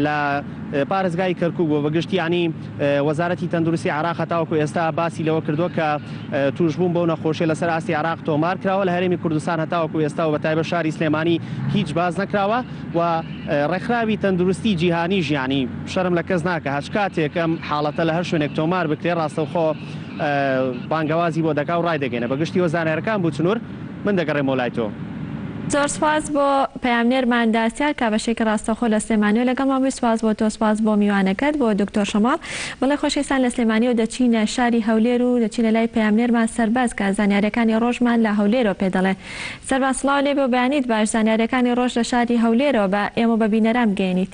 Speaker 8: لە پارێزگای کەرکووک بۆ بەگشتی ینی وەزارەتی تەندروستی عێراق هەتاوەکو ئێستا باسی لەوە کردووە کە توشبوون بۆ نەخۆشیە لەسەر ئاستی عێراق تۆمار کراوە لە هەرێمی کوردستان هەتاوەکو ئێستا و بەتایبەت شاری سلێمانی هیچ باز نەکراوە و ڕێکخراوی تەندروستی جیهانی ژیانی شەرم لە کەس ناکە هەچ کاتێک ئەم حاڵەتە لە هەر شوێنێک تۆمار بکرێ ڕاستەوخۆ بانگەوازی بۆ دەکا و ڕای دەگەێنە بەگشتی وەزانەرەکان بوو چنوور من دەگەڕێمەوە لای تۆ.
Speaker 1: زۆر سپاس بۆ پەیامنێرمان داسیار کا بەشێکی ڕاستەخۆ لە سلێمانی و لەگەڵمان سپاس بۆ تۆ سپاس بۆ میوانەکەت بۆ دکتۆر شەماڵ. بەڵێ خۆشەویستان لە سلێمانی و دەچینە شاری هەولێر و دەچینە لای پەیامنێرمان سەرباز کە زانیاریەکانی ڕۆژمان لە هەولێرەوە پێ دەڵێ. سەرباز سڵاو لێ بۆ بەیانیت باش زانیاریەکانی ڕۆژ لە شاری هەولێرەوە بە ئێمە بە بینەران بگەێنیت.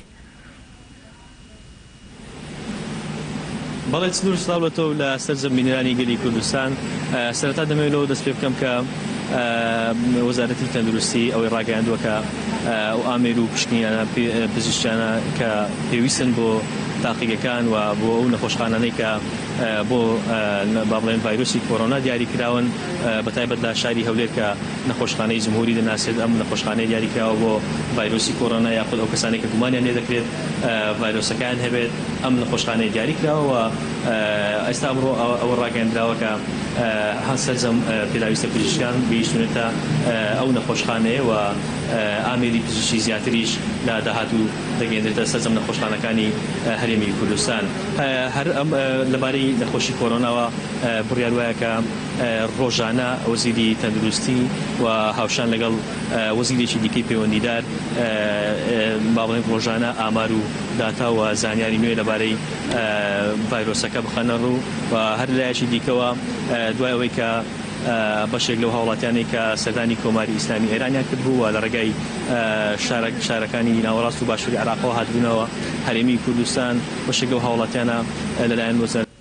Speaker 10: بەڵێ چنوور سڵاو لە تۆ لە سەرجەم بینەرانی گەلی کوردستان. سەرەتا دەمەوێتەوە دەست پێ بکەم کە وەزارەتی تەندروستی ئەوەی ڕاگەیاندووە کە ئەو ئامێر و پشکنیانە پزیشکیانە کە پێویستن بۆ تاقیگەکان و بۆ ئەو نەخۆشخانانەی کە بۆ با بڵێن ڤایرۆسی کۆرۆنا دیاری کراون بەتایبەت لە شاری هەولێر کە نەخۆشخانەی جمهوری دەناسێت ئەم نەخۆشخانەی دیاری کراوە بۆ ڤایرۆسی کۆرۆنا یاخود ئەو کەسانی کە گومانیان لێ دەکرێت ڤایرۆسەکان هەبێت ئەم نەخۆشخانەی دیاری کراوە. ئێستا ئەمڕۆ ئەوە ڕاگەیاندراوە کە سەرجەم پێداویستە پزیشکیان بەیشتونێتە ئەو نەخۆشخانەیە و ئامێری پزیشکی زیاتریش لە داهاتوو دەگەێنرێتە سەرجەم نەخۆشخانەکانی هەرێمی کوردستان. هەر ئەم لەبارەی نەخۆشی کۆرۆناوە بڕیار وایە کە ڕۆژانە وەزیری تەندروستی و هاوشان لەگەڵ وەزیرێکی دیکەی پەیوەندیدار با بڵێن ڕۆژانە ئامار و داتا و زانیاری نوێ لەبارەی ڤایرۆسەکە بخەنە ڕوو و هەر لایەکی دیکەوە دوای ئەوەی کە بەشێک لەو هاوڵاتیانەی کە سەردانی کۆماری ئیسلامی ئێرانیان کردبوو و لە ڕێگای شارەکانی ناوەڕاست و باشووری عێراقەوە هاتبوونەوە هەرێمی کوردستان بەشێک لەو هاوڵاتیانە لەلایەن وەزارەتی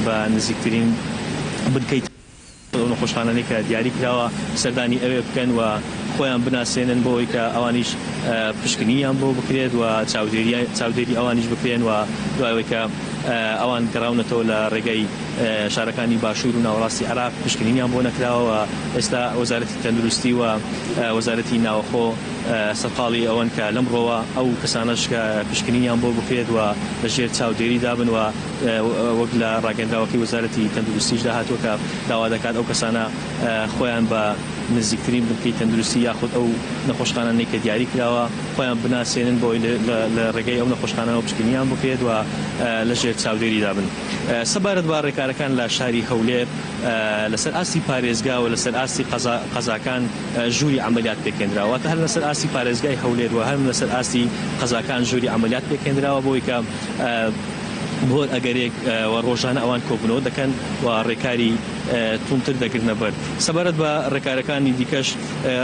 Speaker 10: بە نزیکترین بنکەی نەخۆشخانانەی کە دیاری کراوە سەردانی ئەوێ بکەن و خۆیان بناسێنن بۆ ئەوەی کە ئەوانیش پشکنیان بۆ بکرێت و چاودێری ئەوانیش بکرێن و دوایەوەی کە ئەوان گەڕاونەتەوە لە ڕێگەی شارەکانی باشوور و ناوەڕاستی عێراق پشکنینیان بۆ نەکراوە. ئێستا وەزارەتی تەندروستی و وەزارەتی ناوەخۆ سەرقاڵی ئەوەن کە لەمڕۆوە ئەو کەسانەش کە پشکنینیان بۆ بکرێت و لەژێر چاودێری دابن و وەک لە ڕاگەندراوەکەی وەزارەتی تەندروستیش داهاتوە کە داوا دەکات ئەو کەسانە خۆیان بە نزیکترین بنکەی تەندروستی یاخود ئەو نەخۆشخانانەی کە دیاری کراوە خۆیان بناسێنن بۆی لە ڕێگەی ئەو نەخۆشخانەوە پشکنیان بکرێت و لەژێر چاودێری دابن. سەبارەت بە ڕێکارەکان لە شاری هەولێر لەسەر ئاستی پارێزگا و لەسەر ئاستی قەزاکان ژووری عملیات پێکێنراوە تا هەر لەسەر ئاستی پارێزگای هەولێر و هەر لەسەر ئاستی قەزاکان ژووری عملیات پێکێنراوە بۆی کە بۆ ئەگەرێک ڕۆژانە ئەوان کۆبنەوە دەکەن و ڕێکاری تونتر دەگرنە بەر. سەبارەت بە ڕێکارەکانی دیکەش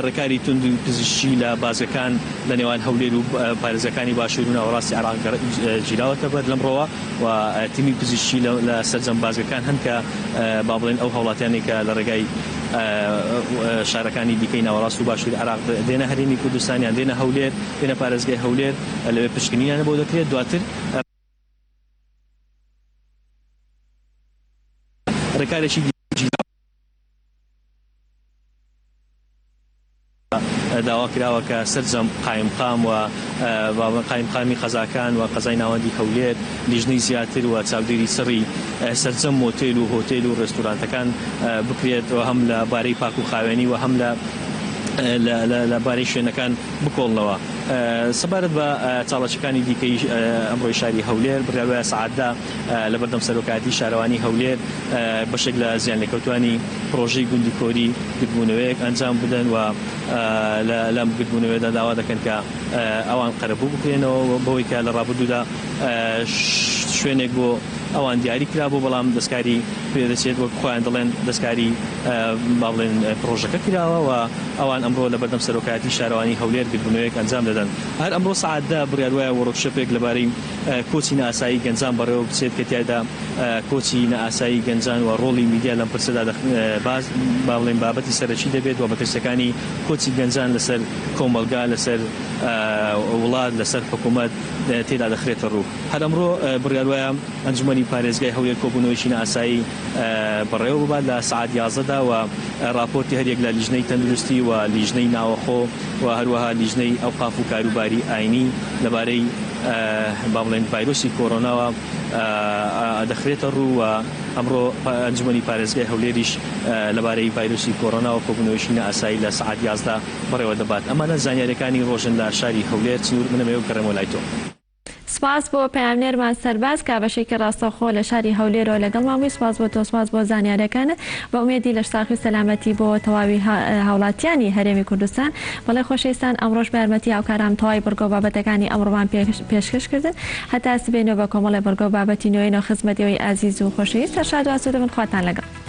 Speaker 10: ڕێکاری تند و پزیشکی لە بازگەکان لە نێوان هەولێر و پارێزەکانی باشوور و ناوەڕاستی عێراق گیراوەتە بەر لەمڕۆوە و تیمی پزیشکی لە سەرجەم بازگەکان هەن کە با بڵێن ئەو هەوڵاتیانی کە لە ڕێگای شارەکانی دیکەی ناوەڕاست و باشووری عێراق دێنە هەرێمی کوردستانیان دێنە هەولێر دێنە پارێزگای هەولێر لەوێ پشکنینیانە بۆ دەکرێت دواتر ڕێکارێکی داوا کراوە کە سەرجەم قایمقام و قایمقامی قەزاکان و قەزای ناوەندی هەولێر لیژنەی زیاتر و چاودێری سڕی سەرجەم مۆتێل و هۆتێل و ڕێستورانتەکان بکرێت و هەم لە بارەی پاک و خاوێنی و هەم لە بارەی شوێنەکان بکۆڵنەوە. سەبارەت بە چاڵەچەکانی دیکەی ئەمڕۆی شاری هەولێر بڕیاوە سەعاتدا لە بەردەم سەرۆکاتی شارەوانی هەولێر بەشێک لە زیان لێکەوتوانی پرۆژەی گوندی کۆری گرتبوونەوەیەک ئەنجام بدەن و لەم گرتبوونەوەدا داوا دەکەن کە ئەوان قەرەبوو بکرێنەوە بەوەی کە لە ڕابردوودا شوێنێک بۆ ئەوان دیاری کرابوو بەڵام دەستکاری پێدەچێت وەک خۆیان دەڵێن دەستکاری با بڵێن پرۆژەکە کراوە و ئەوان ئەمڕۆ لە بەردەم سەرۆکاتی شارەوانی هەولێر گرتبوونەوەیەک ئەنجام دەدەن هەر ئەمڕۆ سەعاتدا بڕیاروایە وەرۆکشۆپێک لەبارەی کۆچی نائاسایی گەنجان بەڕێوە بچێت کە تیایدا کۆچی نائاسایی گەنجان و ڕۆڵی میدیا لەم پرسەدا باز با بڵێن بابەتی سەرەکی دەبێت و مەترسەکانی کۆچی گەنجان لەسەر کۆمەلگا لەسەر وڵات لەسەر حکوومەت تێدا دەخرێتە ڕوو هەر ئەمڕۆ بڕیاروایە ئەنجومەنی پارێزگای هەولێر کۆبوونەوەیشی نائاسایی بەڕێوە ببات لە سەعات 11دا و راپۆرتی هەرێک لە لیژنەی تەندروستی و لیژنەی ناوەخۆ و هەروەها لیژنەی ئەوقاف و کاروباری ئاینی لەبارەی با بڵێن ڤایرۆسی کۆرۆناوە دەخرێتە ڕوو و ئەمڕۆ ئەنجومەنی پارێزگای هەولێریش لەبارەی ڤایرۆسی کۆرۆنا و کۆبوونەوەیشی نائاسایی لە سەعات 11 بەڕێوە دەبات ئەمانە زانیاریەکانی ڕۆژن لە شاری هەولێر چنوور منەمەوە گەڕێمەوە لای تۆ
Speaker 1: سپاس بۆ پەیامنێرمان سەرباز کا بەشێکی ڕاستەوخۆ لە شاری هەولێرەوە لەگەڵ ماوەی سپاس بۆ تۆ سپاس بۆ زانیاریەکانت بە ئومێدی لە شتاخی سەلامەتی بۆ تەواوی هاوڵاتیانی هەرێمی کوردستان بەڵێ خۆشەویستان ئەمڕۆژ بە یارمەتی هاوکاران تەواوی بەرگۆ بابەتەکانی ئەمڕۆمان پێشکەشکردن هەتا سبێنەوە بە کۆمەڵی بەرگۆ بابەتی نوێی نەخزمەتیەوەی ئازیز و خۆشەویست تا شاد و ئاسوودە بن خواتان لەگەڵ